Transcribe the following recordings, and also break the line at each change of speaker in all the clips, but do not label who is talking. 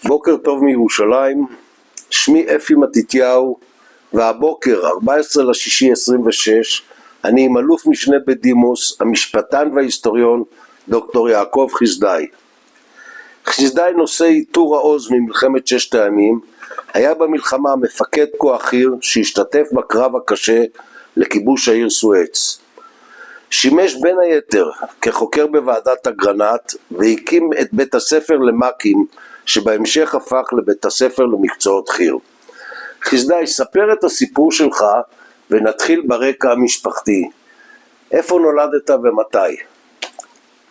בוקר טוב מירושלים, שמי אפי מתתיהו, והבוקר 14/6/26 אני עם אלוף משנה בדימוס, המשפטן וההיסטוריון דוקטור יעקב חסדאי. חסדאי נושא עיטור העוז ממלחמת ששת הימים, היה במלחמה מפקד כוח חי"ר שהשתתף בקרב הקשה לכיבוש העיר סואץ. שימש בין היתר כחוקר בוועדת אגרנט והקים את בית הספר למ"כים שבהמשך הפך לבית הספר למקצועות חי"ר. חסדאי, ספר את הסיפור שלך ונתחיל ברקע המשפחתי. איפה נולדת ומתי?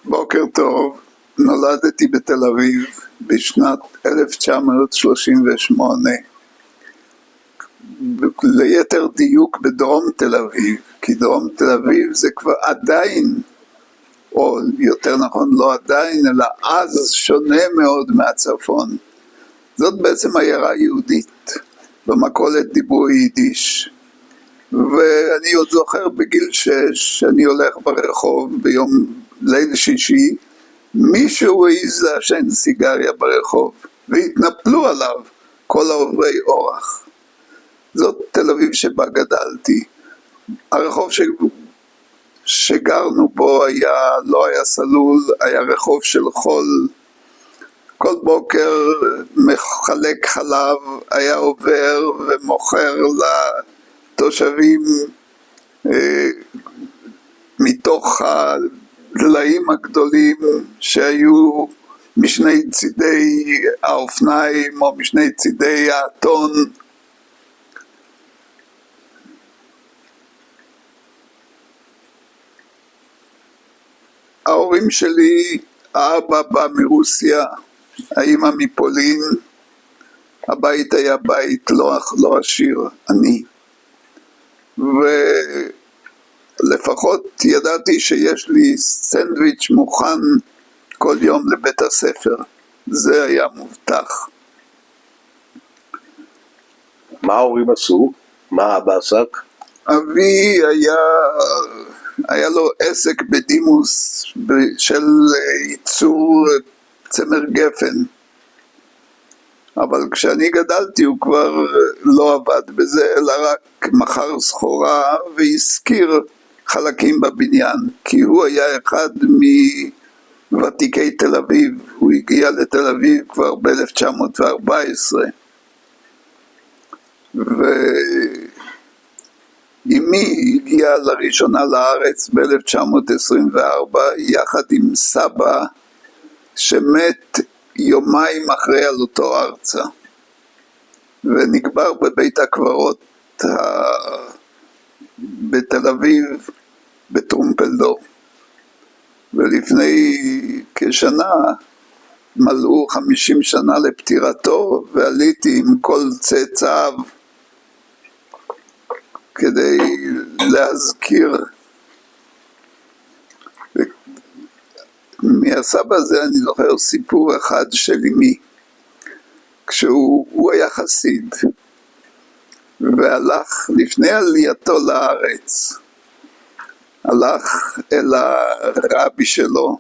בוקר טוב, נולדתי בתל אביב בשנת 1938, ליתר דיוק בדרום תל אביב, כי דרום תל אביב זה כבר עדיין, או יותר נכון לא עדיין, אלא אז שונה מאוד מהצפון. זאת בעצם עיירה יהודית, במכולת דיברו יידיש. ואני עוד זוכר בגיל 6, אני הולך ברחוב ביום ליל שישי, מישהו העז לעשן סיגריה ברחוב, והתנפלו עליו כל העוברי אורח. זאת תל אביב שבה גדלתי. הרחוב שגרנו בו לא היה סלול, היה רחוב של חול. כל בוקר מחלק חלב היה עובר ומוכר לתושבים מתוך הדליים הגדולים שהיו משני צידי האופניים או משני צידי האתון. ההורים שלי, האבא בא מרוסיה, האמא מפולין, הבית היה בית לא עשיר, עני. ולפחות ידעתי שיש לי סנדוויץ' מוכן כל יום לבית הספר. זה היה מובטח.
מה ההורים עשו? מה אבא עסק?
אבי היה לו עסק בדימוס של ייצור צמר גפן, אבל כשאני גדלתי הוא כבר לא עבד בזה, אלא רק מכר סחורה והזכיר חלקים בבניין, כי הוא היה אחד מוותיקי תל אביב. הוא הגיע לתל אביב כבר ב-1914, אמי הגיעה לראשונה לארץ ב-1924 יחד עם סבא שמת יומיים אחרי עלותו ארצה, ונקבר בבית הקברות בתל אביב בטרומפלדור. ולפני כשנה מלאו 50 שנה לפטירתו, ועליתי עם כל צאצאיו כדי להזכיר. מהסבא הזה אני זוכר סיפור אחד של אמי, כשהוא היה חסיד והלך לפני עלייתו לארץ, הלך אל הרבי שלו,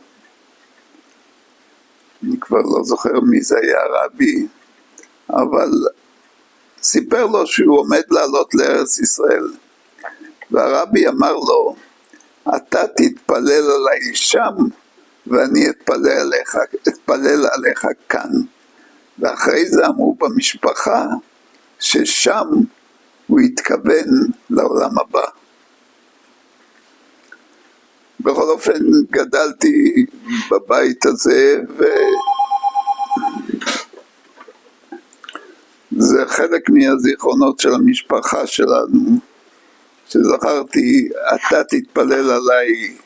אני כבר לא זוכר מי זה היה הרבי, אבל סיפר לו שהוא עומד לעלות לארץ ישראל, והרבי אמר לו, אתה תתפלל עליי שם ואני אתפלל עליך כאן. ואחרי זה אמרו במשפחה ששם הוא התכוון לעולם הבא. בכל אופן גדלתי בבית הזה, זה חלק מהזיכרונות של המשפחה שלנו, שזכרתי, אתה תתפלל עליי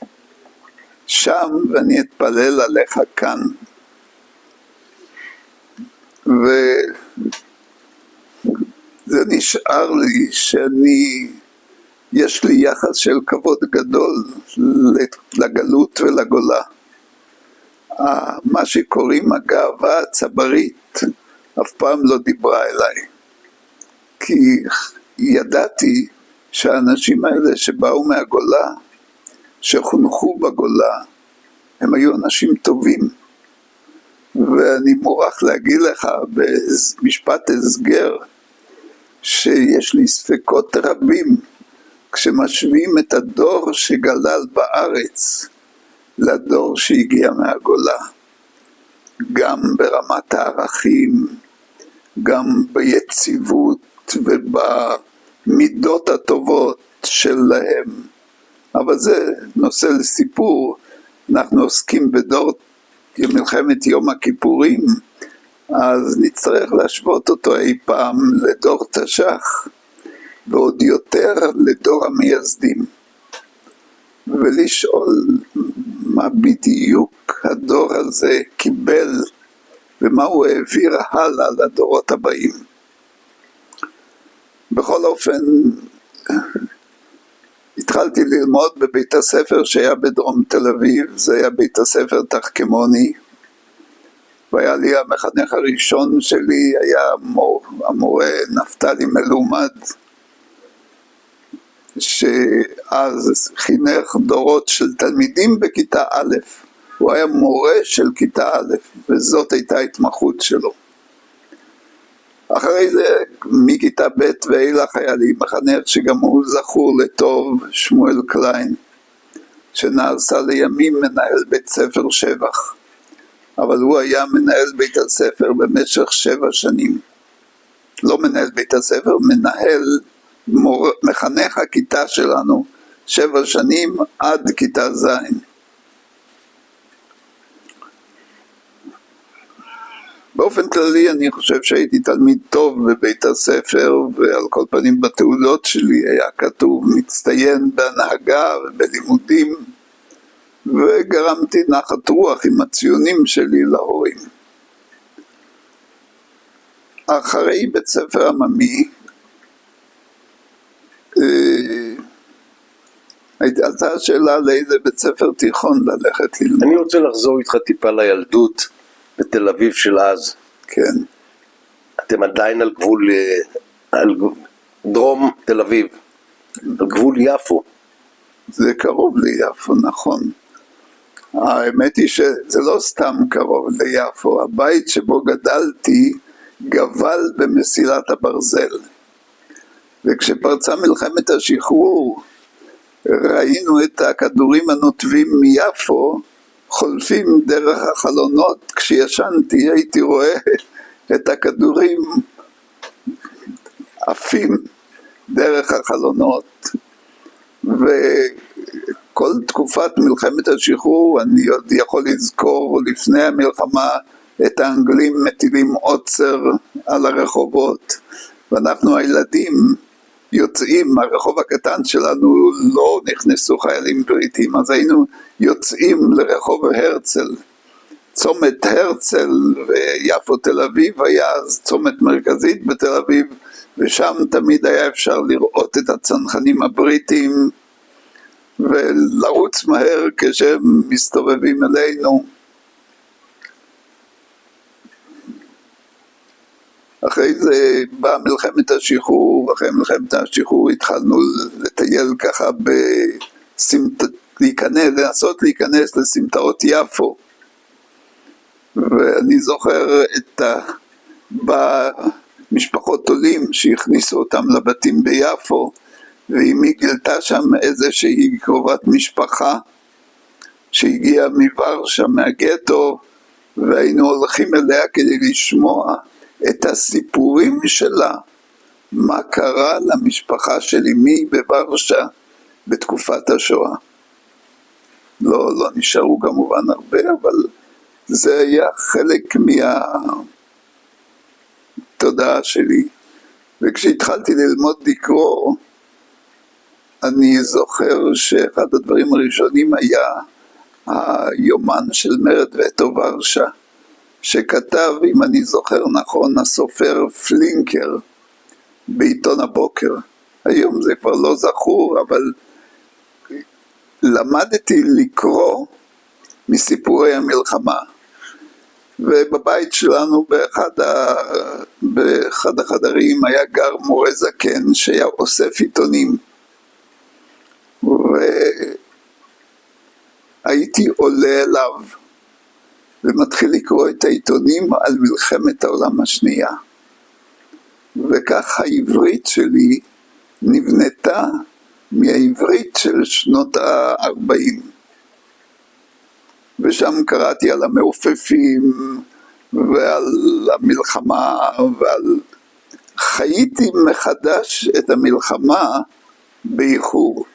שם ואני אתפלל עליך כאן. וזה נשאר לי יש לי יחס של כבוד גדול לגלות ולגולה. מה שקוראים הגאווה הצברית אף פעם לא דיברה אליי, כי ידעתי שהאנשים האלה שבאו מהגולה, שחונכו בגולה, הם היו אנשים טובים, ואני מוכרח להגיד לך במשפט הסגר, שיש לי ספקות רבים כשמשווים את הדור שגלל בארץ לדור שהגיע מהגולה, גם ברמת הערכים, גם ביציבות ובמידות הטובות שלהם. אבל זה נושא לסיפור. אנחנו עוסקים בדור מלחמת יום הכיפורים, אז נצטרך להשוות אותו אי פעם לדור תש"ח, ועוד יותר לדור המייסדים, ולשאול מה בדיוק הדור הזה קיבל, ומה הוא העביר הלאה לדורות הבאים. בכל אופן, התחלתי ללמוד בבית הספר שהיה בדרום תל אביב, זה היה בית הספר תחכמוני, והיה לי המחנך הראשון שלי, היה המורה נפתלי מלומד, שאז חינך דורות של תלמידים בכיתה א', הוא היה מורה של כיתה א', וזאת הייתה ההתמחות שלו. אחרי זה, מכיתה ב' ואילך היה לי מחנך שגם הוא זכור לטוב, שמואל קליין, שנעשה לימים מנהל בית ספר שבח, אבל הוא היה מנהל בית הספר במשך 7 שנים. לא מנהל בית הספר, מחנך הכיתה שלנו, 7 שנים עד כיתה ז'. באופן כללי אני חושב שהייתי תלמיד טוב בבית הספר, ועל כל פנים בתעודות שלי היה כתוב מצטיין בהנהגה ובלימודים, וגרמתי נחת רוח עם הציונים שלי להורים. אחרי בית ספר עממי, הייתה השאלה לאיזה בית ספר תיכון ללכת ללמוד.
אני רוצה לחזור איתך טיפה לילדות בתל אביב של אז.
כן.
אתם עדיין על דרום תל אביב, על גבול יפו.
זה קרוב ליפו, נכון. האמת היא שזה לא סתם קרוב ליפו, הבית שבו גדלתי גבל במסילת הברזל. וכשפרצה מלחמת השחרור, ראינו את הכדורים הנוטבים מיפו, חולפים דרך החלונות. כשישנתי הייתי רואה את הכדורים עפים דרך החלונות. וכל תקופת מלחמת השחרור אני עוד יכול לזכור לפני המלחמה את האנגלים מטילים עוצר על הרחובות, ואנחנו הילדים יוצאים, הרחוב הקטן שלנו לא נכנסו חיילים בריטים, אז היינו יוצאים לרחוב הרצל, צומת הרצל, ויפו תל אביב היה אז צומת מרכזית בתל אביב, ושם תמיד היה אפשר לראות את הצנחנים הבריטים ולרוץ מהר כשהם מסתובבים אלינו. אחרי זה באה מלחמת השחרור, אחרי מלחמת השחרור התחלנו לטייל ככה לנסות להיכנס לסמטאות יפו, ואני זוכר את משפחות עולים שהכניסו אותם לבתים ביפו, ואמי גילתה שם איזושהי קרובת משפחה שהגיעה מוורשה, מהגטו, והיינו הולכים אליה כדי לשמוע את הסיפורים שלה, מה קרה למשפחה של אמי בוורשה בתקופת השואה. לא נשארו כמובן הרבה, אבל זה היה חלק מהתודעה שלי. וכשהתחלתי ללמוד לקרוא, אני זוכר שאחד הדברים הראשונים היה היומן של מרד וטו ורשה, שכתב, אם אני זוכר נכון, הסופר פלינקר בעיתון הבוקר. היום זה כבר לא זכור, אבל למדתי לקרוא מסיפורי המלחמה. ובבית שלנו באחד החדרים היה גר מורה זקן שהיה אוסף עיתונים. והייתי עולה אליו ומתחיל לקרוא את העיתונים על מלחמת העולם השנייה. וכך העברית שלי נבנתה מהעברית של שנות ה-40. ושם קראתי על המעופפים ועל המלחמה, חייתי מחדש את המלחמה באיחור.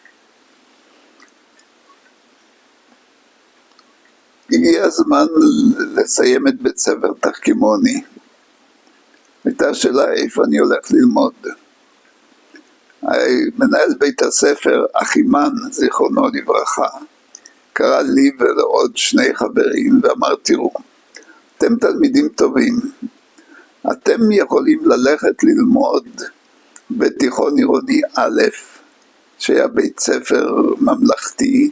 הגיע הזמן לסיים את בית ספר תחכימוני. הייתה שאלה איפה אני הולך ללמוד. מנהל בית הספר, אחימן, זיכרונו לברכה, קרא לי ולעוד 2 חברים ואמר, תראו, אתם תלמידים טובים, אתם יכולים ללכת ללמוד בתיכון עירוני א', שהיה בית ספר ממלכתי,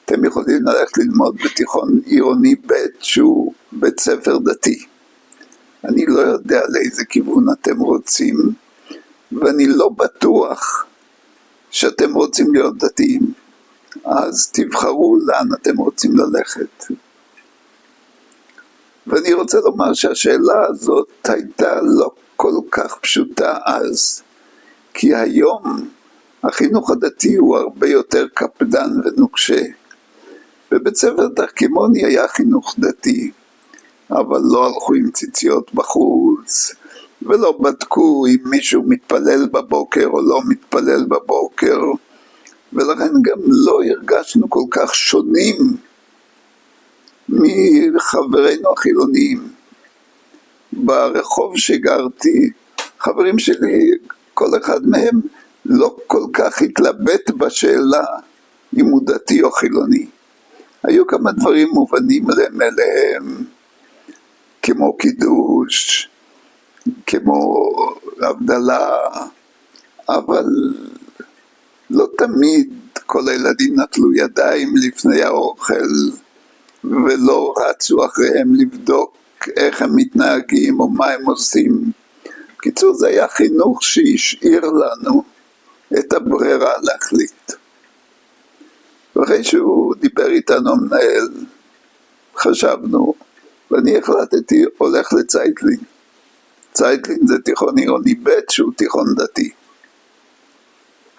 אתם יכולים ללכת ללמוד בתיכון עירוני ב', שהוא בית ספר דתי. אני לא יודע לאיזה כיוון אתם רוצים, ואני לא בטוח שאתם רוצים להיות דתיים, אז תבחרו לאן אתם רוצים ללכת. ואני רוצה לומר שהשאלה הזאת הייתה לא כל כך פשוטה אז, כי היום החינוך הדתי הוא הרבה יותר קפדן ונוקשה. בבית ספר תחכימוני היה חינוך דתי, אבל לא הלכו עם ציציות בחוץ, ולא בדקו אם מישהו מתפלל בבוקר או לא מתפלל בבוקר, ולכן גם לא הרגשנו כל כך שונים מחברינו החילוניים. ברחוב שגרתי, חברים שלי, כל אחד מהם לא כל כך התלבט בשאלה אם הוא דתי או חילוני. היו כמה דברים מובנים אליהם, כמו קידוש, כמו הבדלה, אבל לא תמיד כל הילדים נטלו ידיים לפני האוכל, ולא רצו אחריהם לבדוק איך הם מתנהגים או מה הם עושים. בקיצור, זה היה חינוך שהשאיר לנו את הברירה להחליט. ואחרי שהוא דיבר איתנו מנהל, חשבנו, ואני החלטתי, הולך לצייטלין. צייטלין זה תיכון עירוני ב' שהוא תיכון דתי.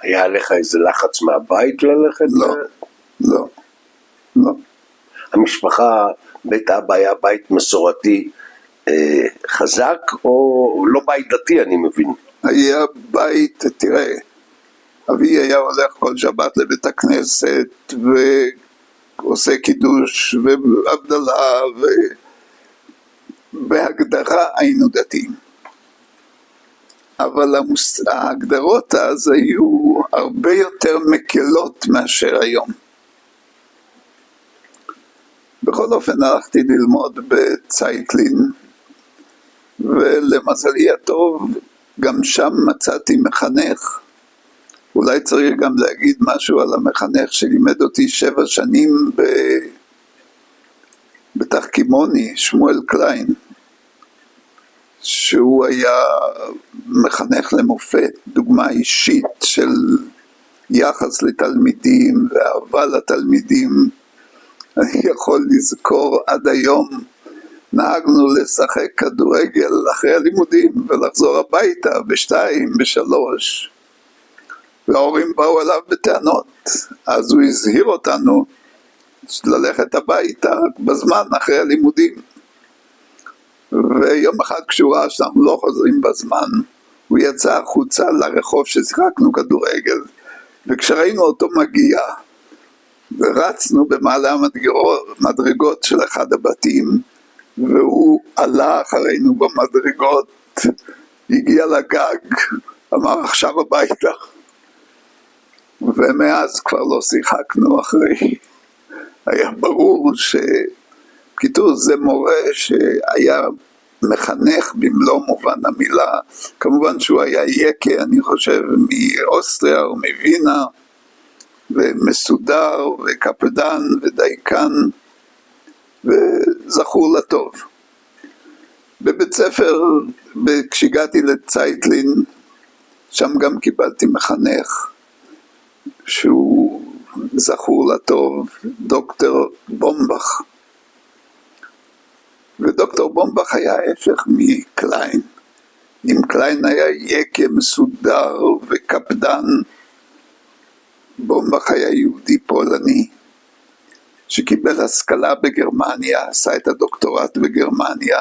היה עליך איזה לחץ מהבית ללכת?
לא.
המשפחה, בית אבא היה בית מסורתי חזק, או לא בית דתי, אני מבין?
היה בית, תראה, אבי היה הולך כל שבת לבית הכנסת, ועושה קידוש, והבדלה, בהגדרה היינו דתיים. אבל ההגדרות אז היו הרבה יותר מקלות מאשר היום. בכל אופן הלכתי ללמוד בצייטלין, ולמזלי הטוב גם שם מצאתי מחנך. אולי צריך גם להגיד משהו על המחנך שלימד אותי 7 שנים בתחכימוני, שמואל קליין, שהוא היה מחנך למופת, דוגמה אישית של יחס לתלמידים ואהבה לתלמידים. אני יכול לזכור עד היום, נהגנו לשחק כדורגל אחרי הלימודים ולחזור הביתה ב2, ב3, וההורים באו אליו בטענות, אז הוא הזהיר אותנו ללכת הביתה בזמן אחרי הלימודים. ויום אחד כשהוא ראה שאנחנו לא חוזרים בזמן, הוא יצא החוצה לרחוב ששיחקנו כדורגל, וכשראינו אותו מגיע, ורצנו במעלה המדרגות של אחד הבתים, והוא עלה אחרינו במדרגות, הגיע לגג, אמר עכשיו הביתה. ומאז כבר לא שיחקנו אחרי. היה ברור בקיצור, זה מורה שהיה מחנך במלוא מובן המילה. כמובן שהוא היה יקה, אני חושב, מאוסטריה או מווינה, ומסודר וקפדן ודייקן, וזכור לטוב. בבית ספר, כשהגעתי לצייטלין, שם גם קיבלתי מחנך, שהוא זכור לטוב, דוקטור בומבך. ודוקטור בומבך היה ההפך מקליין. אם קליין היה יקה מסודר וקפדן, בומבך היה יהודי פולני, שקיבל השכלה בגרמניה, עשה את הדוקטורט בגרמניה,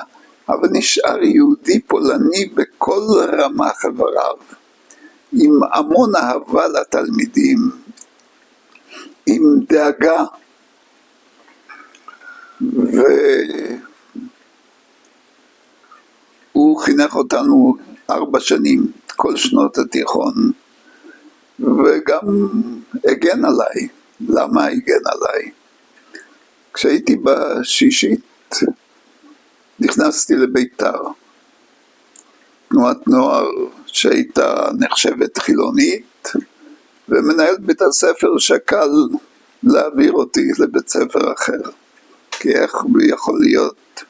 אבל נשאר יהודי פולני בכל רמה חבריו, עם המון אהבה לתלמידים, עם דאגה, והוא חינך אותנו 4 שנים, כל שנות התיכון, וגם הגן עליי. למה הגן עליי? כשהייתי בשישית, נכנסתי לביתר, תנועת נוער שהייתה נחשבת חילונית, ומנהל בית הספר שקל להעביר אותי לבית ספר אחר, כי איך הוא יכול להיות?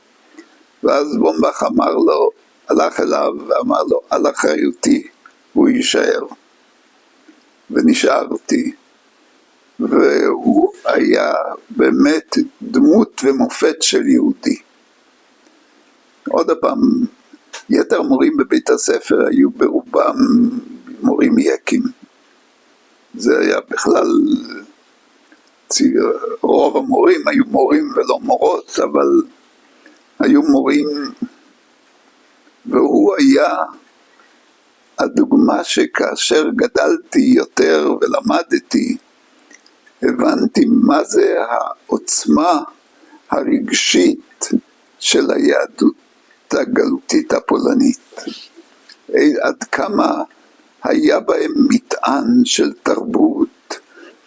ואז בומבך אמר לו, הלך אליו ואמר לו, על אחריותי, הוא יישאר. ונשארתי, והוא היה באמת דמות ומופת של יהודי. עוד פעם, יתר מורים בבית הספר היו ברובם מורים יקים. זה היה בכלל, רוב המורים היו מורים ולא מורות, אבל היו מורים, והוא היה הדוגמה שכאשר גדלתי יותר ולמדתי, הבנתי מה זה העוצמה הרגשית של היהדות הגלותית הפולנית. עד כמה היה בהם מטען של תרבות,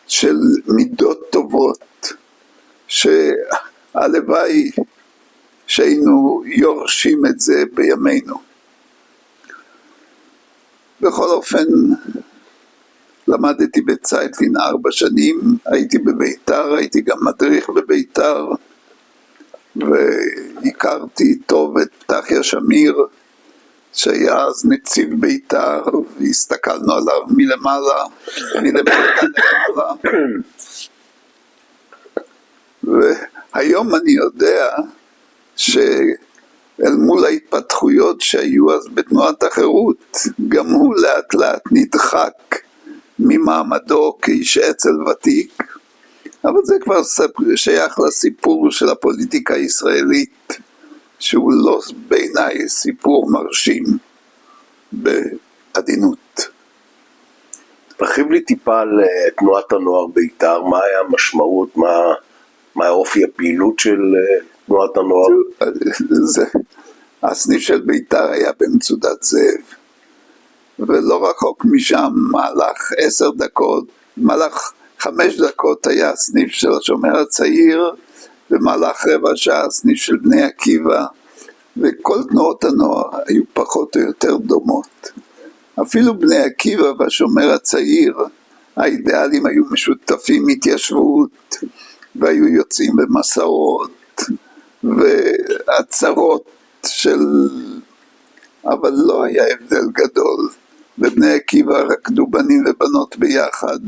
של מידות טובות, שהלוואי שהיינו יורשים את זה בימינו. בכל אופן, למדתי בצייטלין 4 שנים, הייתי בביתר, הייתי גם מדריך בביתר, והכרתי טוב את פתחיה שמיר, שהיה אז נציב ביתר, והסתכלנו עליו מלמעלה, למעלה. והיום אני יודע אל מול ההתפתחויות שהיו אז בתנועת החירות, גם הוא לאט לאט נדחק ממעמדו כאיש אצ"ל ותיק, אבל זה כבר שייך לסיפור של הפוליטיקה הישראלית, שהוא לא בעיניי סיפור מרשים בעדינות.
תרחיב לי טיפה על תנועת הנוער בית"ר, מה היה המשמעות, מה האופי הפעילות של תנועת הנוער?
הסניף של בית"ר היה במצודת זאב, ולא רחוק משם מהלך 5 דקות היה הסניף של השומר הצעיר, ומהלך 15 דקות הסניף של בני עקיבא, וכל תנועות הנוער היו פחות או יותר דומות. אפילו בני עקיבא והשומר הצעיר, האידיאלים היו משותפים התיישבות, והיו יוצאים במסעות, ועצרות אבל לא היה הבדל גדול. בבני עקיבא רקדו בנים ובנות ביחד,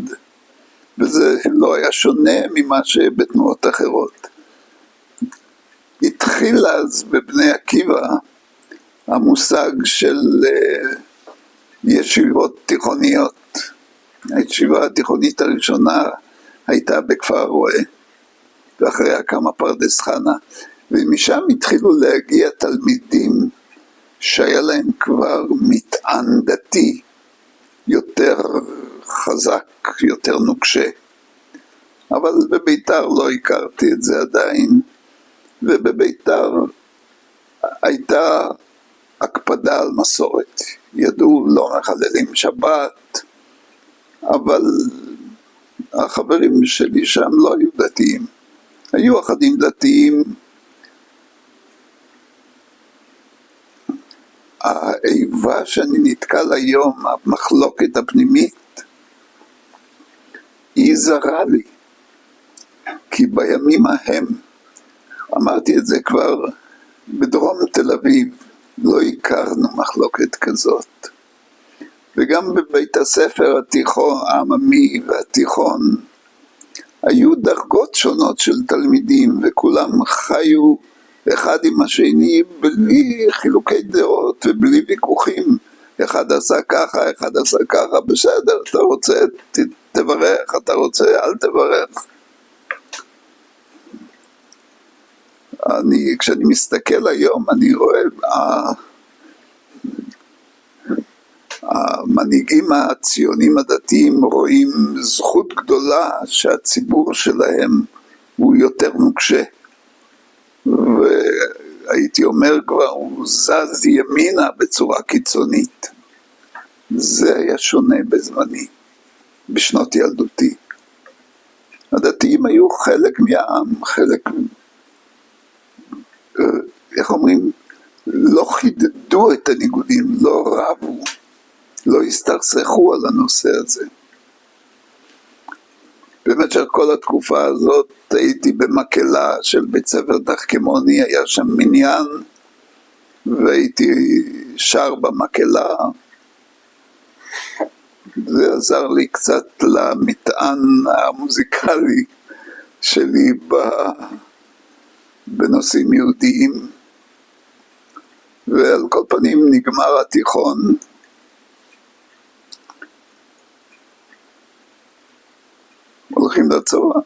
וזה לא היה שונה ממה שבתנועות אחרות. התחיל אז בבני עקיבא המושג של ישיבות תיכוניות. הישיבה התיכונית הראשונה הייתה בכפר רועה, ואחריה קמה פרדס חנה, ומשם התחילו להגיע תלמידים שהיה להם כבר מטען דתי יותר חזק, יותר נוקשה. אבל בביתר לא הכרתי את זה עדיין, ובביתר הייתה הקפדה על מסורת. ידעו לא מחללים שבת, אבל החברים שלי שם לא היו דתיים. היו אחדים דתיים. האיבה שאני נתקל היום, המחלוקת הפנימית, היא זרה לי. כי בימים ההם, אמרתי את זה כבר, בדרום תל אביב, לא הכרנו מחלוקת כזאת. וגם בבית הספר התיכון, העממי והתיכון, היו דרגות שונות של תלמידים, וכולם חיו אחד עם השני בלי חילוקי דעות ובלי ויכוחים. אחד עשה ככה, אחד עשה ככה, בסדר, אתה רוצה תברך, אתה רוצה אל תברך. כשאני מסתכל היום אני רואה המנהיגים הציונים הדתיים רואים זכות גדולה שהציבור שלהם הוא יותר נוקשה, והייתי אומר כבר הוא זז ימינה בצורה קיצונית. זה היה שונה בזמני, בשנות ילדותי. הדתיים היו חלק מהעם, חלק, איך אומרים, לא חידדו את הניגודים, לא רבו, לא הסתכסכו על הנושא הזה. במשך כל התקופה הזאת הייתי במקהלה של בית ספר תחכמוני, היה שם מניין, והייתי שר במקהלה. זה עזר לי קצת למטען המוזיקלי שלי בנושאים יהודיים. ועל כל פנים נגמר התיכון, הולכים לצבא.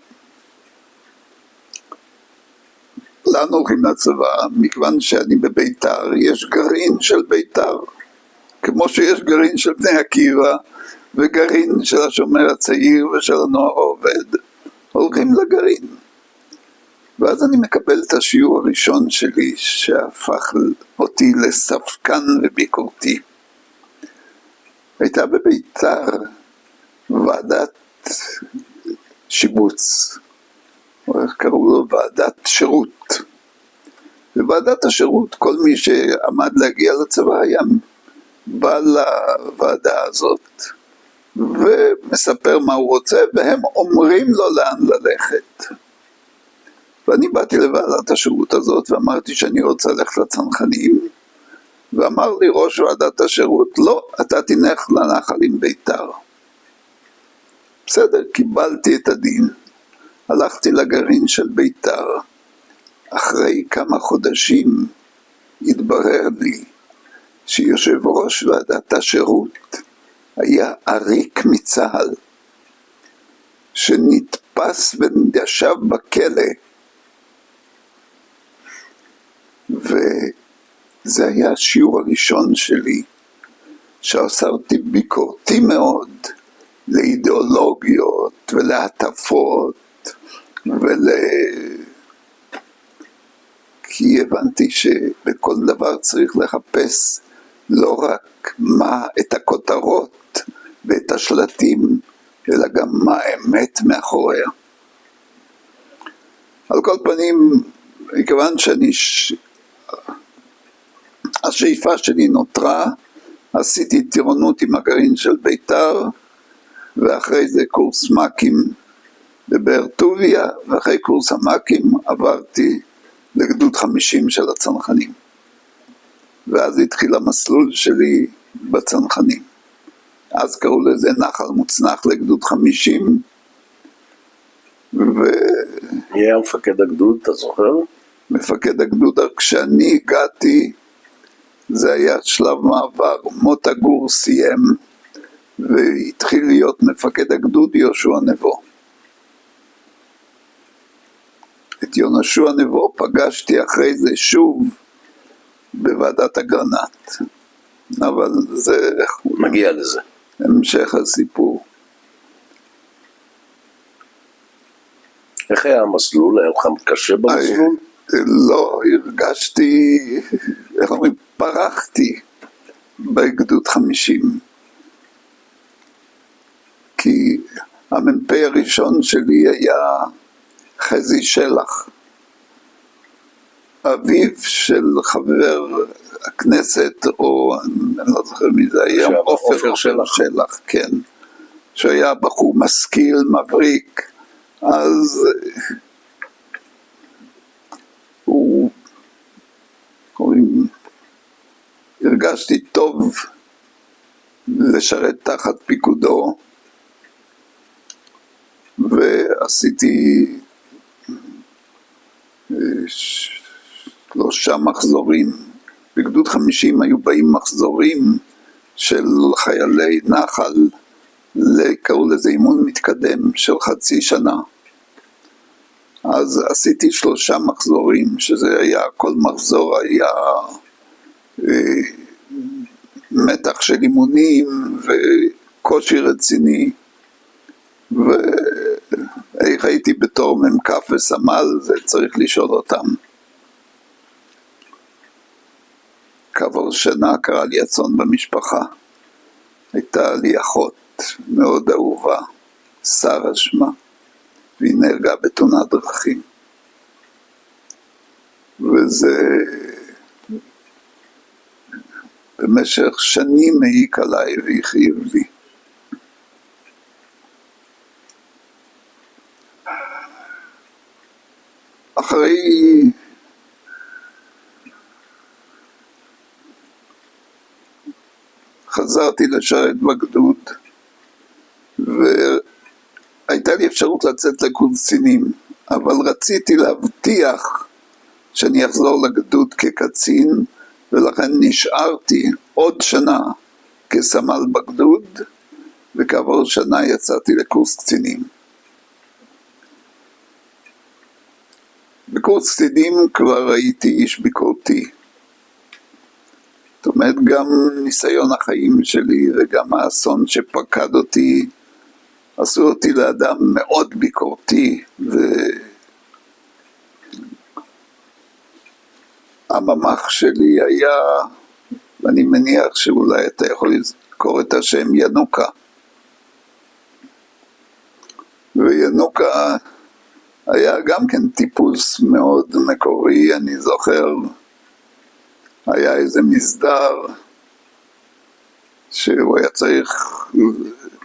לאן הולכים לצבא? מכיוון שאני בביתר, יש גרעין של ביתר, כמו שיש גרעין של בני עקיבא, וגרעין של השומר הצעיר ושל הנוער העובד, הולכים לגרעין. ואז אני מקבל את השיעור הראשון שלי, שהפך אותי לספקן וביקורתי. הייתה בביתר ועדת שיבוץ, או איך קראו לו? ועדת שירות. בוועדת השירות, כל מי שעמד להגיע לצבא היה בא לוועדה הזאת, ומספר מה הוא רוצה, והם אומרים לו לאן ללכת. ואני באתי לוועדת השירות הזאת, ואמרתי שאני רוצה ללכת לצנחנים, ואמר לי ראש ועדת השירות, לא, אתה תלך לנחל עם ביתר. בסדר, קיבלתי את הדין, הלכתי לגרעין של ביתר. אחרי כמה חודשים התברר לי שיושב ראש ועדת השירות היה עריק מצה"ל, שנתפס וישב בכלא, וזה היה השיעור הראשון שלי, שעשה אותי ביקורתי מאוד לאידיאולוגיות ולהטפות כי הבנתי שבכל דבר צריך לחפש לא רק את הכותרות ואת השלטים, אלא גם מה האמת מאחוריה. על כל פנים, מכיוון השאיפה שלי נותרה, עשיתי טירונות עם הגרעין של ביתר, ואחרי זה קורס מקים בבאר טוביה, ואחרי קורס המקים עברתי לגדוד 50 של הצנחנים. ואז התחיל המסלול שלי בצנחנים. אז קראו לזה נחל מוצנח לגדוד 50.
מי היה מפקד הגדוד, אתה זוכר?
מפקד הגדוד, כשאני הגעתי, זה היה שלב מעבר, מוטה גור סיים, והתחיל להיות מפקד הגדוד יהושע נבו. את יהושע נבו פגשתי אחרי זה שוב בוועדת אגרנט, אבל זה
מגיע לזה.
המשך הסיפור.
איך היה המסלול? היה לך קשה במסלול?
לא, הרגשתי, איך אומרים, פרחתי בגדוד 50. כי המ"פ הראשון שלי היה חזי שלח, אביו של חבר הכנסת, או אני לא זוכר מי זה היה, עופר שלח, כן, שהיה בחור משכיל, מבריק. אז הרגשתי טוב לשרת תחת פיקודו, ועשיתי 3 מחזורים. בגדוד 50 היו באים מחזורים של חיילי נחל, קראו לזה אימון מתקדם של חצי שנה. אז עשיתי 3 מחזורים, שזה היה, כל מחזור היה מתח של אימונים וקושי רציני, ואיך הייתי בתור מ"כ וסמל, זה צריך לשאול אותם. כעבור שנה קרה לי אסון במשפחה. הייתה לי אחות מאוד אהובה, שרה שמה, והיא נהרגה בתאונת דרכים. וזה במשך שנים העיק עליי והכאיב לי. אחרי חזרתי לשרת בגדוד, והייתה לי אפשרות לצאת לקורס קצינים, אבל רציתי להבטיח שאני אחזור לגדוד כקצין, ולכן נשארתי עוד שנה כסמל בגדוד, וכעבור שנה יצאתי לקורס קצינים. בקורס קצינים כבר הייתי איש ביקורתי. זאת אומרת, גם ניסיון החיים שלי וגם האסון שפקד אותי, עשו אותי לאדם מאוד ביקורתי, והממ"ח שלי היה, ואני מניח שאולי אתה יכול לזכור את השם, ינוקה. וינוקה היה גם כן טיפוס מאוד מקורי. אני זוכר, היה איזה מסדר שהוא היה צריך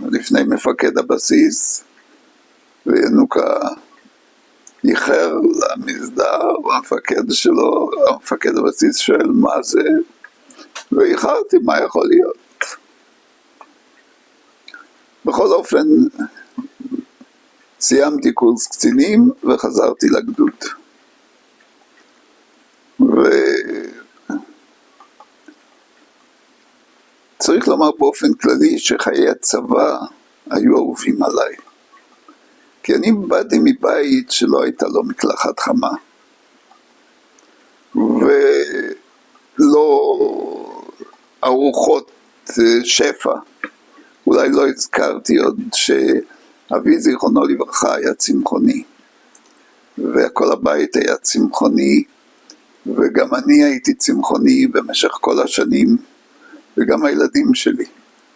לפני מפקד הבסיס, וינוקה איחר למסדר, והמפקד שלו, המפקד הבסיס שואל מה זה, ואיחרתי, מה יכול להיות? בכל אופן, סיימתי קורס קצינים וחזרתי לגדוד. וצריך לומר באופן כללי שחיי הצבא היו אהובים עליי. כי אני באתי מבית שלא הייתה לו מקלחת חמה. ולא ארוחות שפע. אולי לא הזכרתי עוד שאבי זיכרונו לברכה היה צמחוני. וכל הבית היה צמחוני, וגם אני הייתי צמחוני במשך כל השנים, וגם הילדים שלי.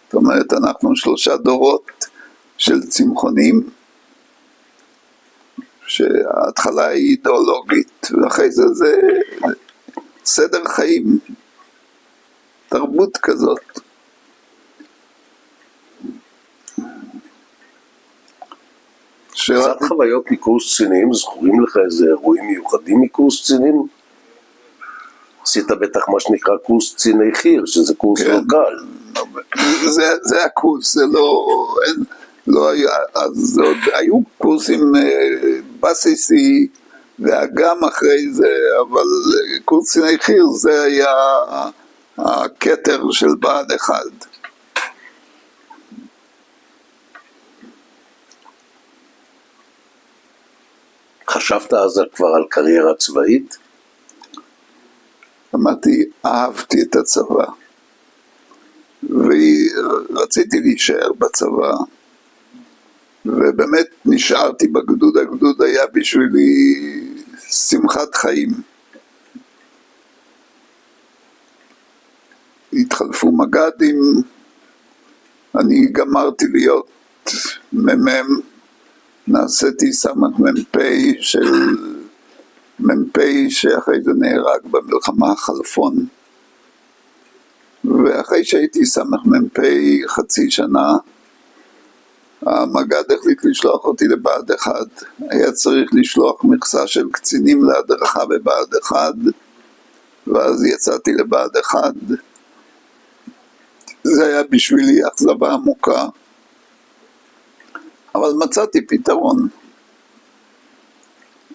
זאת אומרת, אנחנו 3 דורות של צמחונים, שההתחלה היא אידיאולוגית, ואחרי זה זה סדר חיים, תרבות כזאת.
קצת חוויות מקורס קצינים, זכורים לך איזה אירועים מיוחדים מקורס קצינים? עשית בטח מה שנקרא קורס קציני חי"ר, שזה קורס לא קל.
זה הקורס, זה לא היה, אז עוד היו קורסים בסיסי, וגם אחרי זה, אבל קורס קציני חי"ר זה היה הכתר של בה"ד 1.
חשבת אז כבר על קריירה צבאית?
אמרתי, אהבתי את הצבא, ורציתי להישאר בצבא, ובאמת נשארתי בגדוד. הגדוד היה בשבילי שמחת חיים. התחלפו מג"דים, אני גמרתי להיות מ"מ, נעשיתי סמ"פ של מ"פ שאחרי זה נהרג במלחמה חלפון, ואחרי שהייתי סמ"פ חצי שנה, המג"ד החליט לשלוח אותי לבה"ד 1. היה צריך לשלוח מכסה של קצינים להדרכה בבה"ד 1, ואז יצאתי לבה"ד 1. זה היה בשבילי אכזבה עמוקה, אבל מצאתי פתרון.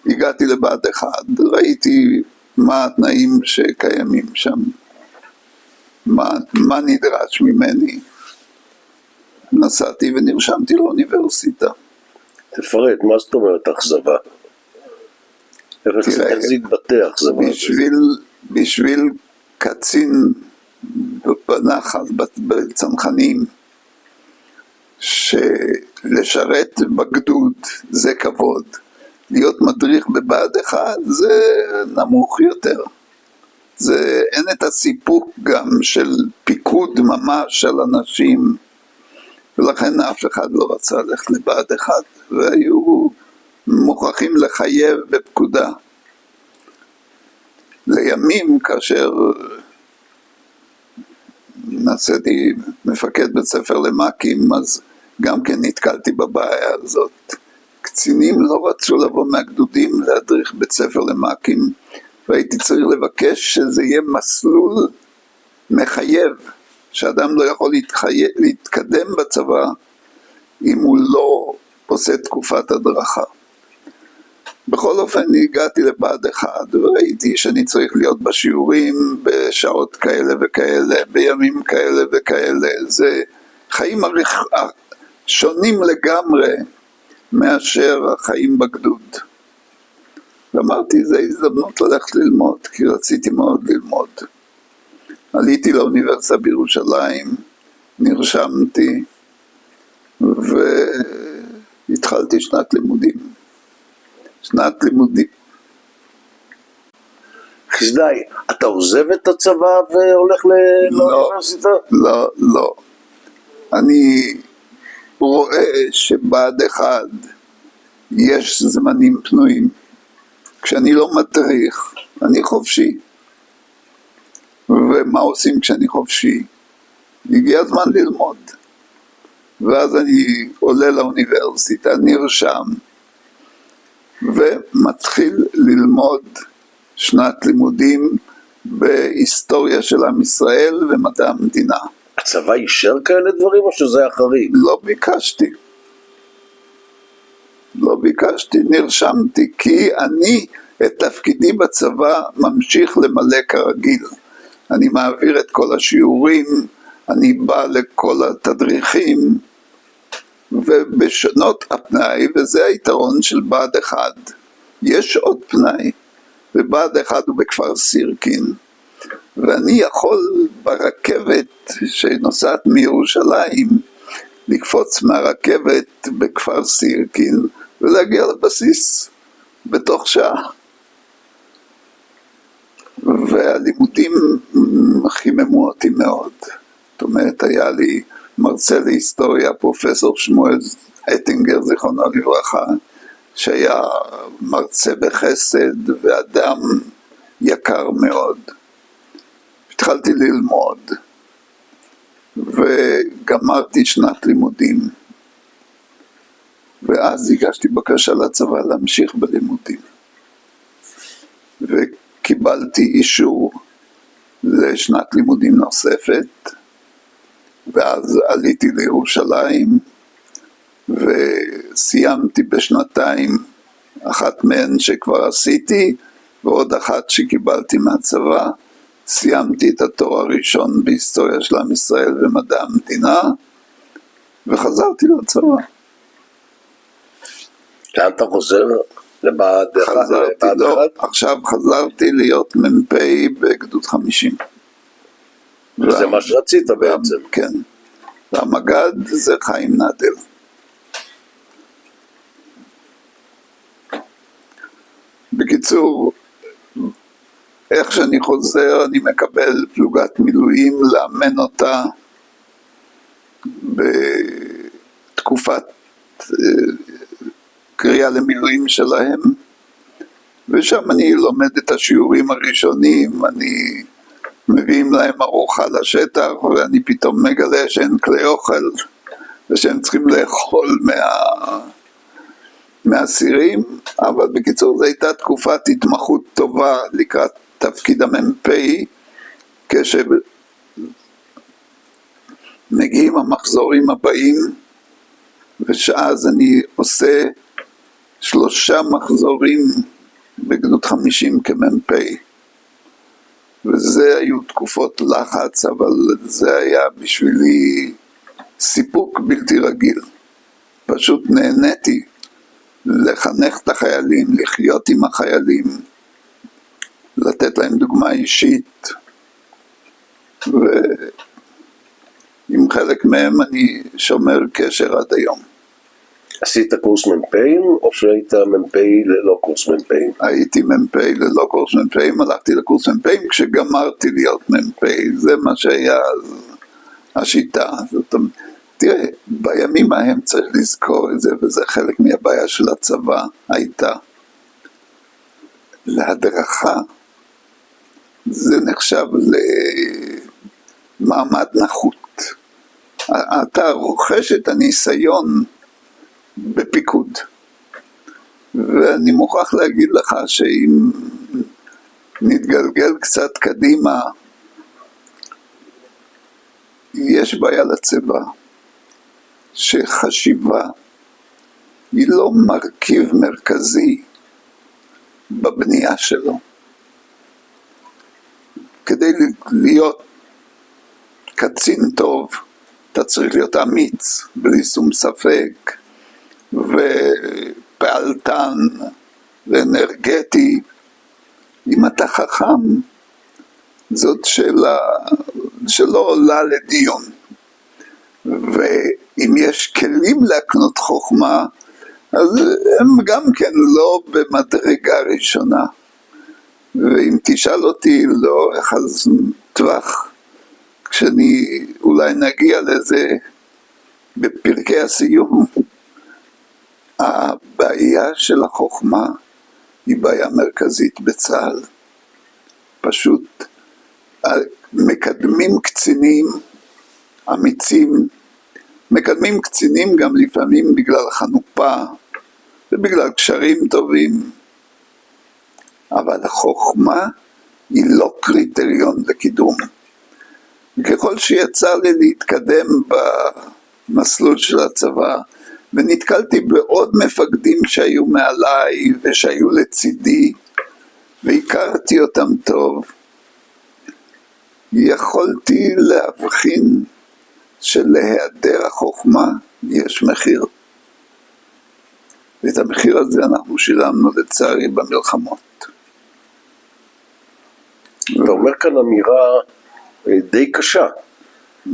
הגעתי לבה"ד 1, ראיתי מה התנאים שקיימים שם, מה נדרש ממני. נסעתי ונרשמתי לאוניברסיטה.
תפרט, מה זאת אומרת אכזבה? איך זה יתבטא אכזבה?
בשביל קצין בנחל, בצנחנים, שלשרת בגדוד זה כבוד, להיות מדריך בבה"ד 1 זה נמוך יותר. אין את הסיפוק גם של פיקוד ממש של אנשים, ולכן אף אחד לא רצה ללכת לבה"ד 1, והיו מוכרחים לחייב בפקודה. לימים, כאשר נעשיתי מפקד בית ספר למ"כים, אז גם כן נתקלתי בבעיה הזאת. קצינים לא רצו לבוא מהגדודים להדריך בית ספר למ"כים, והייתי צריך לבקש שזה יהיה מסלול מחייב, שאדם לא יכול להתקדם בצבא אם הוא לא עושה תקופת הדרכה. בכל אופן הגעתי לבה"ד 1 וראיתי שאני צריך להיות בשיעורים בשעות כאלה וכאלה, בימים כאלה וכאלה. זה חיים שונים לגמרי מאשר החיים בגדוד. ואמרתי, זו הזדמנות ללכת ללמוד, כי רציתי מאוד ללמוד. עליתי לאוניברסיטה בירושלים, נרשמתי והתחלתי שנת לימודים.
חסדאי, אתה עוזב את הצבא והולך לאוניברסיטה?
לא. אני רואה שבה"ד 1 יש זמנים פנויים. כשאני לא מדריך, אני חופשי. ומה עושים כשאני חופשי? הגיע הזמן ללמוד. ואז אני עולה לאוניברסיטה, נרשם, ומתחיל ללמוד שנת לימודים בהיסטוריה של עם ישראל ומדע המדינה.
הצבא אישר כאלה דברים או שזה החריג?
לא ביקשתי, נרשמתי, כי אני את תפקידי בצבא ממשיך למלא כרגיל. אני מעביר את כל השיעורים, אני בא לכל התדריכים, ובשנות הפנאי, וזה היתרון של בה"ד 1, יש עוד פנאי, ובה"ד 1 הוא בכפר סירקין, ואני יכול ברכבת שנוסעת מירושלים, לקפוץ מהרכבת בכפר סירקין, ולהגיע לבסיס בתוך שעה. והלימודים חיממו אותי מאוד. זאת אומרת, היה לי מרצה להיסטוריה, פרופסור שמואל אטינגר, זיכרונו לברכה, שהיה מרצה בחסד ואדם יקר מאוד. התחלתי ללמוד, וגמרתי שנת לימודים. ואז הגשתי בקשה לצבא להמשיך בלימודים. וקיבלתי אישור לשנת לימודים נוספת, ואז עליתי לירושלים, וסיימתי בשנתיים, אחת מהן שכבר עשיתי, ועוד אחת שקיבלתי מהצבא. סיימתי את התואר הראשון בהיסטוריה של עם ישראל ומדע המדינה, וחזרתי לצבא.
לאן אתה חוזר? לבה"ד 1?
עכשיו חזרתי להיות מ"פ בגדוד 50.
זה מה שרצית בעצם.
כן. והמג"ד זה חיים נדל. בקיצור, איך שאני חוזר אני מקבל פלוגת מילואים לאמן אותה בתקופת קריאה למילואים שלהם, ושם אני לומד את השיעורים הראשונים, אני מביאים להם ארוחה לשטח, ואני פתאום מגלה שאין כלי אוכל, ושהם צריכים לאכול מהסירים. אבל בקיצור, זו הייתה תקופת התמחות טובה לקראת תפקיד המ"פ, כשמגיעים המחזורים הבאים, ושאז אני עושה 3 מחזורים בגדוד 50 כמ"פ. וזה היו תקופות לחץ, אבל זה היה בשבילי סיפוק בלתי רגיל. פשוט נהניתי לחנך את החיילים, לחיות עם החיילים, לתת להם דוגמה אישית, ועם חלק מהם אני שומר קשר עד היום.
עשית קורס מ"פים או שהיית מ"פ ללא קורס מ"פים?
הייתי מ"פ ללא קורס מ"פים, הלכתי לקורס מ"פים כשגמרתי להיות מ"פ, זה מה שהיה השיטה. זאת אומרת, תראה, בימים ההם צריך לזכור את זה, וזה חלק מהבעיה של הצבא, הייתה. להדרכה זה נחשב למעמד נחות. אתה רוכש את הניסיון בפיקוד. ואני מוכרח להגיד לך שאם נתגלגל קצת קדימה, יש בעיה לצבא, שחשיבה היא לא מרכיב מרכזי בבנייה שלו. כדי להיות קצין טוב, אתה צריך להיות אמיץ, בלי שום ספק, ופעלתן, ואנרגטי. אם אתה חכם, זאת שאלה שלא עולה לדיון. ואם יש כלים להקנות חוכמה, אז הם גם כן לא במדרגה ראשונה. ואם תשאל אותי לאורך טווח, כשאני אולי נגיע לזה בפרקי הסיום, הבעיה של החוכמה היא בעיה מרכזית בצה"ל. פשוט מקדמים קצינים אמיצים, מקדמים קצינים גם לפעמים בגלל חנופה ובגלל קשרים טובים, אבל החוכמה היא לא קריטריון לקידום. ככל שיצא לי להתקדם במסלול של הצבא, ונתקלתי בעוד מפקדים שהיו מעליי ושהיו לצידי, והכרתי אותם טוב, יכולתי להבחין שלהיעדר החוכמה יש מחיר. ואת המחיר הזה אנחנו שילמנו לצערי במלחמות.
אתה אומר כאן אמירה די קשה.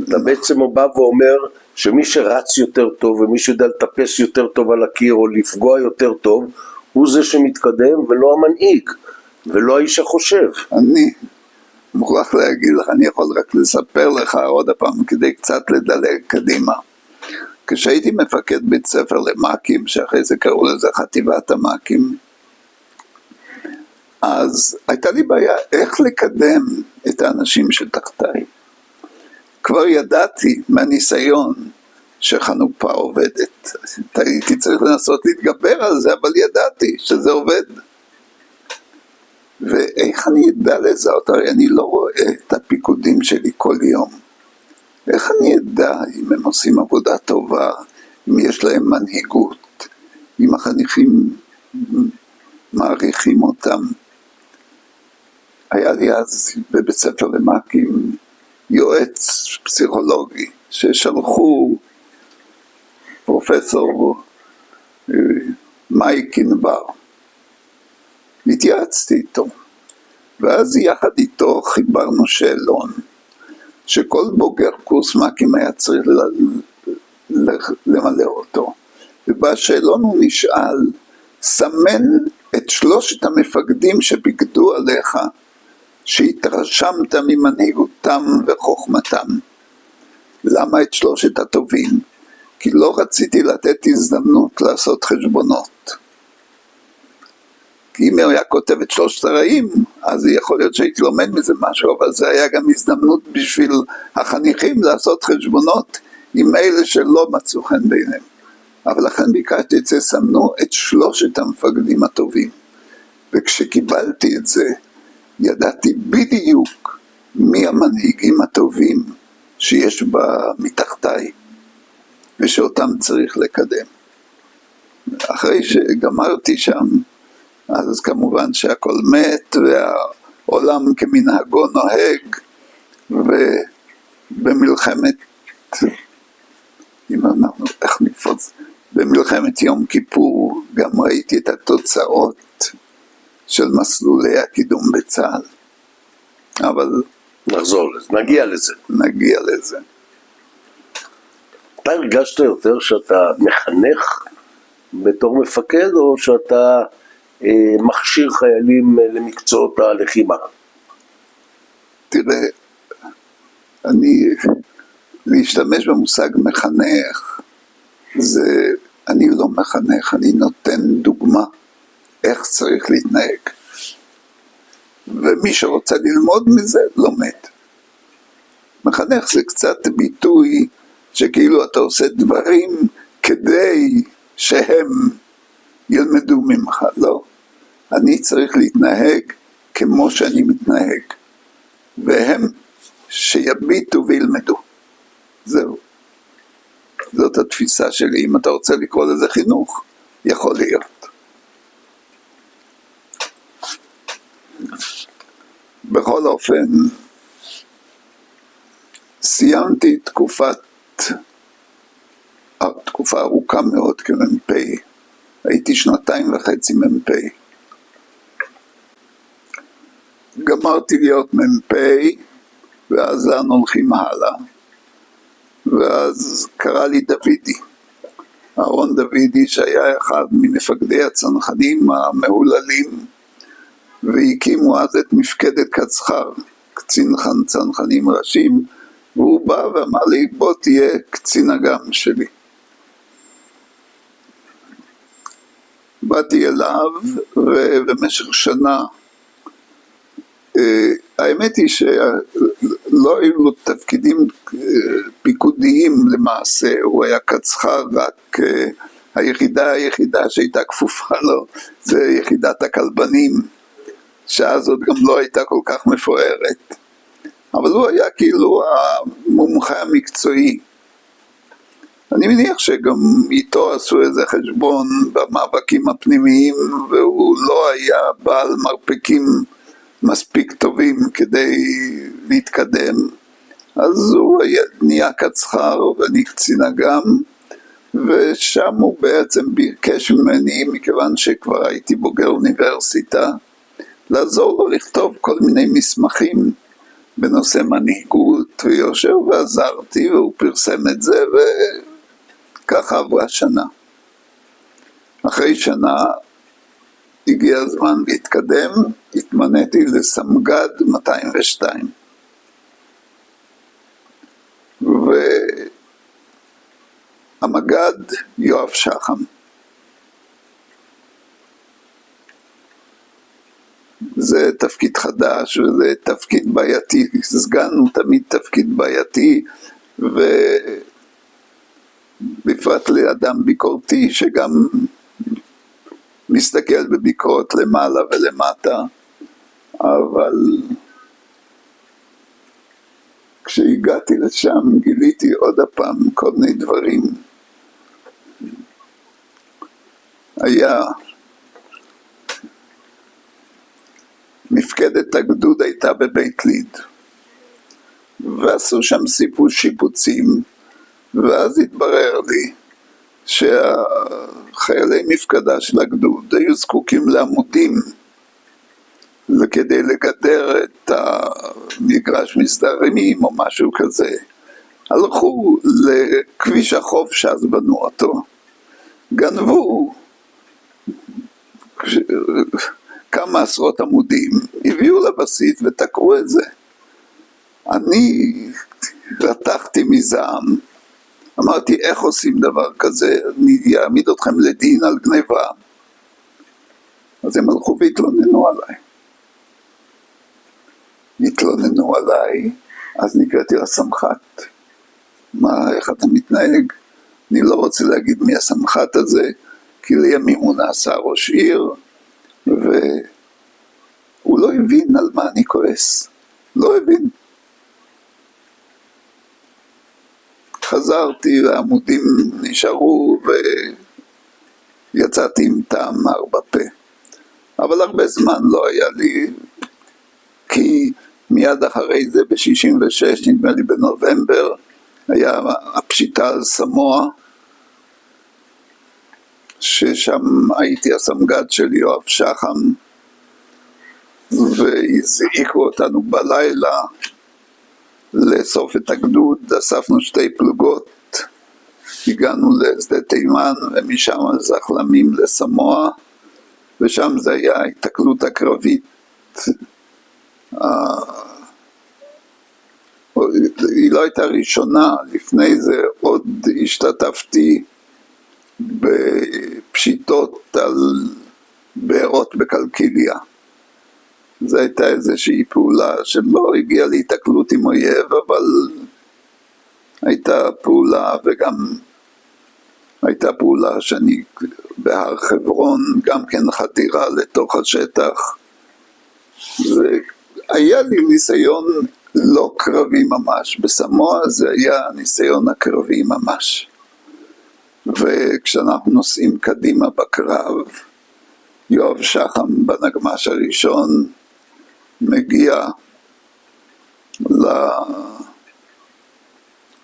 אתה בעצם בא ואומר שמי שרץ יותר טוב ומי שיודע לטפס יותר טוב על הקיר או לפגוע יותר טוב, הוא זה שמתקדם ולא המנהיג ולא האיש החושב.
אני מוכרח להגיד לך, אני יכול רק לספר לך עוד הפעם כדי קצת לדלג קדימה. כשהייתי מפקד בית ספר למ"כים, שאחרי זה קראו לזה חטיבת המ"כים, אז הייתה לי בעיה איך לקדם את האנשים שתחתיי. כבר ידעתי מהניסיון שחנופה עובדת. הייתי צריך לנסות להתגבר על זה, אבל ידעתי שזה עובד. ואיך אני אדע לזהות? הרי אני לא רואה את הפיקודים שלי כל יום. איך אני אדע אם הם עושים עבודה טובה, אם יש להם מנהיגות, אם החניכים מעריכים אותם? היה לי אז בבית ספר למ"כים יועץ פסיכולוגי ששלחו פרופסור מייק ענבר. התייעצתי איתו, ואז יחד איתו חיברנו שאלון שכל בוגר קורס מ"כים היה צריך למלא אותו. ובשאלון הוא נשאל, סמן את 3 המפקדים שפיקדו עליך, שהתרשמת ממנהיגותם וחוכמתם. למה את 3 הטובים? כי לא רציתי לתת הזדמנות לעשות חשבונות. כי אם הוא היה כותב את 3 הרעים, אז יכול להיות שהייתי לומד מזה משהו, אבל זה היה גם הזדמנות בשביל החניכים לעשות חשבונות עם אלה שלא מצאו חן ביניהם. אבל לכן ביקשתי את זה, סמנו את 3 המפקדים הטובים. וכשקיבלתי את זה, ידעתי בדיוק מי המנהיגים הטובים שיש מתחתיי, ושאותם צריך לקדם. אחרי שגמרתי שם, אז כמובן שהכל מת, עולם כמנהגו נוהג, ובמלחמת, אם אנחנו, איך נקפוץ, במלחמת יום כיפור גם ראיתי את התוצאות של מסלולי הקידום בצה"ל. אבל
נחזור לזה,
נגיע לזה.
אתה הרגשת יותר שאתה מחנך בתור מפקד, או שאתה מכשיר חיילים למקצועות הלחימה?
תראה, להשתמש במושג מחנך, אני לא מחנך, אני נותן דוגמה איך צריך להתנהג. ומי שרוצה ללמוד מזה, לומד. מחנך זה קצת ביטוי שכאילו אתה עושה דברים כדי שהם ילמדו ממך, לא. אני צריך להתנהג כמו שאני מתנהג, והם שיביטו וילמדו. זהו. זאת התפיסה שלי. אם אתה רוצה לקרוא לזה חינוך, יכול להיות. בכל אופן, סיימתי תקופה ארוכה מאוד כמ"פ. הייתי 2.5 מ"פ. גמרתי להיות מ"פ, ואז לאן הולכים הלאה. ואז קרא לי דוידי, אהרון דוידי, שהיה אחד ממפקדי הצנחנים המהוללים, והקימו אז את מפקדת קצחר, קצין צנחנים ראשים, והוא בא ואמר לי, בוא תהיה קצין אג"ם שלי. באתי אליו, ובמשך שנה, האמת היא שלא היו לו תפקידים פיקודיים למעשה, הוא היה קצחר, רק היחידה שהייתה כפופה לו, זה יחידת הכלבנים, שאז עוד גם לא הייתה כל כך מפוארת, אבל הוא היה כאילו המומחה המקצועי. אני מניח שגם איתו עשו איזה חשבון במאבקים הפנימיים, והוא לא היה בעל מרפקים מספיק טובים כדי להתקדם, אז הוא נהיה קצחר ואני קצין אג"ם, ושם הוא בעצם ביקש ממני, מכיוון שכבר הייתי בוגר אוניברסיטה, לעזור לו לכתוב כל מיני מסמכים בנושא מנהיגות ויושר, ועזרתי והוא פרסם את זה, וככה עברה שנה. אחרי שנה הגיע הזמן להתקדם, התמניתי לסמג"ד 202. והמג"ד יואב שחם. זה תפקיד חדש וזה תפקיד בעייתי, סגן הוא תמיד תפקיד בעייתי, ובפרט לאדם ביקורתי שגם מסתכל בביקורת למעלה ולמטה, אבל כשהגעתי לשם גיליתי עוד הפעם כל מיני דברים. מפקדת הגדוד הייתה בבית ליד, ועשו שם שיפוצים, ואז התברר לי שהחיילי מפקדה של הגדוד היו זקוקים לעמודים כדי לגדר את המגרש מסדרים או משהו כזה. הלכו לכביש החוף שאז בנו אותו, גנבו כמה עשרות עמודים, הביאו לבסיס ותקעו את זה. אני רתחתי מזעם, אמרתי איך עושים דבר כזה, אני אעמיד אתכם לדין על גניבה. אז הם הלכו והתלוננו עליי. אז נקראתי לסמח"ט. איך אתה מתנהג? אני לא רוצה להגיד מי הסמח"ט הזה, כי לימים הוא נעשה ראש עיר, והוא לא הבין על מה אני כועס. לא הבין. חזרתי והעמודים נשארו ויצאתי עם טעם מר בפה. אבל הרבה זמן לא היה לי כי מיד אחרי זה ב-66, נדמה לי בנובמבר, היה הפשיטה על סמואה, ששם הייתי הסמג"ד של יואב שחם, והזעיקו אותנו בלילה לאסוף את הגדוד, אספנו 2 פלוגות, הגענו לשדה תימן ומשם זחלמים לסמואה, ושם זה היה ההתקלות הקרבית. היא לא הייתה ראשונה, לפני זה עוד השתתפתי בפשיטות על בארות בקלקיליה. זו הייתה איזושהי פעולה שלא הגיעה להתקלות עם אויב, אבל הייתה פעולה, וגם הייתה פעולה שאני בהר חברון, גם כן חדירה לתוך השטח. והיה לי ניסיון לא קרבי ממש, בסמואה זה היה ניסיון הקרבי ממש. וכשאנחנו נוסעים קדימה בקרב, יואב שחם בנגמ"ש הראשון מגיע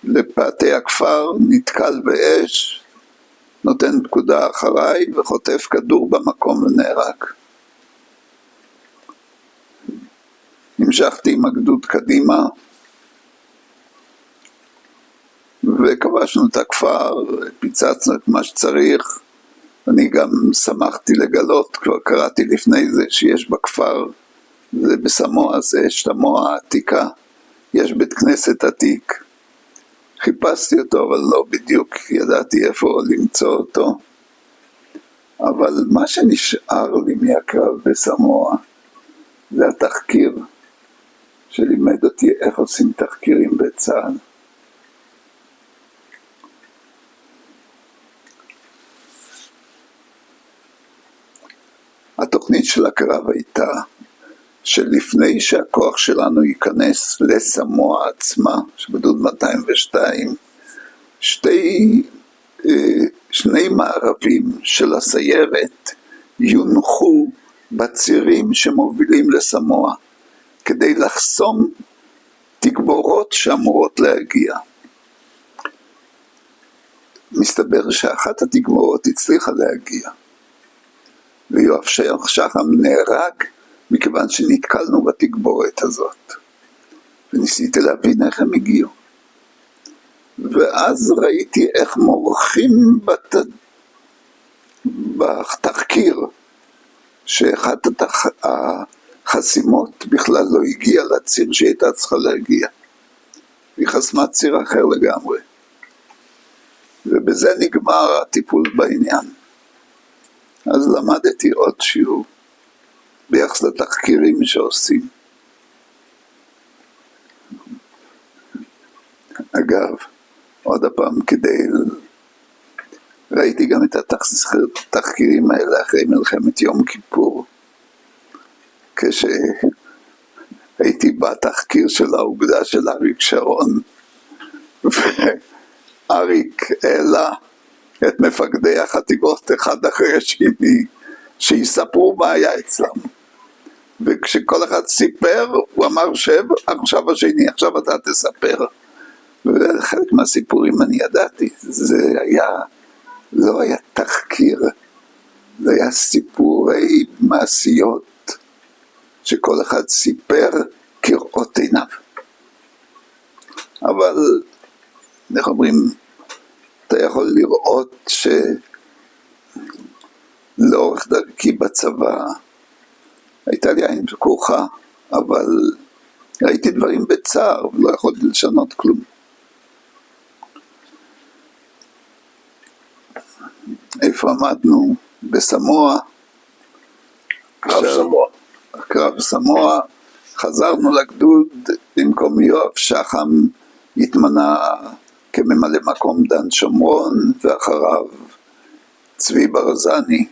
לפאתי הכפר, נתקל באש, נותן פקודה אחריי וחוטף כדור במקום ונהרג. המשכתי עם הגדוד קדימה וכבשנו את הכפר, פיצצנו את מה שצריך. אני גם שמחתי לגלות, כבר קראתי לפני זה, שיש בכפר, זה בסמואה, זה שתמואה העתיקה, יש בית כנסת עתיק. חיפשתי אותו, אבל לא בדיוק ידעתי איפה למצוא אותו. אבל מה שנשאר לי מהקרב בסמואה, זה התחקיר שלימד אותי איך עושים תחקירים בצה"ל. התוכנית של הקרב הייתה שלפני שהכוח שלנו ייכנס לסמואה עצמה, שבגדוד 202, שני מערבים של הסיירת יונחו בצירים שמובילים לסמואה, כדי לחסום תגבורות שאמורות להגיע. מסתבר שאחת התגבורות הצליחה להגיע, ויואב שחם נהרג מכיוון שנתקלנו בתגבורת הזאת, וניסיתי להבין איך הם הגיעו. ואז ראיתי איך מורחים בתחקיר שאחת החסימות בכלל לא הגיעה לציר שהייתה צריכה להגיע, היא חסמה ציר אחר לגמרי, ובזה נגמר הטיפול בעניין. אז למדתי עוד שיעור ביחס לתחקירים שעושים. אגב, עוד הפעם ראיתי גם את התחקירים האלה אחרי מלחמת יום כיפור, כשהייתי בתחקיר של האוגדה של אריק שרון, ואריק העלה את מפקדי החטיבות אחד אחרי השני, שיספרו מה היה אצלם. וכשכל אחד סיפר, הוא אמר שב, עכשיו השני, עכשיו אתה תספר. וחלק מהסיפורים אני ידעתי, זה היה, לא היה תחקיר, זה היה סיפורי מעשיות, שכל אחד סיפר כראות עיניו. אבל, איך אומרים, אתה יכול לראות שלאורך דרכי בצבא, הייתה לי עין פקוחה, אבל ראיתי דברים בצער, ולא יכולתי לשנות כלום. איפה עמדנו? בסמואה. קרב סמואה. חזרנו לגדוד, במקום יואב שחם התמנה כממלא מקום דן שומרון, ואחריו צבי ברזני,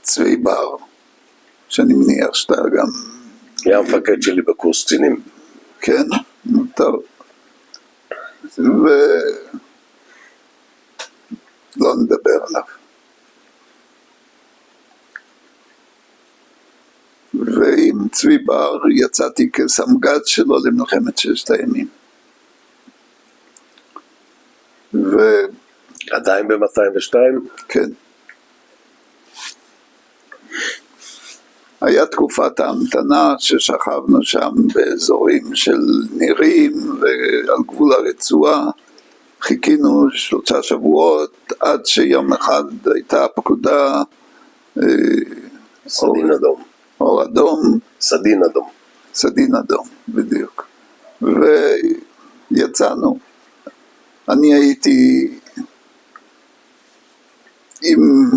צבי בר, שאני מניח שאתה גם...
היה המפקד שלי בקורס קצינים.
כן, טוב. לא נדבר עליו. ועם צבי בר יצאתי כסמג"ד שלו למלחמת ששת הימים.
עדיין ב-202?
כן. היה תקופת ההמתנה ששכבנו שם באזורים של נירים ועל גבול הרצועה. חיכינו 3 שבועות עד שיום אחד הייתה פקודה
סדין אדום.
אור אדום.
סדין אדום.
סדין אדום, בדיוק. ויצאנו. אני הייתי עם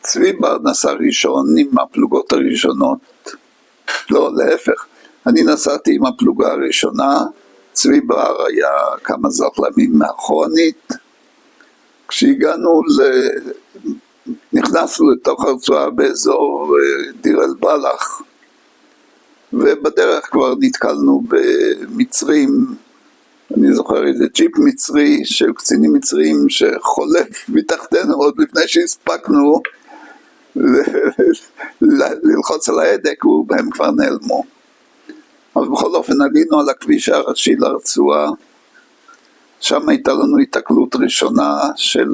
צבי בר נסע ראשון עם הפלוגות הראשונות, לא, להפך, אני נסעתי עם הפלוגה הראשונה, צבי בר היה כמה זחלמים מאחורנית. כשהגענו נכנסנו לתוך הרצועה באזור דיר אל בלח, ובדרך כבר נתקלנו במצרים. אני זוכר איזה ג'יפ מצרי של קצינים מצריים שחולף מתחתנו עוד לפני שהספקנו ללחוץ על ההדק, והם כבר נעלמו. אבל בכל אופן עלינו על הכביש הראשי לרצועה. שם הייתה לנו התקלות ראשונה של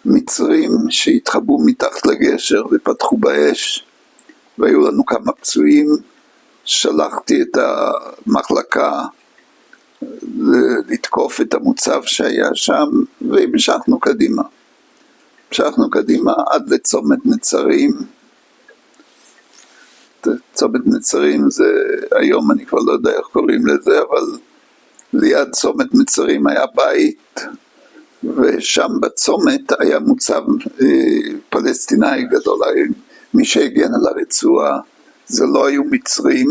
מצרים שהתחבאו מתחת לגשר ופתחו באש, והיו לנו כמה פצועים. שלחתי את המחלקה לתקוף את המוצב שהיה שם, והמשכנו קדימה. המשכנו קדימה עד לצומת נצרים. צומת נצרים זה, היום אני כבר לא יודע איך קוראים לזה, אבל ליד צומת נצרים היה בית, ושם בצומת היה מוצב פלסטיני גדול. מי שהגן על הרצועה זה לא היו מצרים,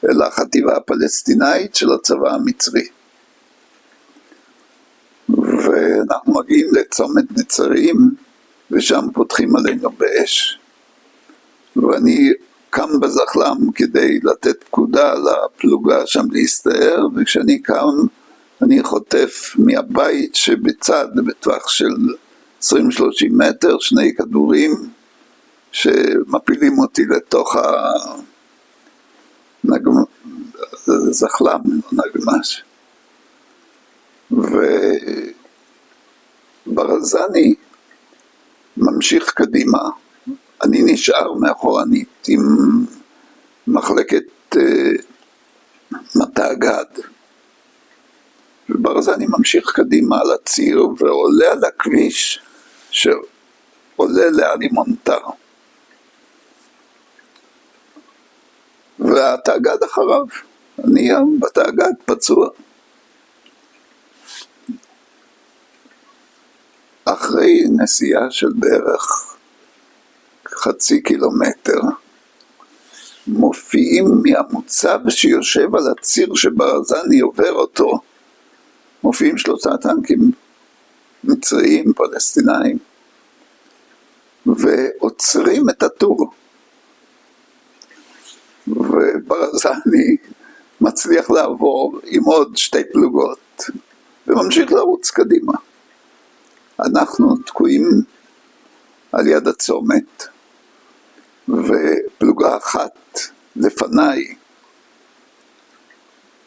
אלא החטיבה הפלסטינאית של הצבא המצרי. ואנחנו מגיעים לצומת נצרים, ושם פותחים עלינו באש. ואני קם בזחלם כדי לתת פקודה לפלוגה שם להסתער, וכשאני קם אני חוטף מהבית שבצד, בטווח של 20-30 מטר, 2 כדורים שמפילים אותי לתוך זחלם, נגמש. וברזני ממשיך קדימה. אני נשאר מאחורנית עם מחלקת מטה הגד. וברזני ממשיך קדימה על הציר ועולה על הכביש שעולה לעלי מונטר. והתאגד אחריו, אני בתאגד פצוע. אחרי נסיעה של בערך 0.5 קילומטר, מופיעים מהמוצב שיושב על הציר שברזני עובר אותו, מופיעים 3 טנקים מצריים, פלסטינאים, ועוצרים את הטור. וברזני מצליח לעבור עם עוד 2 פלוגות, וממשיך לרוץ קדימה. אנחנו תקועים על יד הצומת, ופלוגה אחת לפניי,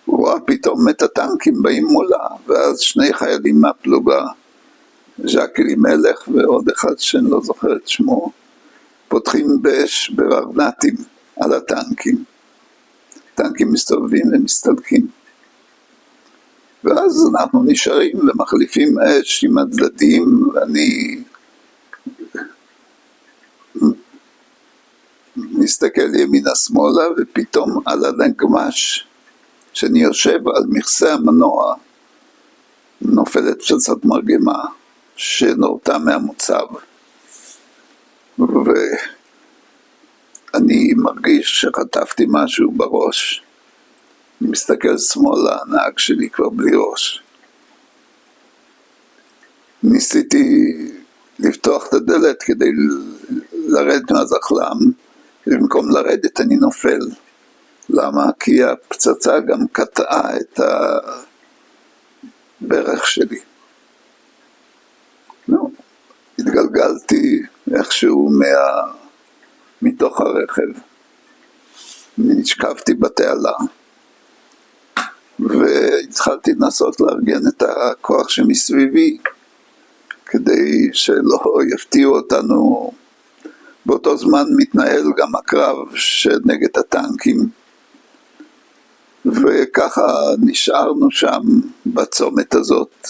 הוא רואה פתאום את הטנקים באים מולה, ואז 2 חיילים מהפלוגה, ז'ק אלימלך ועוד אחד שאני לא זוכר את שמו, פותחים באש ברבנטים על הטנקים. טנקים מסתובבים ומסתלקים. ואז אנחנו נשארים ומחליפים אש עם הצדדים, ואני מסתכל ימינה שמאלה, ופתאום על הנגמש, שאני יושב על מכסה המנוע, נופלת פצצת מרגמה שנורתה מהמוצב. ואני מרגיש שחטפתי משהו בראש. אני מסתכל שמאלה, הנהג שלי כבר בלי ראש. ניסיתי לפתוח את הדלת כדי לרדת מהזחלם, ובמקום לרדת אני נופל. למה? כי הפצצה גם קטעה את הברך שלי. התגלגלתי איכשהו מתוך הרכב. נשכבתי בתעלה, והתחלתי לנסות לארגן את הכוח שמסביבי, כדי שלא יפתיעו אותנו. באותו זמן מתנהל גם הקרב שנגד הטנקים, וככה נשארנו שם בצומת הזאת.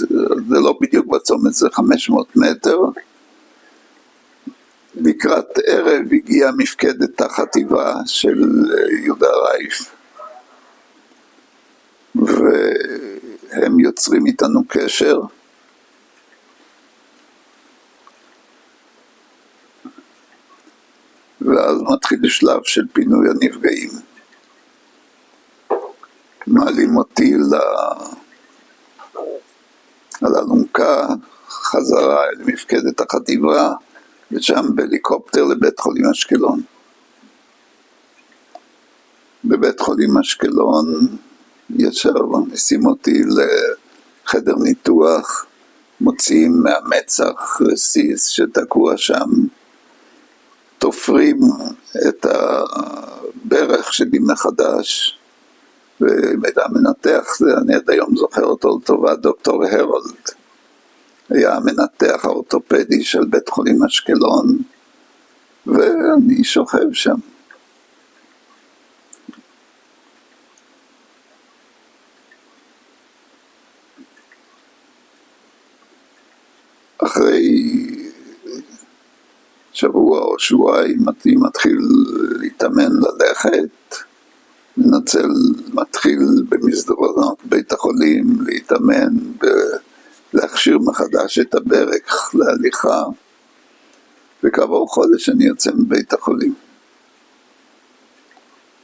זה לא בדיוק בצומת, זה 500 מטר. לקראת ערב הגיעה מפקדת החטיבה של יהודה רייף, והם יוצרים איתנו קשר. ואז מתחיל שלב של פינוי הנפגעים. מעלים אותי על אלונקה חזרה אל מפקדת החטיבה, ושם בהליקופטר לבית חולים אשקלון. בבית חולים אשקלון ישר נשים אותי לחדר ניתוח, מוציאים מהמצח רסיס שתקוע שם, תופרים את הברך שלי מחדש, ומידע מנתח, אני עד היום זוכר אותו לטובה, דוקטור הרולד, היה המנתח האורתופדי של בית חולים אשקלון, ואני שוכב שם. אחרי שבוע או שבועיים אני מתחיל להתאמן ללכת, מתחיל במסדרונות בית החולים להתאמן, להכשיר מחדש את הברך להליכה, וכעבור חודש אני יוצא מבית החולים.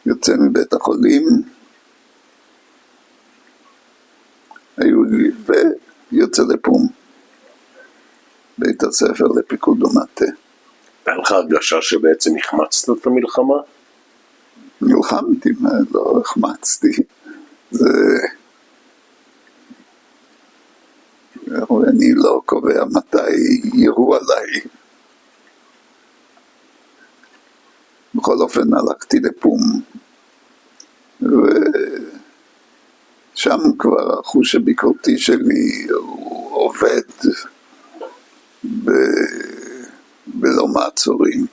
יוצא מבית החולים, היו לי ויוצא לפום, בית הספר לפיקוד ומטה.
היה לך הרגשה שבעצם החמצת את המלחמה?
נלחמתי, לא החמצתי. אני לא קובע מתי ירו עליי. בכל אופן הלכתי לפום, ושם כבר החוש הביקורתי שלי הוא עובד בלא מעצורים.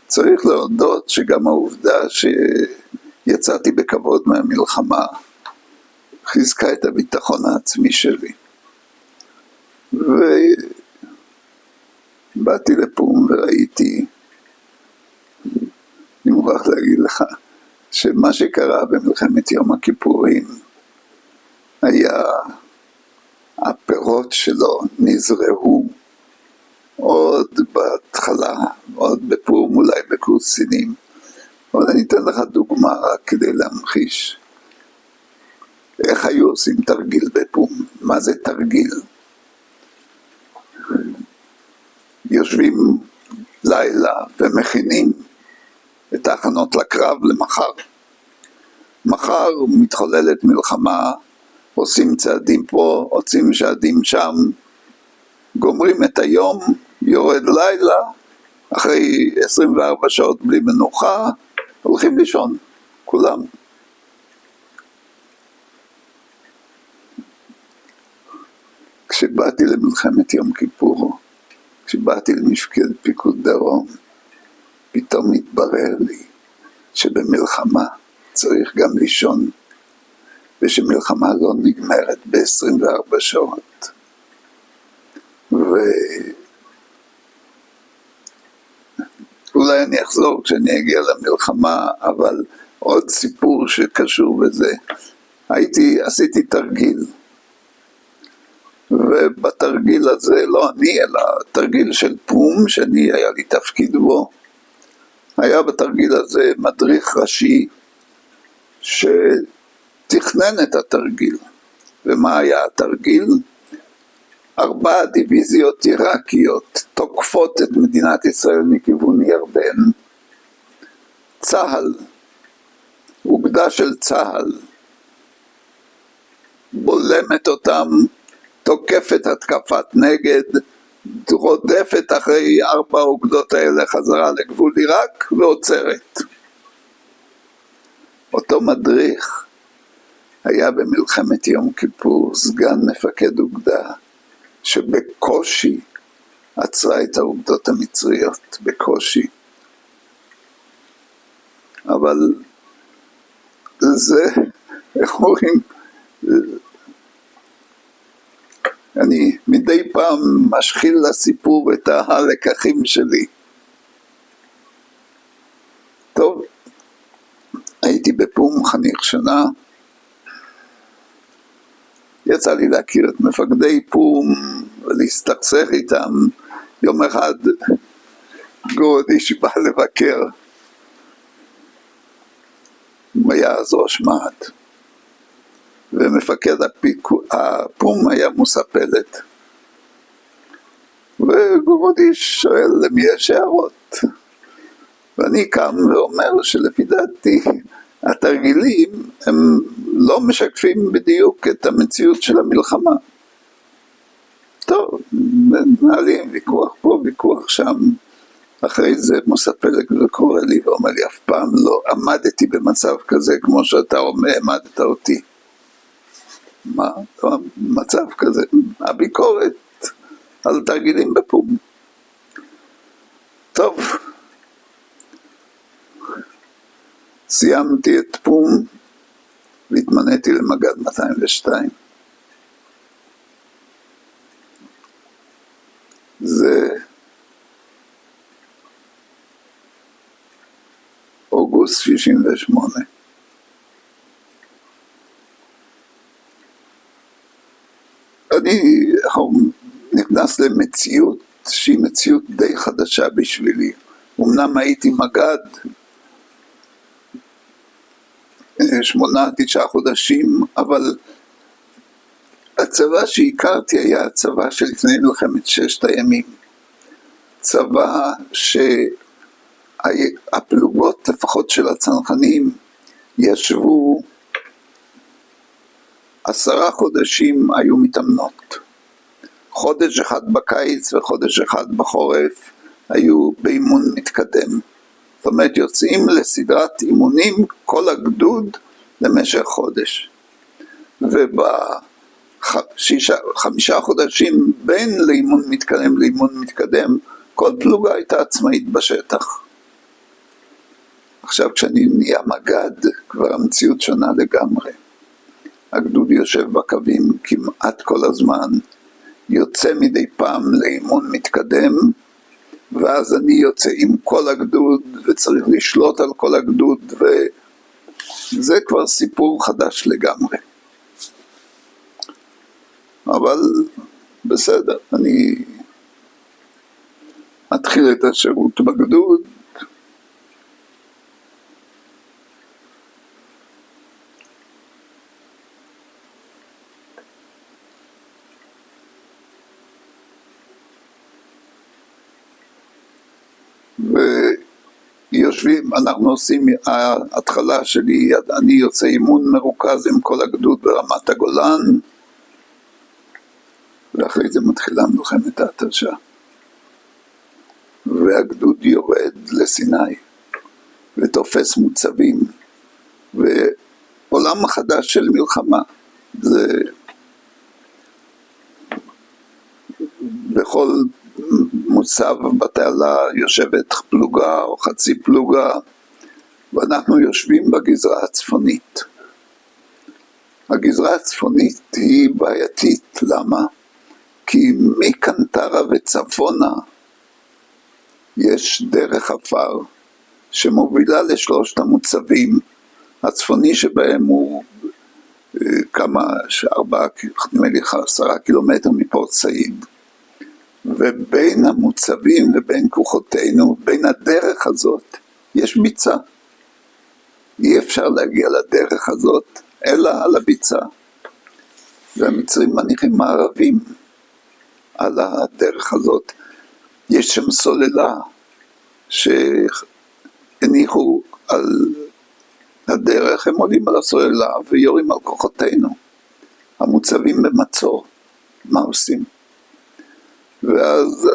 צריך להודות שגם העובדה שיצאתי בכבוד מהמלחמה חיזקה את הביטחון העצמי שלי. ובאתי לפום וראיתי, אני מוכרח להגיד לך, שמה שקרה במלחמת יום הכיפורים היה, הפירות שלו נזרעו עוד בהתחלה, עוד בפום, אולי בקורס קצינים. אבל אני אתן לך דוגמה רק כדי להמחיש. איך היו עושים תרגיל בפום? מה זה תרגיל? יושבים לילה ומכינים את ההכנות לקרב למחר. מחר מתחוללת מלחמה, עושים צעדים פה, עושים צעדים שם, גומרים את היום, יורד לילה, אחרי 24 שעות בלי מנוחה, הולכים לישון, כולם. כשבאתי למלחמת יום כיפור, כשבאתי למפקד פיקוד דרום, פתאום התברר לי שבמלחמה צריך גם לישון, ושמלחמה לא נגמרת ב-24 שעות. אולי אני אחזור כשאני אגיע למלחמה, אבל עוד סיפור שקשור בזה. עשיתי תרגיל, ובתרגיל הזה, לא אני, אלא תרגיל של פום, שאני היה לי תפקיד בו, היה בתרגיל הזה מדריך ראשי, שתכנן את התרגיל. ומה היה התרגיל? 4 דיוויזיות עיראקיות תוקפות את מדינת ישראל מכיוון ירדן. צהל, אוגדה של צהל, בולמת אותם, תוקפת התקפת נגד, רודפת אחרי 4 האוגדות האלה חזרה לגבול עיראק ועוצרת. אותו מדריך היה במלחמת יום כיפור סגן מפקד אוגדה שבקושי עצרה את האוגדות המצריות, בקושי. אבל זה, איך אומרים, אני מדי פעם משחיל לסיפור את הלקחים שלי. טוב, הייתי בפום חניך שנה, יצא לי להכיר את מפקדי פום ולהסתכסך איתם. יום אחד גורדיש בא לבקר, הוא היה אז ראש מה"ט, ומפקד הפום היה מוסא פלד, וגורדיש שואל למי יש הערות, ואני קם ואומר שלפי דעתי התרגילים הם לא משקפים בדיוק את המציאות של המלחמה. טוב, מנהלים ויכוח פה, ויכוח שם. אחרי זה מוסא פלג וקורא לי ואומר לי, אף פעם לא עמדתי במצב כזה כמו שאתה עמדת אותי. מה? מצב כזה, הביקורת על תרגילים בפום. טוב, סיימתי את פום והתמניתי למג"ד 202. זה אוגוסט 68. אני נכנס למציאות שהיא מציאות די חדשה בשבילי. אמנם הייתי מג"ד 8-9 חודשים, אבל הצבא שהכרתי היה הצבא שלפני מלחמת 6 הימים. צבא שהפלוגות לפחות של הצנחנים ישבו 10 חודשים היו מתאמנות. חודש אחד בקיץ וחודש אחד בחורף היו באימון מתקדם. זאת אומרת, יוצאים לסדרת אימונים כל הגדוד למשך חודש. וב5 חודשים בין לאימון מתקדם לאימון מתקדם, כל פלוגה הייתה עצמאית בשטח. עכשיו כשאני נהיה מג"ד, כבר המציאות שונה לגמרי. הגדוד יושב בקווים כמעט כל הזמן, יוצא מדי פעם לאימון מתקדם, ואז אני יוצא עם כל הגדוד, וצריך לשלוט על כל הגדוד, וזה כבר סיפור חדש לגמרי. אבל בסדר, אני אתחיל את השירות בגדוד, ויושבים, אנחנו עושים, ההתחלה שלי, אני יוצא אימון מרוכז עם כל הגדוד ברמת הגולן, ואחרי זה מתחילה מלחמת ההתשה. והגדוד יורד לסיני, ותופס מוצבים, ועולם חדש של מלחמה. זה בכל מוצב בתעלה יושבת פלוגה או חצי פלוגה, ואנחנו יושבים בגזרה הצפונית. הגזרה הצפונית היא בעייתית, למה? כי מקנטרה וצפונה יש דרך עפר שמובילה לשלושת המוצבים. הצפוני שבהם הוא כמה, 10 קילומטר מפורט סעיד. ובין המוצבים ובין כוחותינו, בין הדרך הזאת, יש ביצה. אי אפשר להגיע לדרך הזאת, אלא על הביצה. והמצרים מניחים מערבים על הדרך הזאת. יש שם סוללה שהניחו על הדרך, הם עולים על הסוללה ויורים על כוחותינו. המוצבים במצור, מה עושים? ואז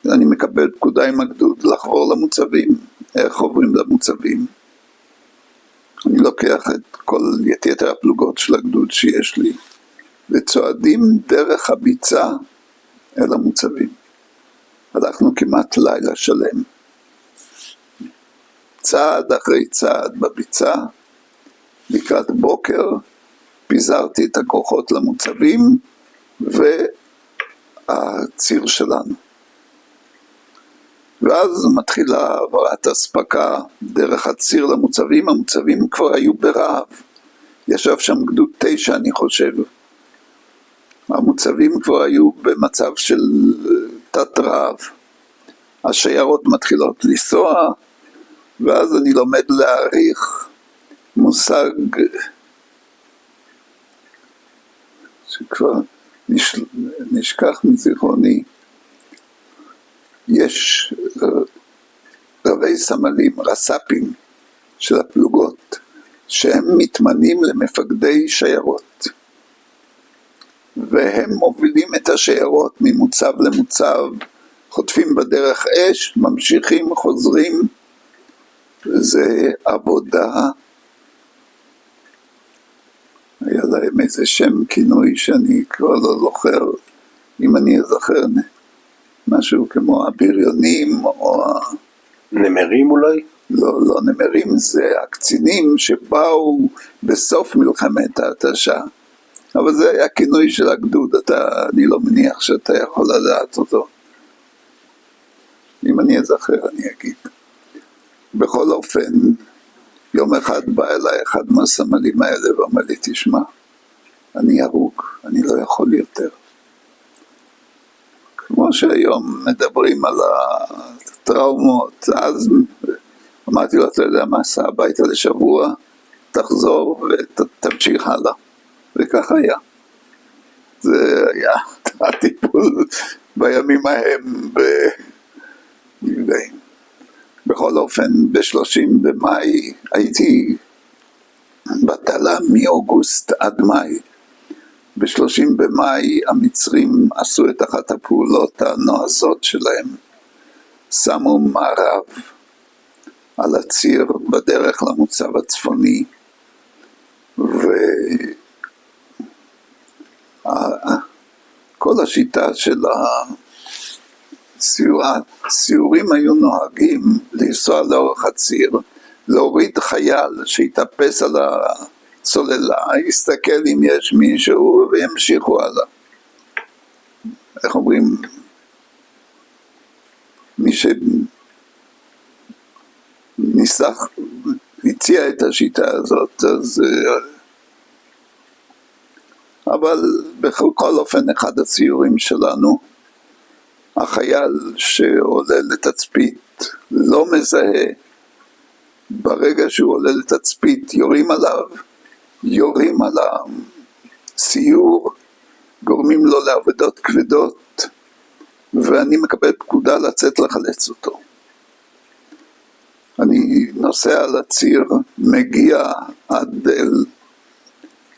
אני מקבל פקודה עם הגדוד לחבור למוצבים. איך עוברים למוצבים? אני לוקח את יתר הפלוגות של הגדוד שיש לי, וצועדים דרך הביצה אל המוצבים. הלכנו כמעט לילה שלם. צעד אחרי צעד בביצה, לקראת בוקר, פיזרתי את הכוחות למוצבים והציר שלנו. ואז מתחילה העברת אספקה דרך הציר למוצבים. המוצבים כבר היו ברעב. ישב שם גדוד 9 אני חושב. המוצבים כבר היו במצב של תת רעב. השיירות מתחילות לנסוע, ואז אני לומד להעריך מושג שכבר נשכח מזיכרוני. יש רבי סמלים, רס"פים של הפלוגות, שהם מתמנים למפקדי שיירות, והם מובילים את השיירות ממוצב למוצב, חוטפים בדרך אש, ממשיכים, חוזרים. זה עבודה, היה להם איזה שם כינוי שאני כבר לא זוכר, אם אני אזכר, משהו כמו הבריונים או
נמרים אולי?
לא נמרים, זה הקצינים שבאו בסוף מלחמת ההתשה, אבל זה היה כינוי של הגדוד, אני לא מניח שאתה יכול לדעת אותו. אם אני אזכר אני אגיד. בכל אופן, יום אחד בא אליי אחד מהסמלים האלה ואומר לי, תשמע, אני הרוג, אני לא יכול יותר. כמו שהיום מדברים על הטראומות, אז אמרתי לו, אתה יודע מה, סע הביתה לשבוע, תחזור ותמשיך הלאה. וכך היה. זה היה הטיפול בימים ההם בנפגעים. בכל אופן, ב-30 במאי הייתי בתלה מאוגוסט עד מאי. ב-30 במאי המצרים עשו את אחת הפעולות הנועזות שלהם. שמו מערב על הציר בדרך למוצב הצפוני, וכל השיטה של הסיורים היו נוהגים לנסוע לאורך הציר, להוריד חייל שיתאפס על הסוללה, יסתכל אם יש מישהו וימשיכו הלאה. איך אומרים? מי הציע את השיטה הזאת, אז אבל בכל אופן אחד הציורים שלנו, החייל שעולה לתצפית לא מזהה, ברגע שהוא עולה לתצפית יורים עליו, יורים על הסיור, גורמים לו לעבודות כבדות, ואני מקבל פקודה לצאת לחלץ אותו. אני נוסע על הציר, מגיע עד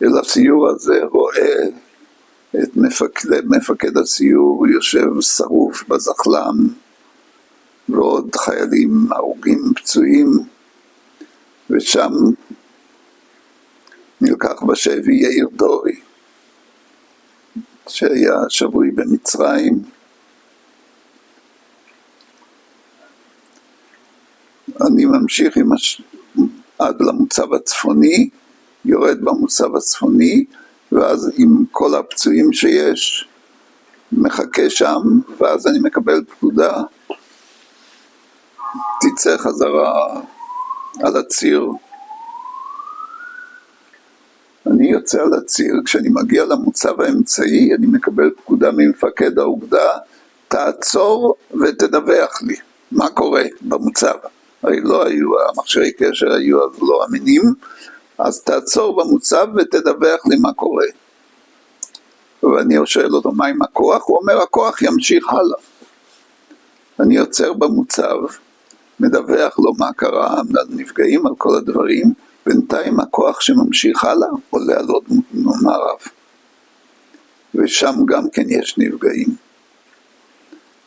אל הסיור הזה, רואה את מפקד הסיור יושב שרוף בזחלם, ועוד חיילים הרוגים פצועים, ושם נלקח בשבי יאיר דורי, שהיה שבוי במצרים. אני ממשיך עד למוצב הצפוני, יורד במוצב הצפוני, ואז עם כל הפצועים שיש, מחכה שם, ואז אני מקבל פקודה, תצא חזרה על הציר. אני יוצא על הציר, כשאני מגיע למוצב האמצעי, אני מקבל פקודה ממפקד האוגדה, תעצור ותדווח לי, מה קורה במוצב. הרי לא היו, המכשירי קשר היו אז לא אמינים, אז תעצור במוצב ותדווח לי מה קורה. ואני שואל אותו, מה עם הכוח? הוא אומר, הכוח ימשיך הלאה. אני יוצר במוצב, מדווח לו מה קרה, על נפגעים, על כל הדברים, בינתיים הכוח שממשיך הלאה עולה על עוד מערב. ושם גם כן יש נפגעים.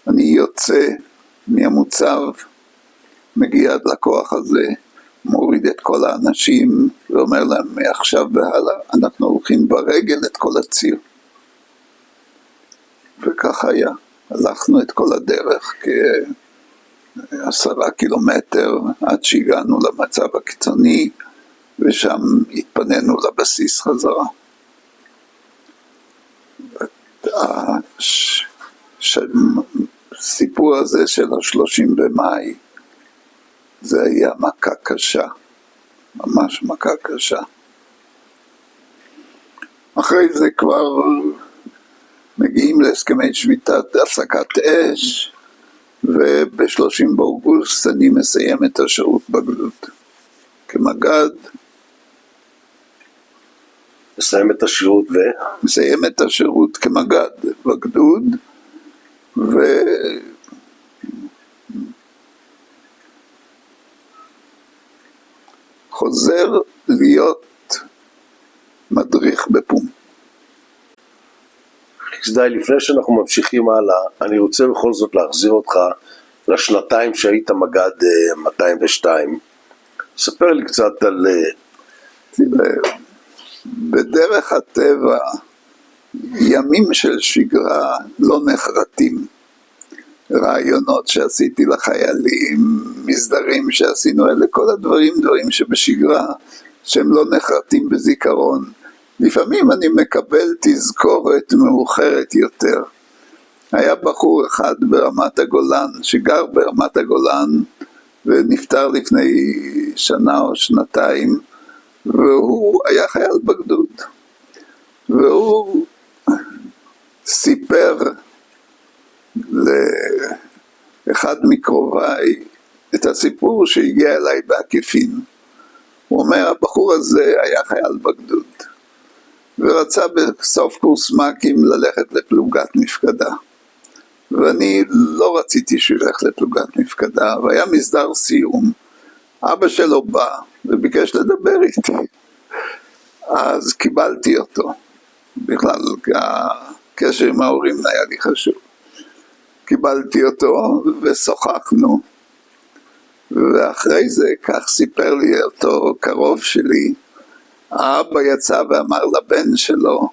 אני יוצא מהמוצב, מגיע עד לכוח הזה, מוריד את כל האנשים ואומר להם מעכשיו והלאה אנחנו הולכים ברגל את כל הציר. וכך היה, הלכנו את כל הדרך כ10 קילומטר עד שהגענו למצב הקיצוני ושם התפנינו לבסיס חזרה. הסיפור הזה של 30 במאי זה היה מכה קשה, ממש מכה קשה. אחרי זה כבר מגיעים להסכמי שביתת הפסקת אש, וב-30 באוגוסט אני מסיים את השירות בגדוד כמג"ד.
מסיים את השירות
מסיים את השירות כמג"ד בגדוד, וחוזר להיות מדריך בפום.
חסדאי, לפני שאנחנו ממשיכים הלאה, אני רוצה בכל זאת להחזיר אותך לשנתיים שהיית מג"ד 202. ספר לי קצת על...
תראה, בדרך הטבע ימים של שגרה לא נחרטים. רעיונות שעשיתי לחיילים, מסדרים שעשינו, אלה כל הדברים, דברים שבשגרה שהם לא נחרטים בזיכרון. לפעמים אני מקבל תזכורת מאוחרת יותר. היה בחור אחד ברמת הגולן, שגר ברמת הגולן ונפטר לפני 1 או 2 שנים, והוא היה חייל בגדוד, והוא סיפר לאחד מקרוביי את הסיפור שהגיע אליי בעקיפין. הוא אומר, הבחור הזה היה חייל בגדוד ורצה בסוף קורס מ"כים ללכת לפלוגת מפקדה, ואני לא רציתי שילך לפלוגת מפקדה, והיה מסדר סיום. אבא שלו בא וביקש לדבר איתי, אז קיבלתי אותו. בכלל הקשר עם ההורים היה לי חשוב. קיבלתי אותו ושוחחנו, ואחרי זה כך סיפר לי אותו קרוב שלי, האבא יצא ואמר לבן שלו,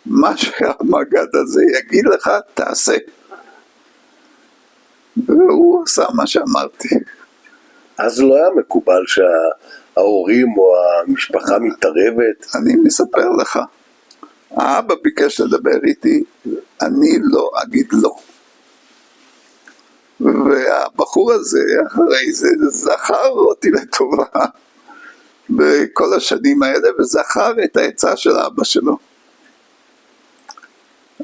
מה שהמג"ד הזה יגיד לך תעשה. והוא עשה מה שאמרתי.
אז לא היה מקובל שההורים או המשפחה מתערבת?
אני מספר לך, האבא ביקש לדבר איתי, אני לא אגיד לא. והבחור הזה אחרי זה זכר אותי לטובה בכל השנים האלה, וזכר את העצה של אבא שלו.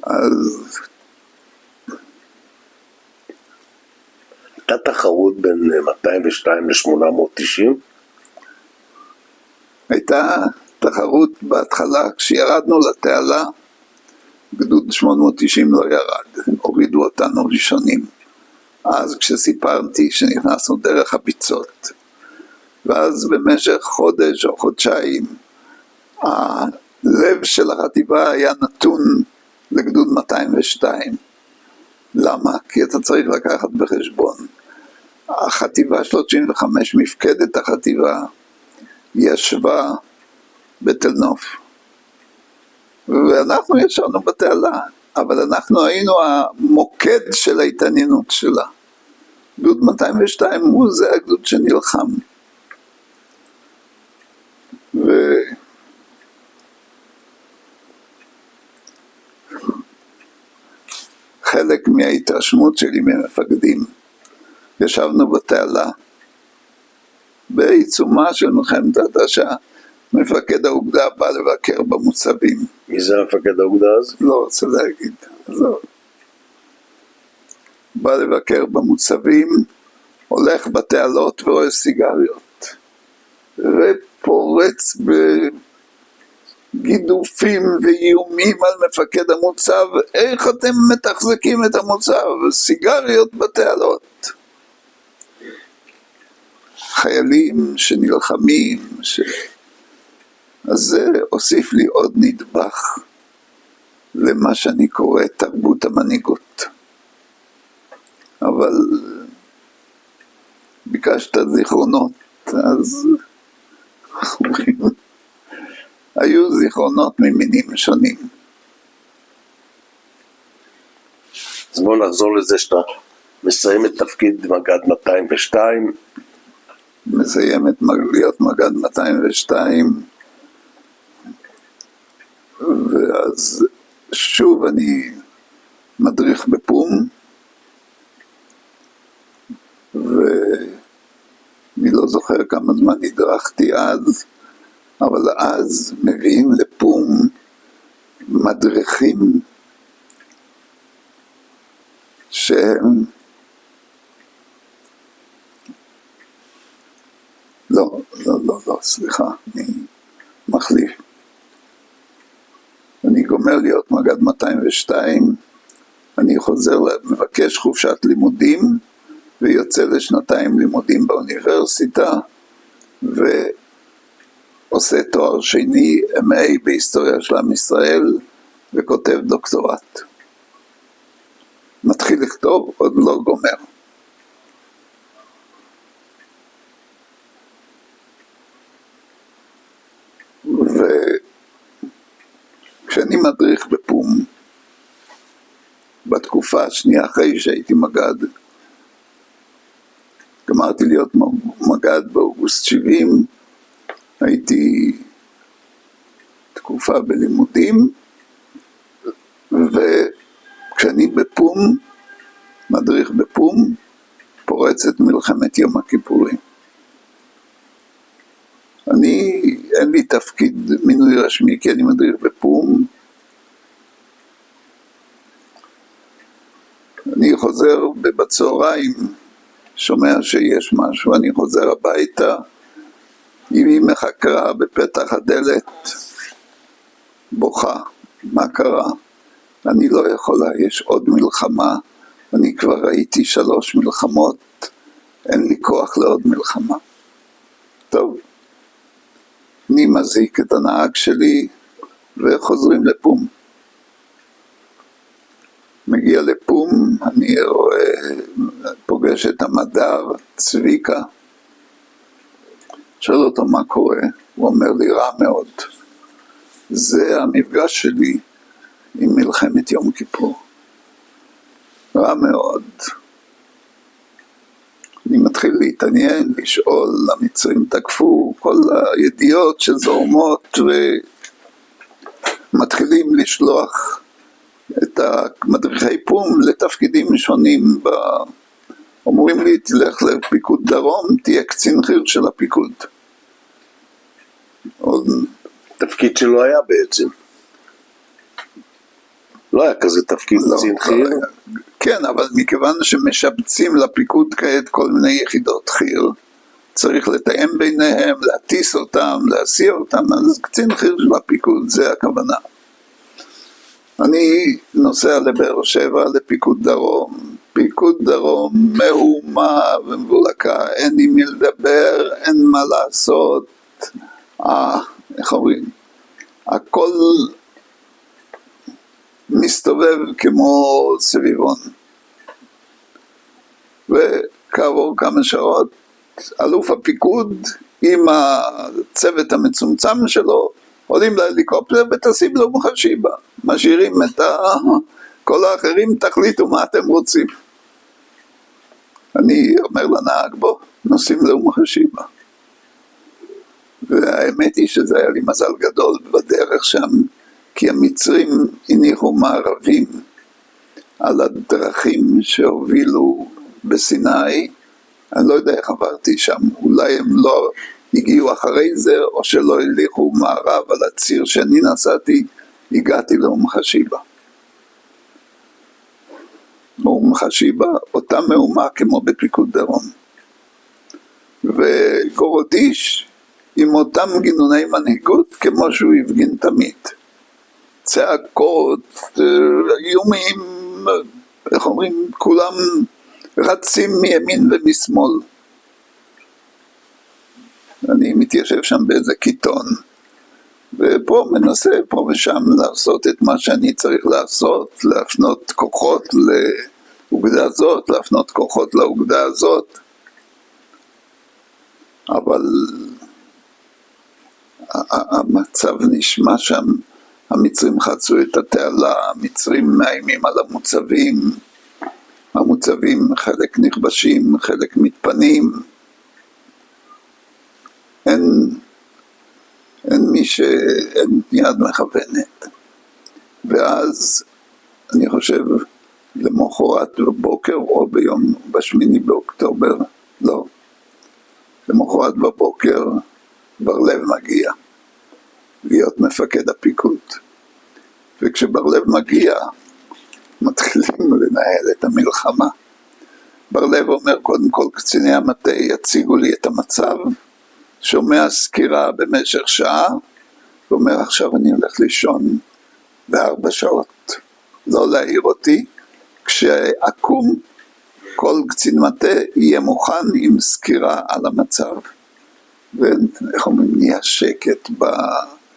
אז
הייתה תחרות בין 202 ל-890?
הייתה תחרות בהתחלה, כשירדנו לתעלה, גדוד 890 לא ירד, הורידו אותנו ראשונים. אז כשסיפרתי שנכנסנו דרך הביצות, ואז במשך חודש או חודשיים, הלב של החטיבה היה נתון לגדוד 202. למה? כי אתה צריך לקחת בחשבון. החטיבה 35, מפקדת החטיבה, ישבה בתל נוף. ואנחנו ישבנו בתעלה, אבל אנחנו היינו המוקד של ההתעניינות שלה. גדוד 202 הוא זה הגדוד שנלחם. חלק מההתרשמות שלי ממפקדים, ישבנו בתעלה, בעיצומה של מלחמת ההתשה, מפקד האוגדה בא לבקר במוצבים.
מי זה מפקד האוגדה אז?
לא רוצה להגיד. לא. בא לבקר במוצבים, הולך בתעלות ורואה סיגריות, ופורץ בגידופים ואיומים על מפקד המוצב, איך אתם מתחזקים את המוצב? סיגריות בתעלות. חיילים שנלחמים, אז זה הוסיף לי עוד נדבך למה שאני קורא תרבות המנהיגות. אבל ביקשת זיכרונות, אז היו זיכרונות ממינים שונים.
אז בואו נחזור לזה שאתה מסיים את תפקיד מג"ד 202.
מסיים להיות מג"ד 202, ואז שוב אני מדריך בפום, ואני לא זוכר כמה זמן הדרכתי אז, אבל אז מביאים לפום מדריכים שהם לא, סליחה, אני מחליף. אני גומר להיות מג"ד 202, אני חוזר, מבקש חופשת לימודים, ויוצא לשנתיים לימודים באוניברסיטה, ועושה תואר שני, MA בהיסטוריה של עם ישראל, וכותב דוקטורט. מתחיל לכתוב, עוד לא גומר. וכשאני מדריך בפום, בתקופה השנייה אחרי שהייתי מג"ד, גמרתי להיות מג"ד באוגוסט 70, הייתי תקופה בלימודים, וכשאני בפום, מדריך בפום, פורצת מלחמת יום הכיפורים. אין לי תפקיד מינוי רשמי, כי אני מדריך בפום. אני חוזר בצהריים, שומע שיש משהו, אני חוזר הביתה, אמי מחכה בפתח הדלת, בוכה, מה קרה? אני לא יכולה, יש עוד מלחמה, אני כבר ראיתי 3 מלחמות, אין לי כוח לעוד מלחמה. טוב, אני מזיק את הנהג שלי וחוזרים לפום. מגיע לפום, אני רואה, פוגש את המדר, צביקה, שואל אותו מה קורה, הוא אומר לי רע מאוד. זה המפגש שלי עם מלחמת יום כיפור. רע מאוד. אני מתחיל להתעניין, לשאול, המצרים תקפו, כל הידיעות שזורמות, ומתחילים לשלוח את המדריכי פום לתפקידים שונים. אומרים לי, תלך לפיקוד דרום, תהיה קצין חי"ר של הפיקוד.
תפקיד שלא היה בעצם. לא היה כזה תפקיד קצין חי"ר.
כן, אבל מכיוון שמשבצים לפיקוד כעת כל מיני יחידות חי"ר, צריך לתאם ביניהם, להטיס אותם, להסיע אותם, אז קצין חי"ר של הפיקוד, זה הכוונה. אני נוסע לבאר שבע לפיקוד דרום, פיקוד דרום מהומה ומבולקה, אין עם מי לדבר, אין מה לעשות, איך אומרים, הכל מסתובב כמו סביבון. וכעבור כמה שעות, אלוף הפיקוד עם הצוות המצומצם שלו, עולים להליקופטר וטסים לאום חשיבה. משאירים את כל האחרים, תחליטו מה אתם רוצים. אני אומר לנהג, בוא, נוסעים לאום חשיבה. והאמת היא שזה היה לי מזל גדול בדרך שם, כי המצרים הניחו מערבים על הדרכים שהובילו בסיני. אני לא יודע איך עברתי שם, אולי הם לא הגיעו אחרי זה, או שלא הליכו מערב על הציר שאני נסעתי, הגעתי לאום חשיבה. אום חשיבה, אותה מהומה כמו בפיקוד דרום. וגורודיש עם אותם גינוני מנהיגות כמו שהוא הפגין תמיד. צעקות, איומים, איך אומרים, כולם רצים מימין ומשמאל. אני מתיישב שם באיזה קיטון, ופה מנסה פה ושם לעשות את מה שאני צריך לעשות, להפנות כוחות לאוגדה הזאת, להפנות כוחות לאוגדה הזאת, אבל המצב נשמע שם, המצרים חצו את התעלה, המצרים מאיימים על המוצבים, המוצבים חלק נכבשים, חלק מתפנים, אין יד מכוונת. ואז אני חושב למחרת בבוקר או בשמיני באוקטובר, לא, למחרת בבוקר בר-לב מגיע להיות מפקד הפיקוד, וכשבר-לב מגיע מתחילים לנהל את המלחמה. בר-לב אומר קודם כל קציני המטה יציגו לי את המצב, שומע סקירה במשך שעה, ואומר עכשיו אני הולך לישון ב4 שעות, לא להעיר אותי, כשאקום כל קצין מטה יהיה מוכן עם סקירה על המצב. ואיך אומרים, נהיה שקט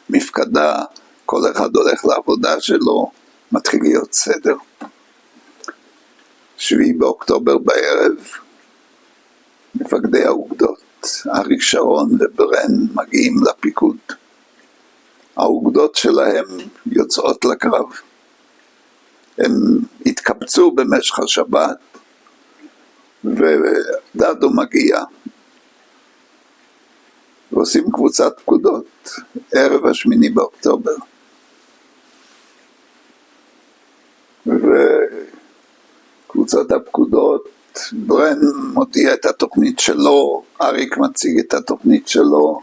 במפקדה, כל אחד הולך לעבודה שלו, מתחיל להיות סדר. 7 באוקטובר בערב, מפקדי האוגדות, אריק שרון וברן מגיעים לפיקוד. האוגדות שלהם יוצאות לקרב. הם התקבצו במשך השבת, ודדו מגיע. ועושים קבוצת פקודות, ערב 8 באוקטובר. וקבוצת הפקודות, ברן מודיע את התוכנית שלו, אריק מציג את התוכנית שלו,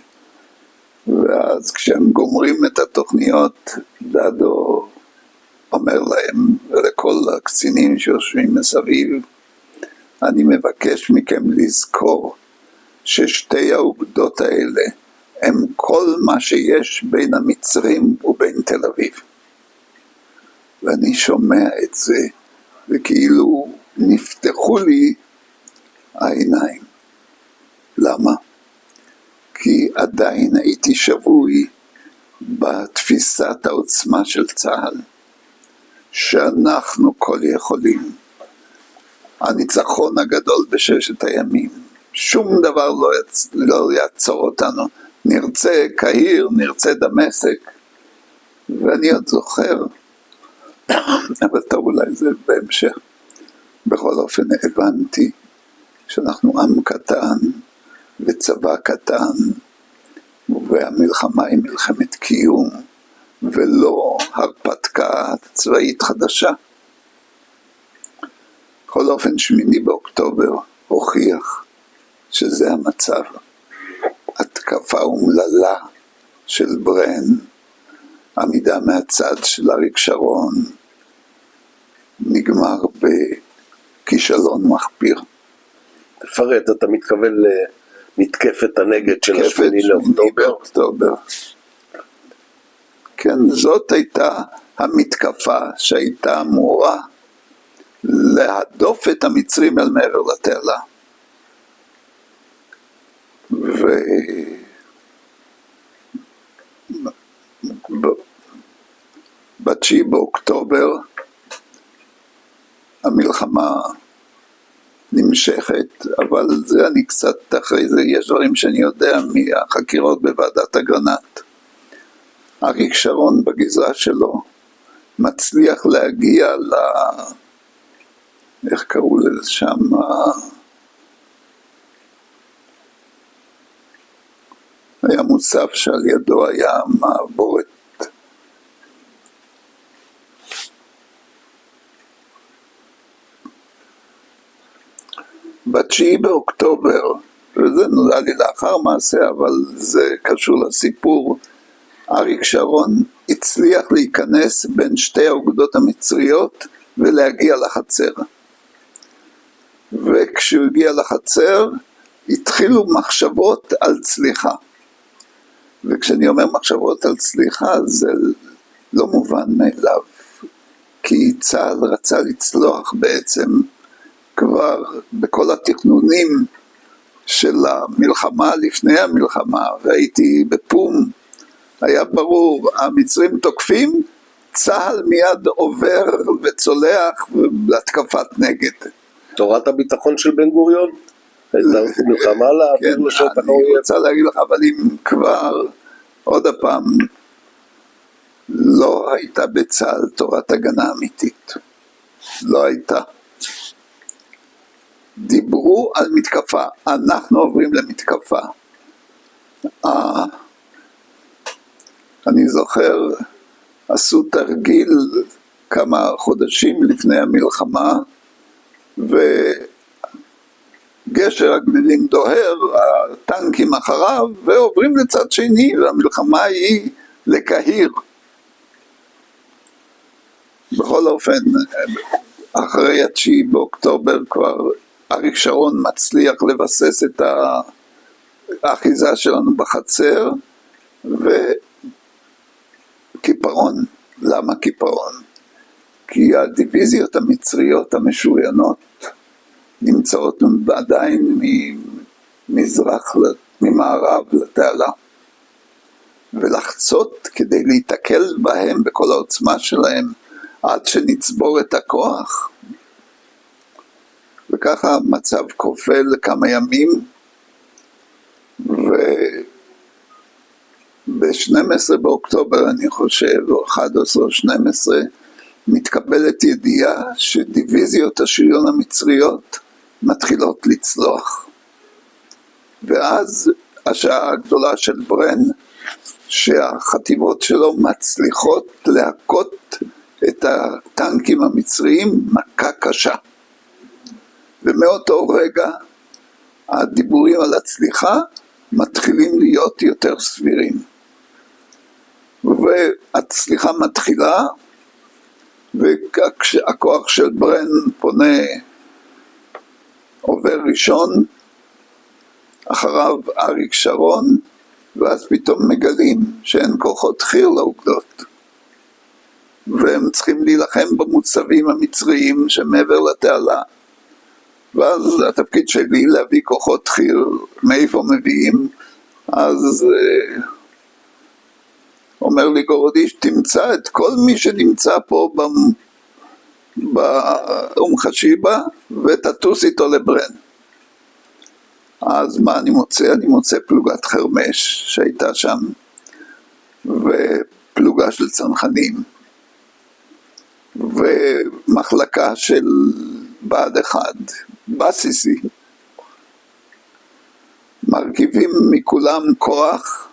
ואז כשהם גומרים את התוכניות, דדו אומר להם ולכל הקצינים שיושבים מסביב, אני מבקש מכם לזכור ששתי האוגדות האלה הם כל מה שיש בין המצרים ובין תל אביב. ואני שומע את זה, וכאילו נפתחו לי העיניים. למה? כי עדיין הייתי שבוי בתפיסת העוצמה של צה"ל, שאנחנו כל יכולים. הניצחון הגדול בששת הימים, שום דבר לא יעצור אותנו, נרצה קהיר, נרצה דמשק, ואני עוד זוכר, אבל טוב אולי זה בהמשך, בכל אופן הבנתי שאנחנו עם קטן וצבא קטן, והמלחמה היא מלחמת קיום, ולא הרפתקה צבאית חדשה. בכל אופן 8 באוקטובר הוכיח שזה המצב. התקפה אומללה של ברן, עמידה מהצד של אריק שרון, נגמר בכישלון מחפיר.
תפרט, אתה מתכוון למתקפת הנגד של 8 לאוקטובר.
כן, זאת הייתה המתקפה שהייתה אמורה להדוף את המצרים אל מעבר לתעלה. ב9 באוקטובר המלחמה נמשכת, אבל זה אני קצת אחרי זה, יש דברים שאני יודע מהחקירות בוועדת אגרנט. אריק שרון בגזרה שלו מצליח להגיע איך קראו לזה שם? היה מוצב שעל ידו היה מעבורת. ב9 באוקטובר, וזה נודע לי לאחר מעשה, אבל זה קשור לסיפור, אריק שרון הצליח להיכנס בין שתי האוגדות המצריות ולהגיע לחצר. וכשהוא הגיע לחצר, התחילו מחשבות על צליחה. וכשאני אומר מחשבות על צליחה, זה לא מובן מאליו. כי צה"ל רצה לצלוח בעצם כבר בכל התכנונים של המלחמה לפני המלחמה, והייתי בפום, היה ברור, המצרים תוקפים, צה"ל מיד עובר וצולח להתקפת נגד.
תורת הביטחון של בן גוריון? הייתה מלחמה להעביר לשטח
אני
האויב.
רוצה להגיד לך, אבל אם כבר, עוד הפעם, לא הייתה בצה"ל תורת הגנה אמיתית. לא הייתה. דיברו על מתקפה, אנחנו עוברים למתקפה. אני זוכר, עשו תרגיל כמה חודשים לפני המלחמה, וגשר הגלילים דוהר, הטנקים אחריו, ועוברים לצד שני, והמלחמה היא לקהיר. בכל אופן, אחרי 9 באוקטובר כבר אריק שרון מצליח לבסס את האחיזה שלנו בחצר, וקיפרון. למה קיפרון? כי הדיוויזיות המצריות המשוריינות נמצאות עדיין ממערב לתעלה, ולחצות כדי להתקל בהם בכל העוצמה שלהם עד שנצבור את הכוח. וככה המצב כופל לכמה ימים, וב-12 באוקטובר אני חושב, או 11 או 12, מתקבלת ידיעה שדיוויזיות השריון המצריות מתחילות לצלוח. ואז השעה הגדולה של ברן, שהחטיבות שלו מצליחות להכות את הטנקים המצריים מכה קשה. ומאותו רגע הדיבורים על הצליחה מתחילים להיות יותר סבירים. והצליחה מתחילה, והכוח של ברן פונה, עובר ראשון, אחריו אריק שרון, ואז פתאום מגלים שאין כוחות חי"ר לאוגדות. והם צריכים להילחם במוצבים המצריים שמעבר לתעלה. ואז התפקיד שלי להביא כוחות חי"ר, מאיפה מביאים, אז אומר לי גורודיש, תמצא את כל מי שנמצא פה באום חשיבה ותטוס איתו לברן. אז מה אני מוצא? אני מוצא פלוגת חרמש שהייתה שם, ופלוגה של צנחנים, ומחלקה של בה"ד 1, בסיסי. מרכיבים מכולם כוח,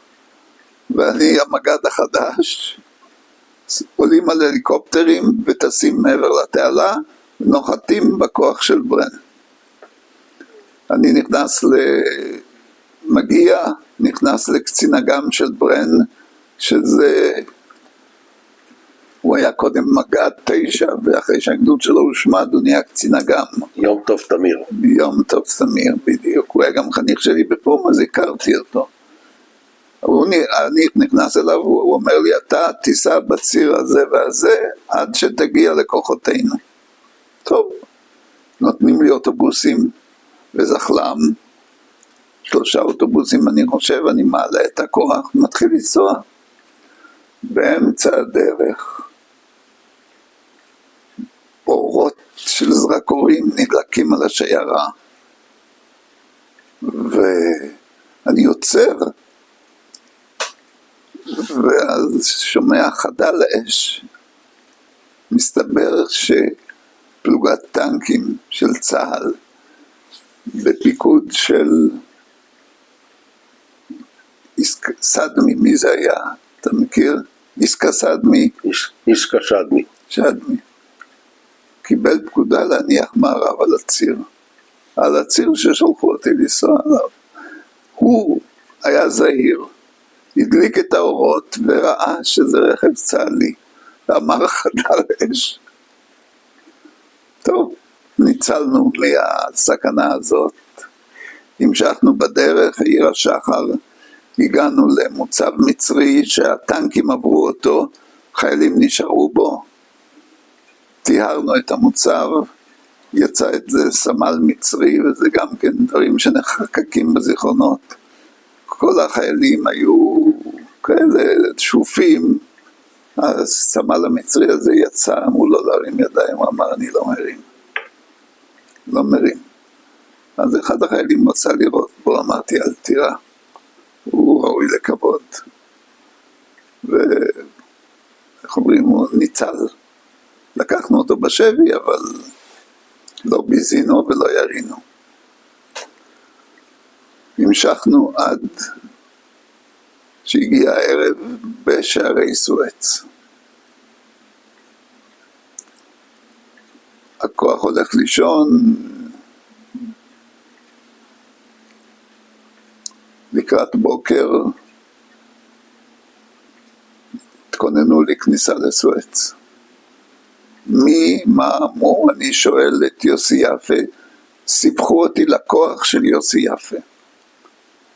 ואני המג"ד החדש, עולים על הליקופטרים וטסים מעבר לתעלה, נוחתים בכוח של ברן. אני נכנס לקצין אג"ם של ברן, שזה, הוא היה קודם מג"ד 9, ואחרי שהגדוד שלו הושמד, הוא נהיה קצין אג"ם.
יום טוב תמיר.
יום טוב תמיר, בדיוק. הוא היה גם חניך שלי בפום, אז הכרתי אותו. אני נכנס אליו, הוא אומר לי, אתה תיסע בציר הזה והזה, עד שתגיע לכוחותינו. טוב, נותנים לי אוטובוסים וזחלם, 3 אוטובוסים אני חושב, אני מעלה את הכוח, מתחיל לנסוע. באמצע הדרך, אורות של זרקורים נדלקים על השיירה, ואני עוצר, ואז שומע חדל אש. מסתבר שפלוגת טנקים של צה"ל, בפיקוד של סדמי, מי זה היה? אתה מכיר? איסקה סדמי.
איסקה שדמי.
שדמי. קיבל פקודה להניח מערב על הציר. על הציר ששלחו אותי לנסוע עליו. הוא היה זהיר, הדליק את האורות וראה שזה רכב צה"לי. ואמר חדל אש. טוב, ניצלנו מהסכנה הזאת. המשכנו בדרך, עיר השחר. הגענו למוצב מצרי שהטנקים עברו אותו, חיילים נשארו בו, טיהרנו את המוצב, יצא את זה סמל מצרי, וזה גם כן דברים שנחקקים בזיכרונות. כל החיילים היו כאלה שופים, הסמל המצרי הזה יצא, אמרו לו להרים ידיים, הוא אמר אני לא מרים, לא מרים. אז אחד החיילים רצה לראות בו, אמרתי אל תירא, הוא ראוי לכבוד. ואיך אומרים, הוא ניצל. לקחנו אותו בשבי, אבל לא ביזינו ולא ירינו. המשכנו עד שהגיע הערב בשערי סואץ. הכוח הולך לישון, לקראת בוקר התכוננו לכניסה לסואץ. מה אמרו? אני שואל את יוסי יפה, סיפחו אותי לכוח של יוסי יפה.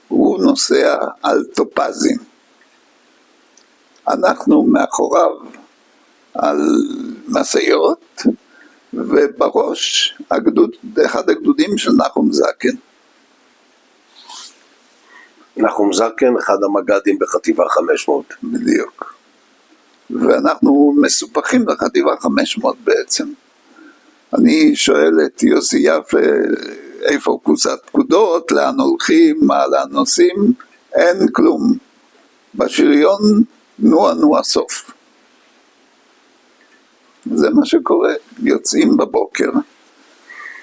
הוא נוסע על טופזים. אנחנו מאחוריו על מסעיות, ובראש אחד הגדודים של נחום זקן.
נחום זקן, אחד המג"דים בחטיבה 500.
בדיוק. ואנחנו מסופחים לחטיבה 500 בעצם. אני שואל את יוסי יפה, איפה קבוצת פקודות, לאן הולכים, מה לאן נוסעים, אין כלום. בשריון נו הסוף. זה מה שקורה, יוצאים בבוקר,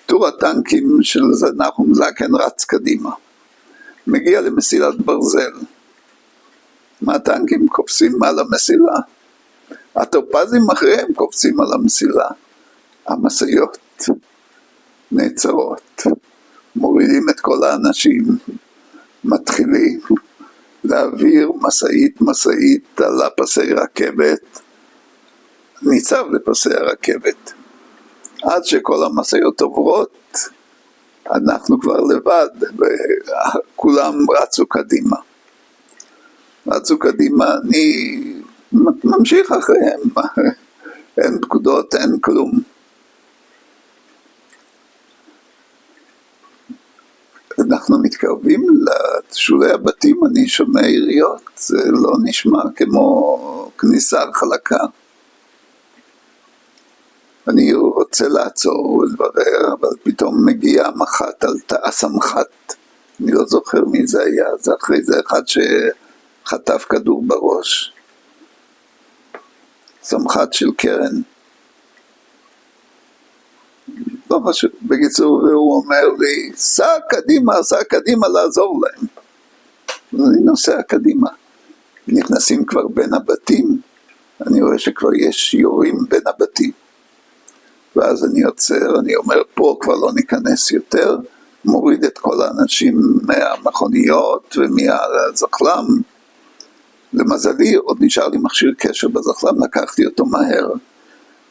טור הטנקים של נחום זקן רץ קדימה, מגיע למסילת ברזל, מהטנקים קופסים על המסילה, הטופזים אחריהם קופצים על המסילה, המשאיות נעצרות, מורידים את כל האנשים, מתחילים להעביר משאית על הפסי רכבת, ניצב לפסי הרכבת. עד שכל המשאיות עוברות, אנחנו כבר לבד, וכולם רצו קדימה. אני ממשיך אחריהם, אין פקודות, אין כלום. אנחנו מתקרבים לשולי הבתים, אני שומע יריות, זה לא נשמע כמו כניסה חלקה. אני רוצה לעצור ולברר, אבל פתאום מגיע מח"ט על תא הסמח"ט. אני לא זוכר מי זה היה, זה אחרי זה אחד שחטף כדור בראש. סמח"ט של קרן. לא חשוב, בקיצור, והוא אומר לי, סע קדימה לעזור להם. אז אני נוסע קדימה. נכנסים כבר בין הבתים, אני רואה שכבר יש יורים בין הבתים. ואז אני עוצר, אני אומר, פה כבר לא ניכנס יותר, מוריד את כל האנשים מהמכוניות ומהזחלם. למזלי, עוד נשאר לי מכשיר קשר בזחלם, לקחתי אותו מהר,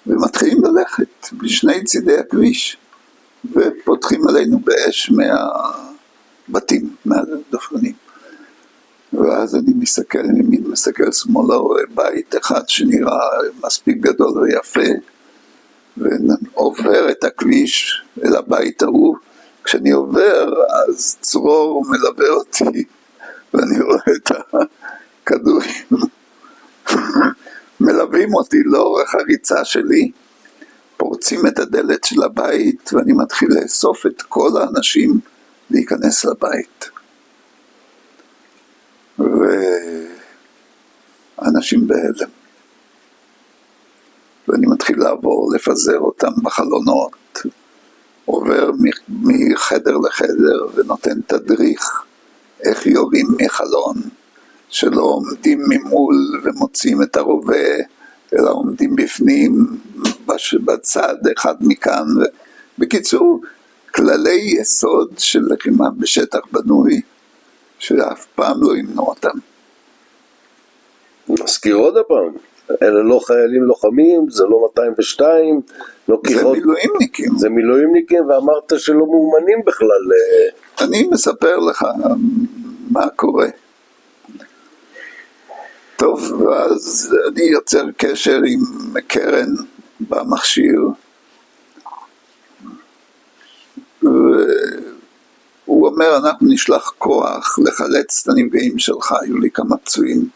ומתחילים ללכת בשני צידי הכביש, ופותחים עלינו באש מהבתים, מהדפנים. ואז אני מסתכל ימין, מסתכל שמאלה, רואה בית אחד שנראה מספיק גדול ויפה, ועובר את הכביש אל הבית ההוא. כשאני עובר, אז צרור מלווה אותי, ואני רואה את הכדורים מלווים אותי לאורך הריצה שלי, פורצים את הדלת של הבית, ואני מתחיל לאסוף את כל האנשים להיכנס לבית. ואנשים בהלם. ואני מתחיל לעבור, לפזר אותם בחלונות, עובר מחדר לחדר ונותן תדריך איך יורים מחלון, שלא עומדים ממול ומוצאים את הרובה, אלא עומדים בפנים, בצד אחד מכאן. בקיצור, כללי יסוד של לחימה בשטח בנוי, שאף פעם לא ימנו אותם.
נזכיר עוד הפעם, אלה לא חיילים לוחמים, זה לא 202, לא כיחות.
זה מילואימניקים.
זה מילואימניקים, ואמרת שלא מאומנים בכלל.
אני מספר לך מה קורה. טוב, ואז אני יוצר קשר עם קרן במכשיר, והוא אומר, אנחנו נשלח כוח לחלץ את הנפגעים שלך, היו לי כמה פצועים.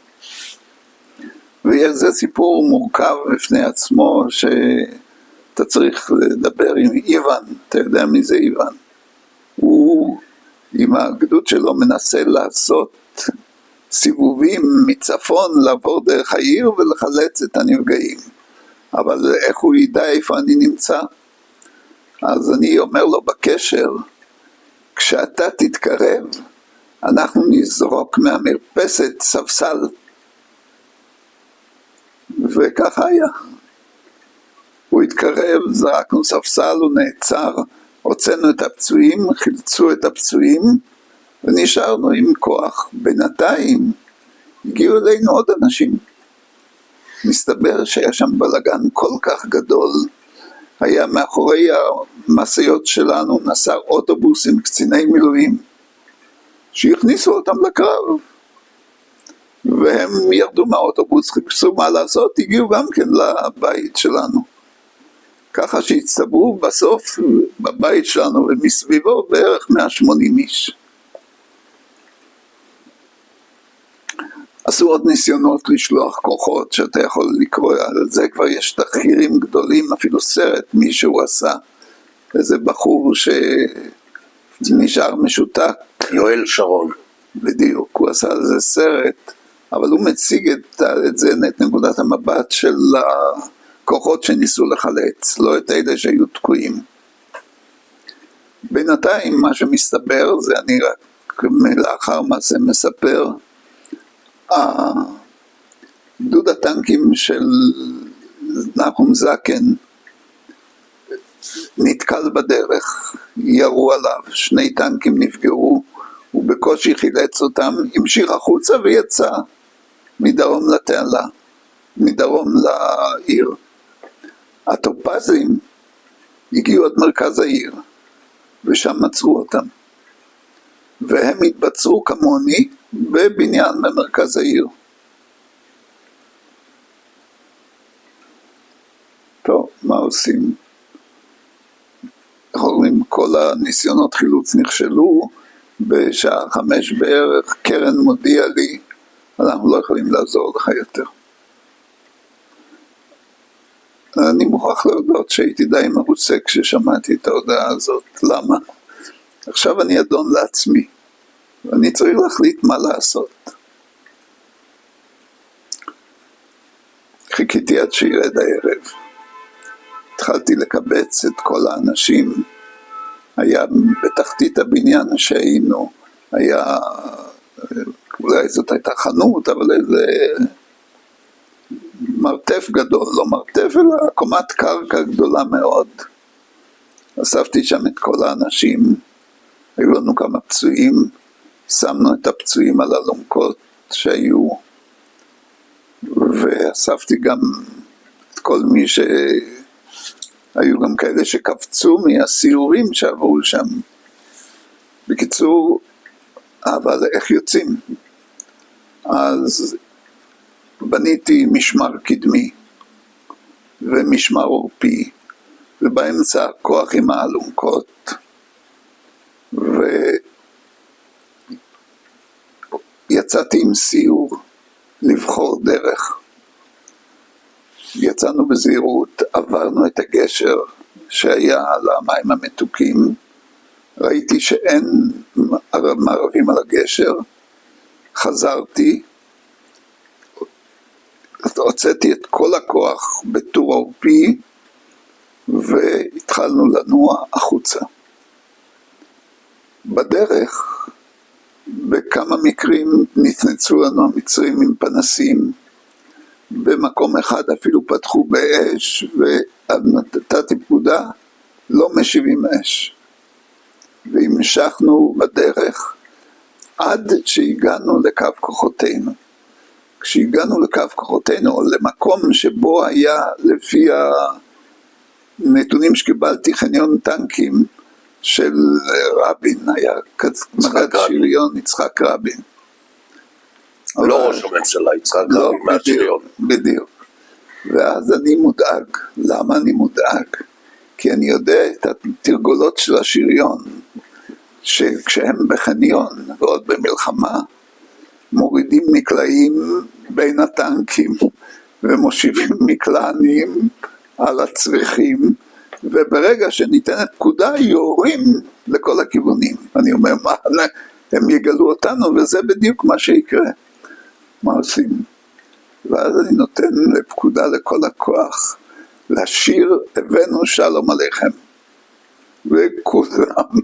וזה סיפור מורכב בפני עצמו, שאתה צריך לדבר עם איוון, אתה יודע מי זה איוון? הוא עם הגדוד שלו מנסה לעשות סיבובים מצפון, לעבור דרך העיר ולחלץ את הנפגעים. אבל איך הוא ידע איפה אני נמצא? אז אני אומר לו בקשר, כשאתה תתקרב, אנחנו נזרוק מהמרפסת ספסל. וככה היה. הוא התקרב, זרקנו ספסל, הוא נעצר, הוצאנו את הפצועים, חילצו את הפצועים, ונשארנו עם כוח. בינתיים הגיעו אלינו עוד אנשים. מסתבר שהיה שם בלגן כל כך גדול, היה מאחורי המסעיות שלנו נסע אוטובוס עם קציני מילואים, שהכניסו אותם לקרב. והם ירדו מהאוטובוס, חיפשו מה לעשות, הגיעו גם כן לבית שלנו. ככה שהצטברו בסוף בבית שלנו ומסביבו בערך 180 איש. עשו עוד ניסיונות לשלוח כוחות, שאתה יכול לקרוא על זה, כבר יש תחקירים גדולים, אפילו סרט מישהו עשה, איזה בחור שנשאר משותק.
יואל שרון.
בדיוק, הוא עשה על זה סרט, אבל הוא מציג את זה, את נקודת המבט של הכוחות שניסו לחלץ, לא את אלה שהיו תקועים. בינתיים מה שמסתבר, זה אני רק לאחר מעשה מספר, גדוד הטנקים של נחום זקן נתקל בדרך, ירו עליו, 2 טנקים נפגעו, הוא בקושי חילץ אותם, המשיך החוצה ויצא מדרום לתעלה, מדרום לעיר. הטופזים הגיעו עד מרכז העיר, ושם מצאו אותם. והם התבצרו כמוני בבניין במרכז העיר. טוב, מה עושים? יכולים, כל הניסיונות חילוץ נכשלו, בשעה 5 בערך קרן מודיע לי, אנחנו לא יכולים לעזור לך יותר. אני מוכרח להודות שהייתי די מרוצה כששמעתי את ההודעה הזאת. למה? עכשיו אני אדון לעצמי, ואני צריך להחליט מה לעשות. חיכיתי עד שירד הערב. התחלתי לקבץ את כל האנשים. היה בתחתית הבניין שהיינו, היה, אולי זאת הייתה חנות, אבל איזה מרתף גדול, לא מרתף, אלא קומת קרקע גדולה מאוד. אספתי שם את כל האנשים, היו לנו כמה פצועים, שמנו את הפצועים על אלונקות שהיו, ואספתי גם את כל מי היו גם כאלה שקפצו מהסיורים שעברו שם. בקיצור, אבל איך יוצאים? אז בניתי משמר קדמי ומשמר עורפי, ובאמצע כוח עם האלונקות, ויצאתי עם סיור לבחור דרך. יצאנו בזהירות, עברנו את הגשר שהיה על המים המתוקים, ראיתי שאין מערבים על הגשר, חזרתי, הוצאתי את כל הכוח בטור עורפי, והתחלנו לנוע החוצה. בדרך, בכמה מקרים נתנצו לנו המצרים עם פנסים, במקום אחד אפילו פתחו באש, ונתתי פקודה, לא משיבים אש. והמשכנו בדרך עד שהגענו לקו כוחותינו. כשהגענו לקו כוחותינו, למקום שבו היה, לפי הנתונים שקיבלתי, חניון טנקים של רבין, היה מג"ד שריון יצחק רבין.
לא ראש הממשלה, יצחק רבין מהשריון.
בדיוק. ואז אני מודאג. למה אני מודאג? כי אני יודע את התרגולות של השריון, שכשהם בחניון ועוד במלחמה, מורידים מקלעים בין הטנקים, ומושיבים מקלענים על הצריחים, וברגע שניתנת פקודה יורים לכל הכיוונים. אני אומר, מה, הם יגלו אותנו, וזה בדיוק מה שיקרה. מה עושים? ואז אני נותן לפקודה לכל הכוח, לשיר הבאנו שלום עליכם. וכולם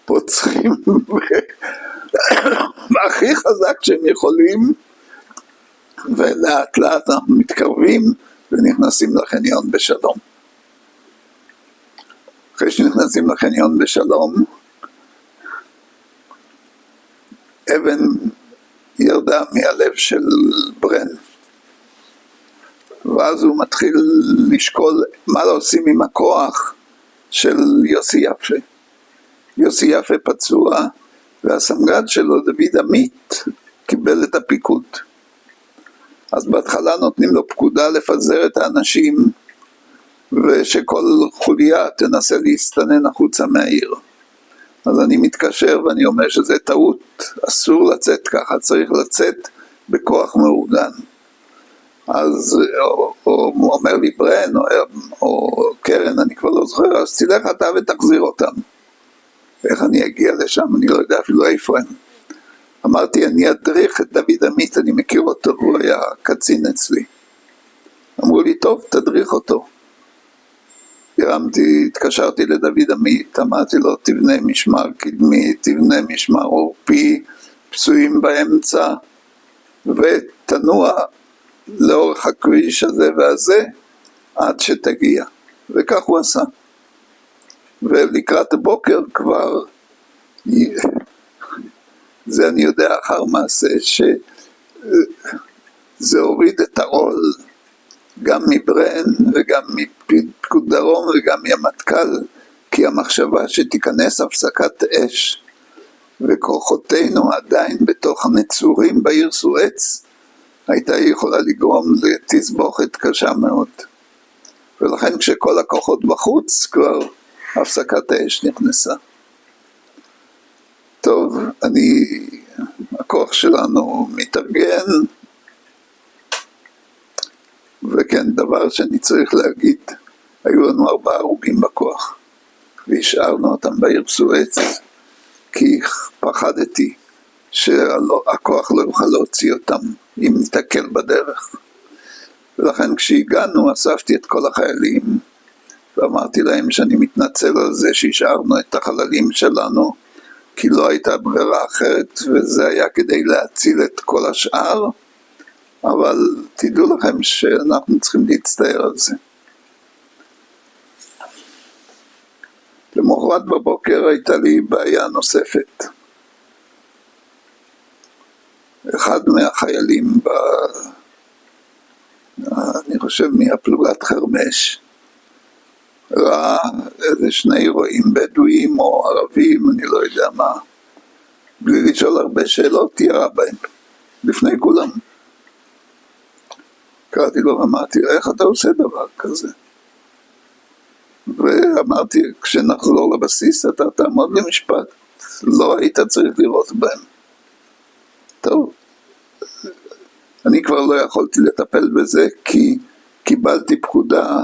פוצחים, והכי חזק שהם יכולים, ולאט לאט אנחנו מתקרבים, ונכנסים לחניון בשלום. אחרי שנכנסים לחניון בשלום, אבן ירדה מהלב של ברן, ואז הוא מתחיל לשקול מה לא עושים עם הכוח של יוסי יפה. יוסי יפה פצוע, והסמג"ד שלו דוד עמית קיבל את הפיקוד. אז בהתחלה נותנים לו פקודה לפזר את האנשים, ושכל חוליה תנסה להסתנן החוצה מהעיר. אז אני מתקשר ואני אומר שזה טעות, אסור לצאת ככה, צריך לצאת בכוח מאורגן. אז הוא אומר לי ברן או קרן, אני כבר לא זוכר, אז תלך אתה ותחזיר אותם. איך אני אגיע לשם? אני לא יודע אפילו איפה הם. אמרתי, אני אדריך את דוד עמית, אני מכיר אותו, הוא היה קצין אצלי. אמרו לי, טוב, תדריך אותו. התקשרתי לדוד עמית, אמרתי לו, תבנה משמר קדמי, תבנה משמר עורפי, פצועים באמצע, ותנוע לאורך הכביש הזה והזה, עד שתגיע. וכך הוא עשה. ולקראת הבוקר כבר, זה אני יודע אחר מעשה, שזה הוריד את העול, גם מברן וגם מפיקוד דרום וגם מהמטכ"ל, כי המחשבה שתיכנס הפסקת אש, וכוחותינו עדיין בתוך הנצורים בעיר סואץ, הייתה יכולה לגרום לתסבוכת קשה מאוד. ולכן כשכל הכוחות בחוץ, כבר הפסקת האש נכנסה. טוב, הכוח שלנו מתארגן, וכן, דבר שאני צריך להגיד, היו לנו 4 הרוגים בכוח, והשארנו אותם בעיר סואץ, כי פחדתי שהכוח לא יוכל להוציא אותם, אם נתקל בדרך. ולכן כשהגענו, אספתי את כל החיילים, ואמרתי להם שאני מתנצל על זה שהשארנו את החללים שלנו, כי לא הייתה ברירה אחרת, וזה היה כדי להציל את כל השאר, אבל תדעו לכם שאנחנו צריכים להצטער על זה. למחרת בבוקר הייתה לי בעיה נוספת. אחד מהחיילים, אני חושב מהפלוגת חרמש, ראה איזה 2 רועים בדואים או ערבים, אני לא יודע מה, בלי לשאול הרבה שאלות, ירה בהם, לפני כולם. קראתי לו ואמרתי, איך אתה עושה דבר כזה? ואמרתי, כשנחזור לבסיס אתה תעמוד למשפט, לא היית צריך לראות בהם. טוב, אני כבר לא יכולתי לטפל בזה, כי קיבלתי פקודה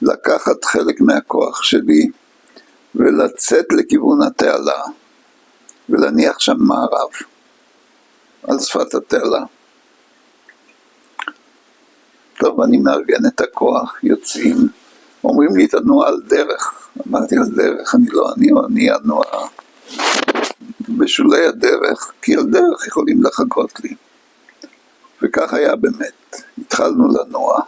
לקחת חלק מהכוח שלי, ולצאת לכיוון התעלה, ולהניח שם מערב, על שפת התעלה. טוב, אני מארגן את הכוח, יוצאים, אומרים לי תנוע על דרך. אמרתי על דרך, אני אנוע בשולי הדרך, כי על דרך יכולים לחכות לי. וכך היה באמת, התחלנו לנוע,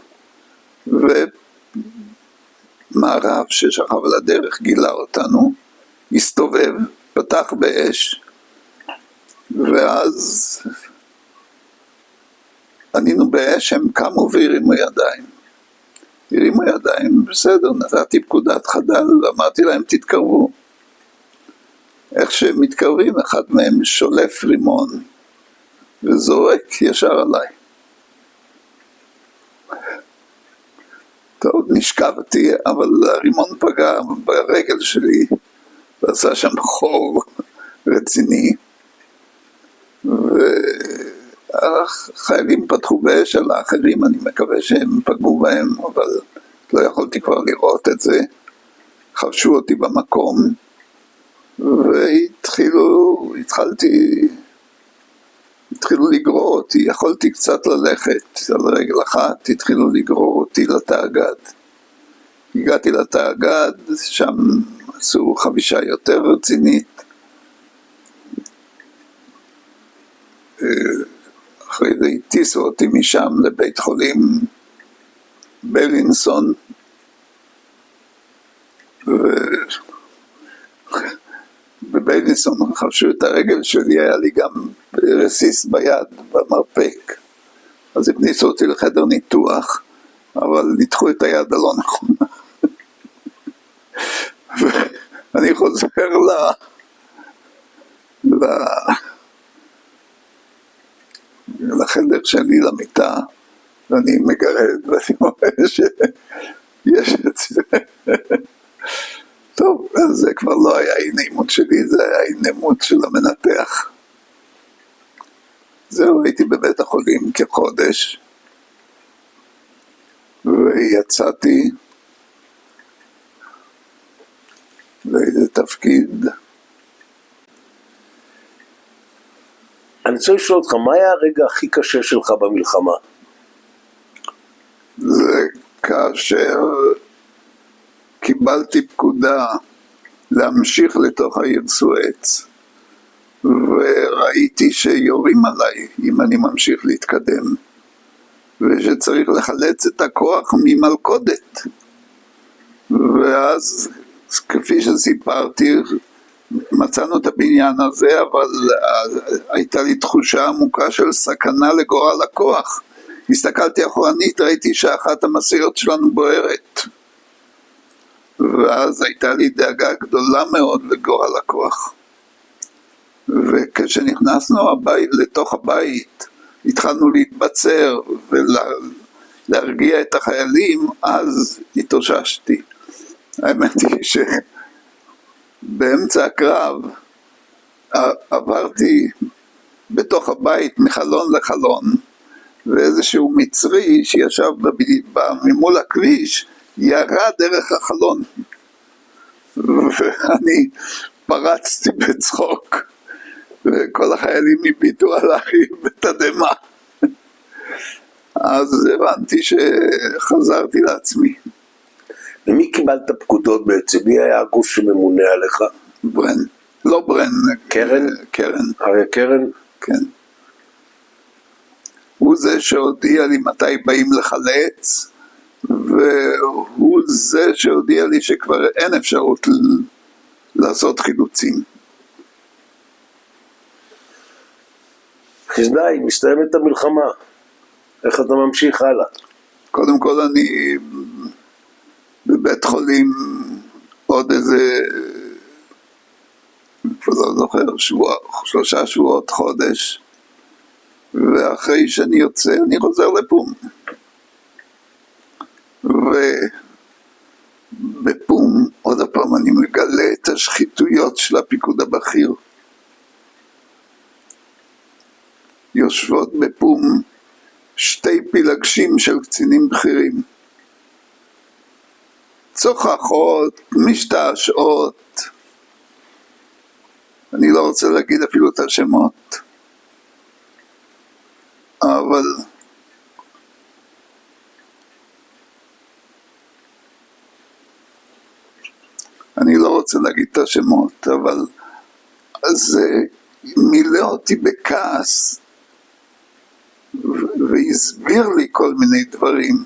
ומערב ששכב על הדרך גילה אותנו, הסתובב, פתח באש, ואז ענינו באש, הם קמו והרימו ידיים. הרימו ידיים, בסדר, נתתי פקודת חדל, ואמרתי להם תתקרבו. איך שהם מתקרבים, אחד מהם שולף רימון, וזורק ישר עליי. טוב, נשכבתי, אבל הרימון פגע ברגל שלי, ועשה שם חור רציני, החיילים פתחו באש על האחרים, אני מקווה שהם פגעו בהם, אבל לא יכולתי כבר לראות את זה. חבשו אותי במקום, התחילו לגרור אותי, יכולתי קצת ללכת על רגל אחת, התחילו לגרור אותי לתאגד. הגעתי לתאגד, שם עשו חבישה יותר רצינית. אחרי זה הטיסו אותי משם לבית חולים בלינסון, בבלינסון חבשו את הרגל שלי, היה לי גם רסיס ביד במרפק, אז הכניסו אותי לחדר ניתוח, אבל ניתחו את היד הלא נכונה. ואני חוזר לחדר שלי, למיטה, ואני מגרד, ואני אומר שיש את זה. טוב, זה כבר לא היה אי-נעימות שלי, זה היה אי-נעימות של המנתח. זהו, הייתי בבית החולים כחודש, ויצאתי לאיזה תפקיד.
אני רוצה לשאול אותך, מה היה הרגע הכי קשה שלך במלחמה?
זה כאשר קיבלתי פקודה להמשיך לתוך העיר סואץ, וראיתי שיורים עליי אם אני ממשיך להתקדם, ושצריך לחלץ את הכוח ממלכודת. ואז, כפי שסיפרתי, מצאנו את הבניין הזה, אבל הייתה לי תחושה עמוקה של סכנה לגורל הכוח. הסתכלתי אחורנית, ראיתי שאחת המשאיות שלנו בוערת. ואז הייתה לי דאגה גדולה מאוד לגורל הכוח. וכשנכנסנו לתוך הבית, התחלנו להתבצר ולהרגיע את החיילים, אז התאוששתי. האמת היא שבאמצע הקרב עברתי בתוך הבית מחלון לחלון, ואיזשהו מצרי שישב ממול הכביש ירה דרך החלון, ואני פרצתי בצחוק, וכל החיילים הביטו עליי בתדהמה. אז הבנתי שחזרתי לעצמי.
ומי קיבלת פקודות בעצם? מי היה הגוף שממונה עליך?
ברן, לא ברן.
קרן?
קרן.
אריה קרן?
כן. הוא זה שהודיע לי מתי באים לחלץ, והוא זה שהודיע לי שכבר אין אפשרות לעשות חילוצים.
חזדאי, מסתיימת המלחמה. איך אתה ממשיך הלאה?
קודם כל אני בבית חולים עוד איזה, לא זוכר, 3 שבועות, חודש, ואחרי שאני יוצא אני חוזר לפום. ובפום עוד הפעם אני מגלה את השחיתויות של הפיקוד הבכיר. יושבות בפום 2 פילגשים של קצינים בכירים, צוחחות, משתעשעות, אני לא רוצה להגיד אפילו את השמות, אבל אני לא רוצה להגיד את השמות, אבל זה מילא אותי בכעס, והסביר לי כל מיני דברים.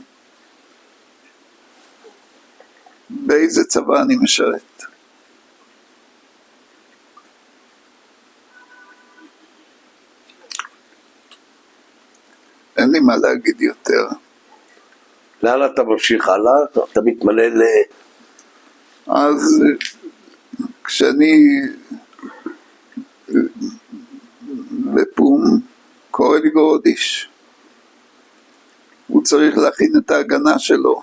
באיזה צבא אני משרת. אין לי מה להגיד יותר.
לאן אתה ממשיך הלאה? אתה מתמנה
אז כשאני בפום, קורא לי גורדיש. הוא צריך להכין את ההגנה שלו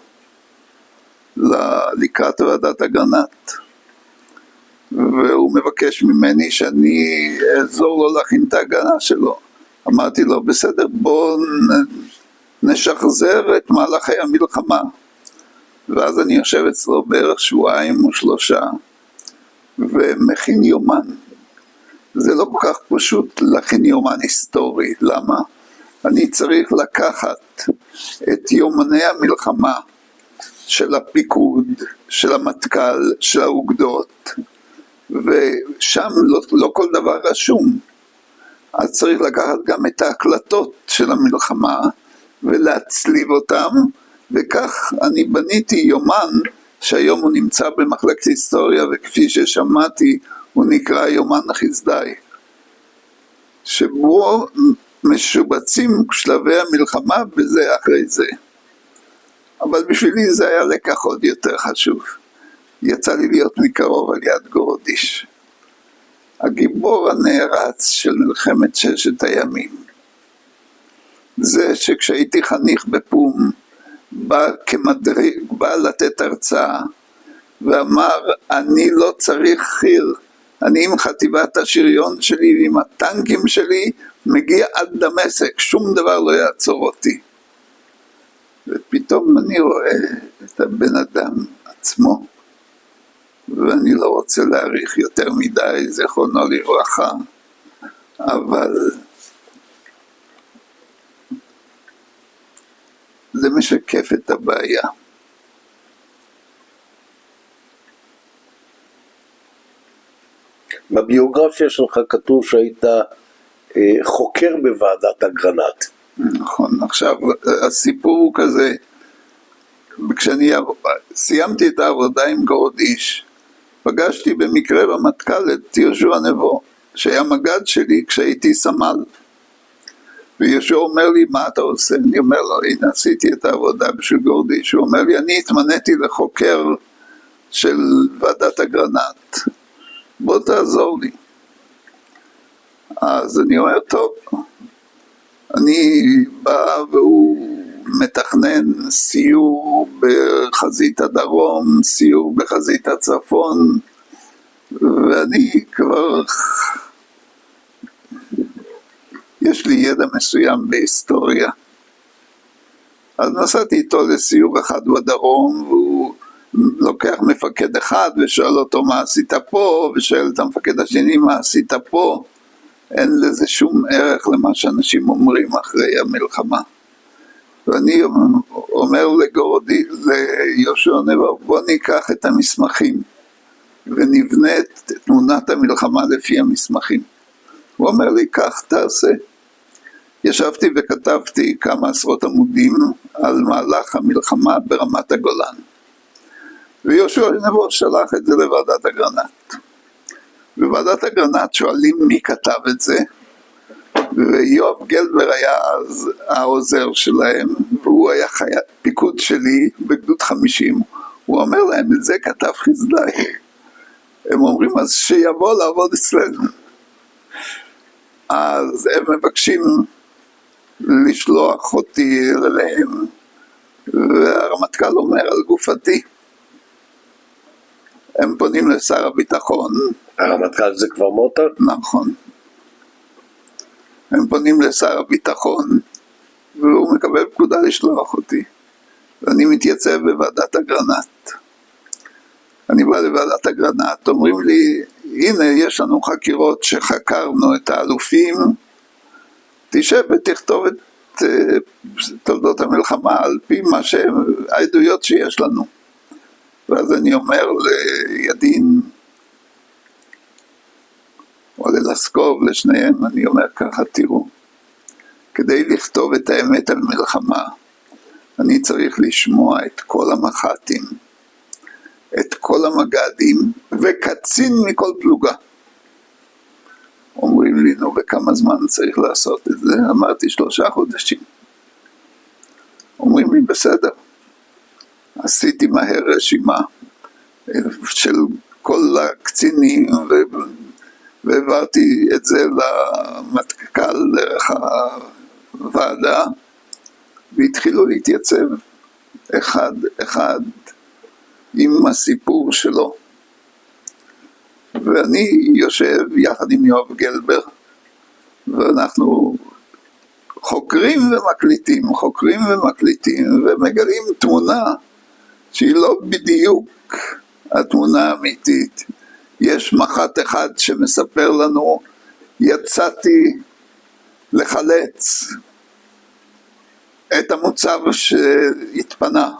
לקראת ועדת הגנת, והוא מבקש ממני שאני אעזור לו להכין את ההגנה שלו. אמרתי לו, בסדר, בוא נשחזר את מהלכי המלחמה. ואז אני יושב אצלו בערך 2 או 3 ומכין יומן. זה לא כל כך פשוט להכין יומן היסטורי. למה? אני צריך לקחת את יומני המלחמה של הפיקוד, של המטכ"ל, של האוגדות, ושם לא כל דבר רשום. אז צריך לקחת גם את ההקלטות של המלחמה ולהצליב אותם, וכך אני בניתי יומן שהיום הוא נמצא במחלקת היסטוריה, וכפי ששמעתי הוא נקרא יומן חסדאי, שבו משובצים שלבי המלחמה בזה אחרי זה. אבל בשבילי זה היה לקח עוד יותר חשוב. יצא לי להיות מקרוב על יד גורודיש, הגיבור הנערץ של מלחמת 6 הימים. זה שכשהייתי חניך בפום, בא כמדריך, בא לתת הרצאה, ואמר, אני לא צריך חיר, אני עם חטיבת השריון שלי ועם הטנקים שלי מגיע עד דמשק, שום דבר לא יעצור אותי. ופתאום אני רואה את הבן אדם עצמו, ואני לא רוצה להאריך יותר מדי, זכרונו לברכה, אבל זה משקף את הבעיה.
בביוגרפיה שלך כתוב שהיית חוקר בוועדת אגרנט.
נכון, עכשיו הסיפור הוא כזה, כשאני סיימתי את העבודה עם גורודיש, פגשתי במקרה במטכ"ל את יהושע נבו, שהיה מג"ד שלי כשהייתי סמל. ויהושע אומר לי, מה אתה עושה? אני אומר לו, הנה עשיתי את העבודה בשביל גורודיש. הוא אומר לי, אני התמניתי לחוקר של ועדת אגרנט, בוא תעזור לי. אז אני אומר, טוב, אני בא והוא מתכנן סיור בחזית הדרום, סיור בחזית הצפון, ואני כבר, יש לי ידע מסוים בהיסטוריה. אז נסעתי איתו לסיור אחד בדרום, והוא לוקח מפקד אחד ושואל אותו מה עשית פה, ושואל את המפקד השני מה עשית פה. אין לזה שום ערך למה שאנשים אומרים אחרי המלחמה. ואני אומר ליהושע נבו, בוא ניקח את המסמכים ונבנה את תמונת המלחמה לפי המסמכים. הוא אומר לי, כך תעשה. ישבתי וכתבתי כמה עשרות עמודים על מהלך המלחמה ברמת הגולן. ויהושע נבו שלח את זה לוועדת אגרנט. בוועדת אגרנט שואלים מי כתב את זה, ויואב גלבר היה אז העוזר שלהם, והוא היה פיקוד שלי בגדוד 50, הוא אומר להם, את זה כתב חסדאי. הם אומרים, אז שיבוא לעבוד אצלנו. אז הם מבקשים לשלוח אותי אליהם, והרמטכ"ל אומר על גופתי. הם פונים לשר הביטחון.
הרמטכ"ל זה כבר מוטה?
נכון. הם פונים לשר הביטחון, והוא מקבל פקודה לשלוח אותי. ואני מתייצב בוועדת אגרנט. אני בא לוועדת אגרנט, אומרים לי, הנה יש לנו חקירות שחקרנו את האלופים, תשב ותכתוב את תולדות המלחמה על פי העדויות שיש לנו. ואז אני אומר לידין, או ללסקוב, לשניהם, אני אומר ככה, תראו, כדי לכתוב את האמת על מלחמה, אני צריך לשמוע את כל המח"טים, את כל המג"דים, וקצין מכל פלוגה. אומרים לי, נו, בכמה זמן צריך לעשות את זה? אמרתי 3 חודשים. אומרים לי, בסדר. עשיתי מהר רשימה של כל הקצינים, והעברתי את זה למטכ"ל דרך הוועדה, והתחילו להתייצב אחד אחד עם הסיפור שלו. ואני יושב יחד עם יואב גלבר, ואנחנו חוקרים ומקליטים, ומגלים תמונה שהיא לא בדיוק התמונה האמיתית. יש מח"ט אחד שמספר לנו, יצאתי לחלץ את המוצב שהתפנה,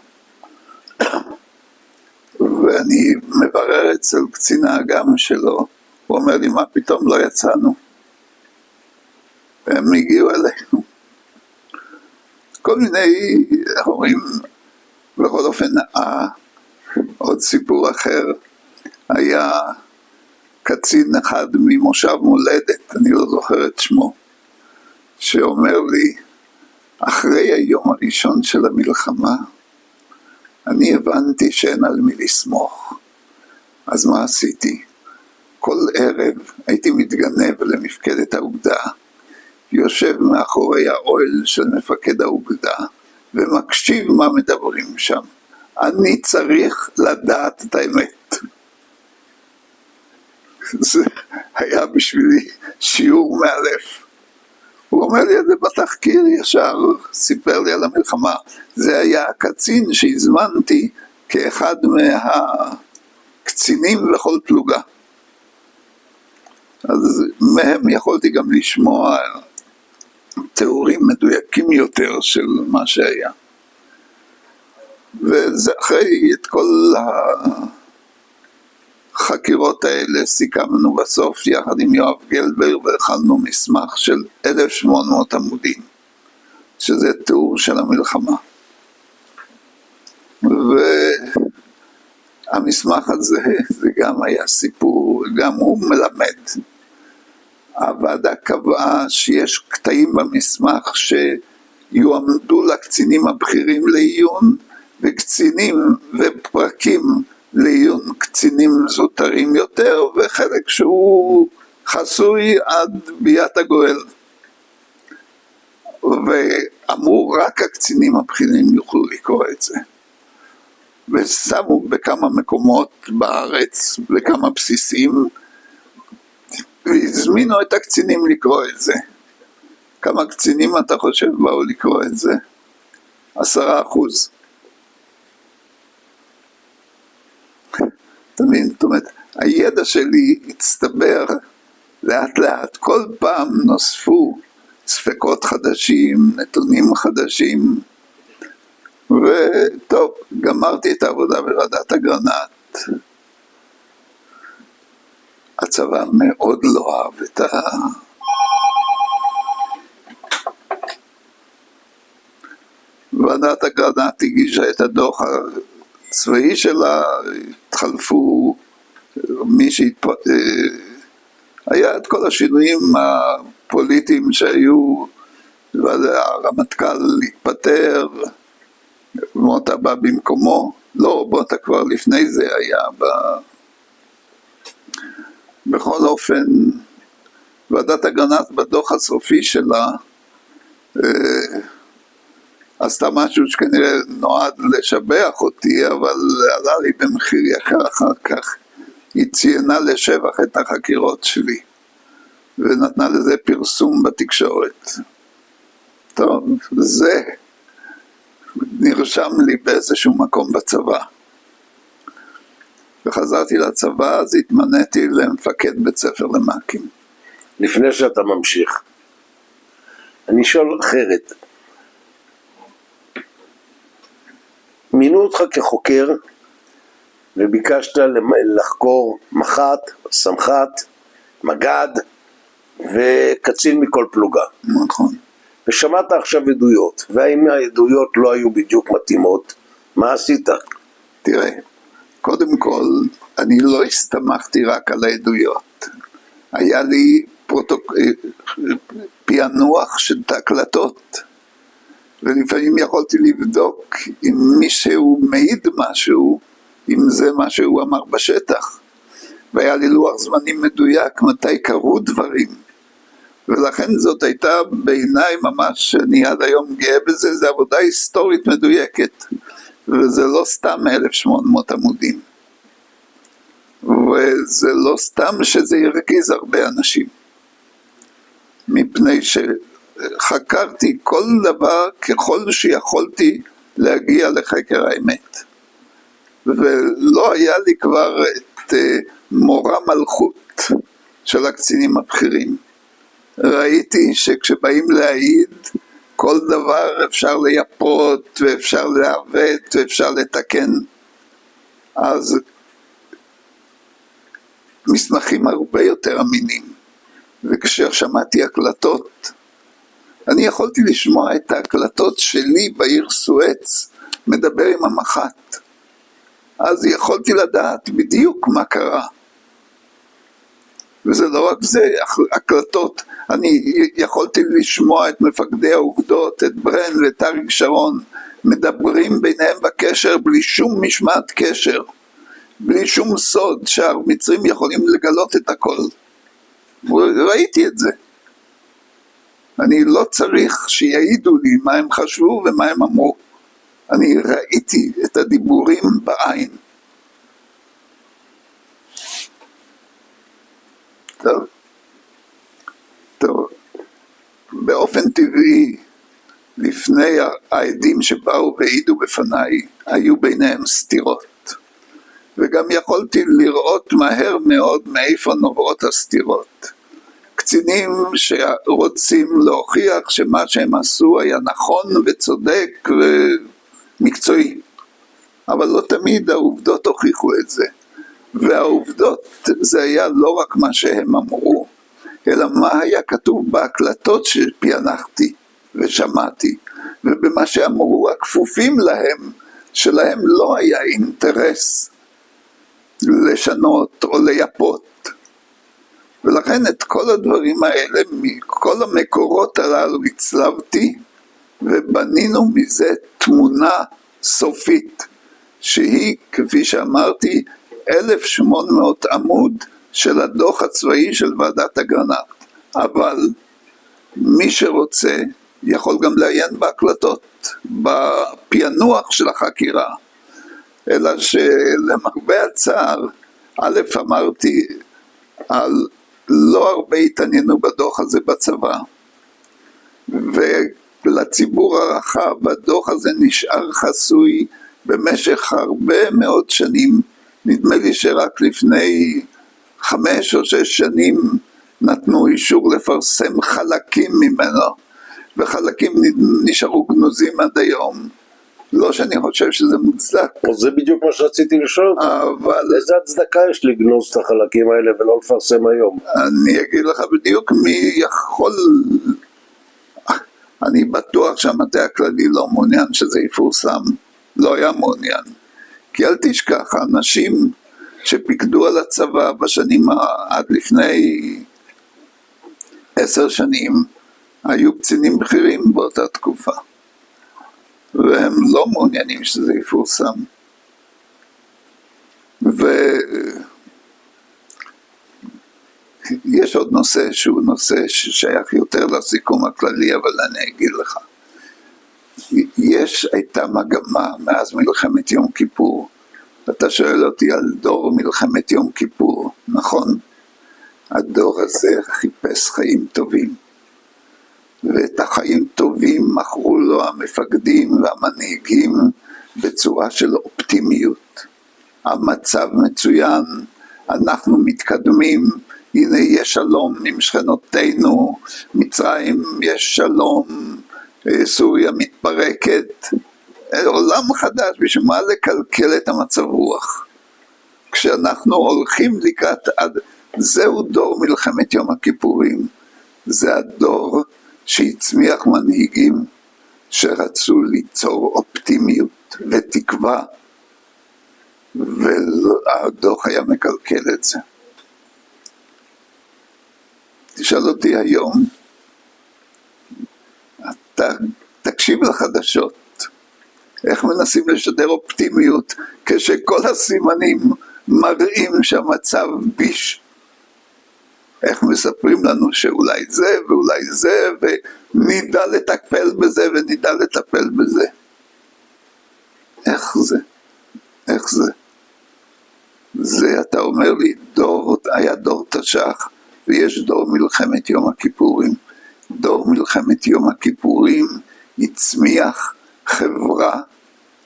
ואני מברר אצל קצין האג"ם שלו, הוא אומר לי, מה פתאום לא יצאנו? הם הגיעו אלינו. כל מיני, איך אומרים, בכל אופן, עוד סיפור אחר, היה קצין אחד ממושב מולדת, אני לא זוכר את שמו, שאומר לי, אחרי היום הראשון של המלחמה, אני הבנתי שאין על מי לסמוך. אז מה עשיתי? כל ערב הייתי מתגנב למפקדת האוגדה, יושב מאחורי האוהל של מפקד האוגדה, ומקשיב מה מדברים שם. אני צריך לדעת את האמת. זה היה בשבילי שיעור מאלף. הוא אומר לי את זה בתחקיר ישר, סיפר לי על המלחמה. זה היה הקצין שהזמנתי כאחד מהקצינים בכל פלוגה. אז מהם יכולתי גם לשמוע תיאורים מדויקים יותר של מה שהיה. וזה אחרי את כל החקירות האלה סיכמנו בסוף יחד עם יואב גלבר והכנו מסמך של 1800 עמודים, שזה תיאור של המלחמה. והמסמך הזה זה גם היה סיפור, גם הוא מלמד. הוועדה קבעה שיש קטעים במסמך שיועמדו לקצינים הבכירים לעיון, וקצינים ופרקים לעיון קצינים זוטרים יותר, וחלק שהוא חסוי עד ביאת הגואל. ואמרו רק הקצינים הבכירים יוכלו לקרוא את זה. ושמו בכמה מקומות בארץ, בכמה בסיסים, והזמינו את הקצינים לקרוא את זה. כמה קצינים אתה חושב באו לקרוא את זה? 10%. תמיד, זאת אומרת, הידע שלי הצטבר לאט לאט, כל פעם נוספו ספקות חדשים, נתונים חדשים, וטוב, גמרתי את העבודה בוועדת אגרנט. הצבא מאוד לא אהב את ועדת אגרנט הגישה את הדוח הצבאי שלה, התחלפו היה את כל השינויים הפוליטיים שהיו, והרמטכ"ל התפטר, מוטה בא במקומו, לא, מוטה כבר לפני זה היה בכל אופן, ועדת אגרנט בדוח הסופי שלה, עשתה משהו שכנראה נועד לשבח אותי, אבל עלה לי במחיר יקר אחר כך. היא ציינה לשבח את החקירות שלי, ונתנה לזה פרסום בתקשורת. טוב, זה נרשם לי באיזשהו מקום בצבא. וחזרתי לצבא, אז התמניתי למפקד בית ספר למ"כים.
לפני שאתה ממשיך, אני שואל אחרת. מינו אותך כחוקר, וביקשת לחקור מח"ט, סמח"ט, מג"ד, וקצין מכל פלוגה.
נכון.
ושמעת עכשיו עדויות, והאם העדויות לא היו בדיוק מתאימות, מה עשית?
תראה, קודם כל, אני לא הסתמכתי רק על העדויות. היה לי פענוח של הקלטות, ולפעמים יכולתי לבדוק אם מישהו מעיד משהו, אם זה מה שהוא אמר בשטח. והיה לי לוח זמנים מדויק מתי קרו דברים. ולכן זאת הייתה בעיניי ממש, אני עד היום גאה בזה, זה עבודה היסטורית מדויקת. וזה לא סתם 1800 עמודים. וזה לא סתם שזה ירגיז הרבה אנשים. מפני חקרתי כל דבר ככל שיכולתי להגיע לחקר האמת. ולא היה לי כבר את מורא מלכות של הקצינים הבכירים. ראיתי שכשבאים להעיד, כל דבר אפשר לייפות ואפשר לעוות ואפשר לתקן. אז מסמכים הרבה יותר אמינים. וכששמעתי הקלטות, אני יכולתי לשמוע את ההקלטות שלי בעיר סואץ, מדבר עם המח"ט. אז יכולתי לדעת בדיוק מה קרה. וזה לא רק זה, הקלטות, אני יכולתי לשמוע את מפקדי האוגדות, את ברן ואת אריק שרון, מדברים ביניהם בקשר בלי שום משמעת קשר, בלי שום סוד שהמצרים יכולים לגלות את הכל. ראיתי את זה. אני לא צריך שיעידו לי מה הם חשבו ומה הם אמרו. אני ראיתי את הדיבורים בעין. טוב. באופן טבעי, לפני העדים שבאו והעידו בפניי, היו ביניהם סתירות. וגם יכולתי לראות מהר מאוד מאיפה נובעות הסתירות. קצינים שרוצים להוכיח שמה שהם עשו היה נכון וצודק ומקצועי. אבל לא תמיד העובדות הוכיחו את זה. והעובדות זה היה לא רק מה שהם אמרו, אלא מה היה כתוב בהקלטות שפענחתי ושמעתי, ובמה שאמרו הכפופים להם, שלהם לא היה אינטרס לשנות או לייפות. ולכן את כל הדברים האלה, מכל המקורות הללו הצלבתי, ובנינו מזה תמונה סופית, שהיא, כפי שאמרתי, 1800 עמוד של הדוח הצבאי של ועדת אגרנט. אבל מי שרוצה יכול גם לעיין בהקלטות, בפענוח של החקירה. אלא שלמרבה הצער, א' אמרתי, לא הרבה התעניינו בדוח הזה בצבא. ולציבור הרחב הדוח הזה נשאר חסוי במשך הרבה מאוד שנים. נדמה לי שרק לפני 5 או 6 שנים נתנו אישור לפרסם חלקים ממנו, וחלקים נשארו גנוזים עד היום. לא שאני חושב שזה מוצדק.
זה בדיוק מה שרציתי לשאול.
אבל
איזה הצדקה יש לגנוז את החלקים האלה ולא לפרסם היום?
אני אגיד לך בדיוק מי יכול. אני בטוח שהמטה הכללי לא מעוניין שזה יפורסם. לא היה מעוניין. כי אל תשכח, אנשים שפיקדו על הצבא בשנים עד לפני 10 שנים, היו קצינים בכירים באותה תקופה. והם לא מעוניינים שזה יפורסם. ויש עוד נושא שהוא נושא ששייך יותר לסיכום הכללי, אבל אני אגיד לך. הייתה מגמה מאז מלחמת יום כיפור. אתה שואל אותי על דור מלחמת יום כיפור, נכון? הדור הזה חיפש חיים טובים. ואת החיים טובים מכרו לו המפקדים והמנהיגים בצורה של אופטימיות. המצב מצוין, אנחנו מתקדמים, הנה יש שלום עם שכנותינו, מצרים יש שלום, סוריה מתפרקת, עולם חדש, בשביל מה לקלקל את המצב רוח? כשאנחנו הולכים לקראת, זהו דור מלחמת יום הכיפורים, זה הדור שהצמיח מנהיגים שרצו ליצור אופטימיות ותקווה, והדוח היה מקלקל את זה. תשאל אותי היום, תקשיב לחדשות, איך מנסים לשדר אופטימיות כשכל הסימנים מראים שהמצב ביש. איך מספרים לנו שאולי זה ואולי זה, ונידע לטפל בזה ונידע לטפל בזה. איך זה? איך זה? זה אתה אומר לי, היה דור תש"ח ויש דור מלחמת יום הכיפורים. דור מלחמת יום הכיפורים הצמיח חברה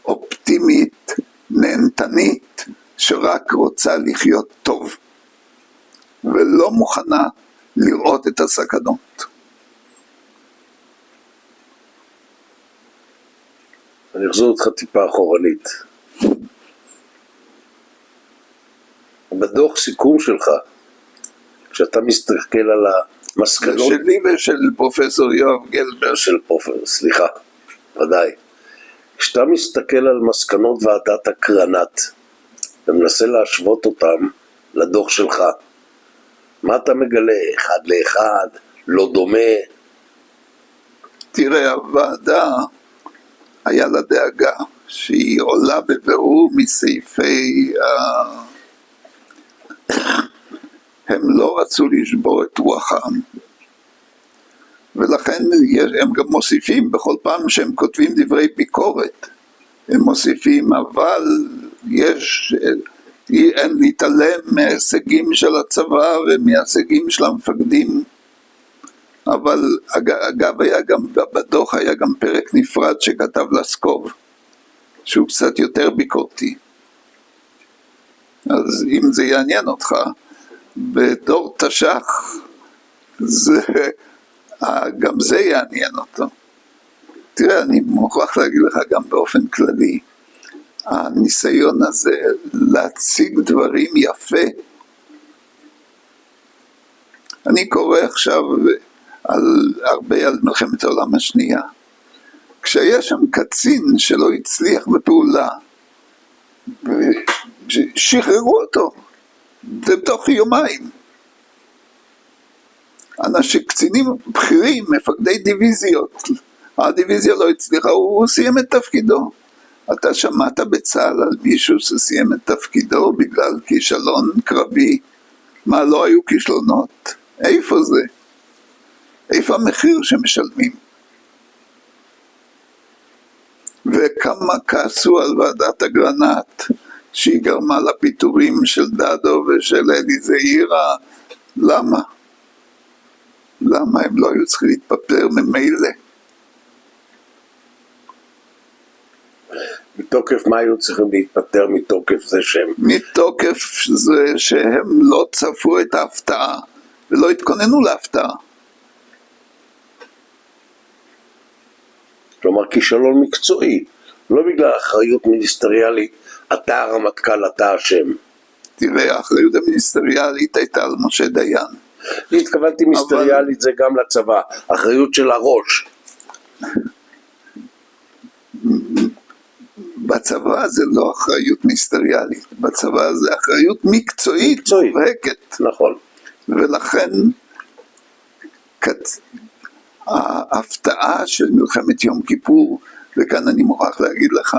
אופטימית, נהנתנית, שרק רוצה לחיות טוב, ולא מוכנה לראות את הסכנות.
אני אחזור אותך טיפה אחורנית. בדוח סיכום שלך, כשאתה מסתכל על המסקנות...
שלי ושל פרופסור יואב גלבר.
סליחה, ודאי. כשאתה מסתכל על מסקנות ועדת אגרנט, ומנסה להשוות אותם לדוח שלך, מה אתה מגלה? אחד לאחד, לא דומה?
תראה, הוועדה היה לה דאגה שהיא עולה בבירור מסעיפי הם לא רצו לשבור את רוח העם, ולכן הם גם מוסיפים בכל פעם שהם כותבים דברי ביקורת, הם מוסיפים אבל אין להתעלם מההישגים של הצבא ומההישגים של המפקדים. אבל אגב היה גם בדוח היה גם פרק נפרד שכתב לסקוב שהוא קצת יותר ביקורתי, אז אם זה יעניין אותך בדור תש"ח גם זה יעניין אותו. תראה, אני מוכרח להגיד לך גם באופן כללי, הניסיון הזה להציג דברים יפה, אני קורא עכשיו הרבה על מלחמת העולם השנייה, כשהיה שם קצין שלא הצליח בפעולה, שחררו אותו בתוך יומיים. אנשים, קצינים בכירים, מפקדי דיוויזיות, הדיוויזיה לא הצליחה, הוא סיים את תפקידו. אתה שמעת בצה"ל על מישהו שסיים את תפקידו בגלל כישלון קרבי? מה, לא היו כישלונות? איפה זה? איפה המחיר שמשלמים? וכמה כעסו על ועדת אגרנט שהיא גרמה לפיטורים של דדו ושל אלי זעירה. למה? למה הם לא היו צריכים להתפטר ממילא?
מתוקף מה היו צריכים להתפטר? מתוקף זה שהם...
מתוקף זה שהם לא צפו את ההפתעה ולא התכוננו להפתעה.
כלומר כישלון מקצועי, לא בגלל אחריות מיניסטריאלית, אתה הרמטכ"ל, אתה אשם.
תראה, האחריות המיניסטריאלית הייתה על משה דיין.
התכוונתי מיניסטריאלית זה גם לצבא, אחריות של הראש.
בצבא זה לא אחריות מיניסטריאלית, בצבא זה אחריות מקצועית מובהקת.
נכון.
ולכן ההפתעה של מלחמת יום כיפור, וכאן אני מוכרח להגיד לך,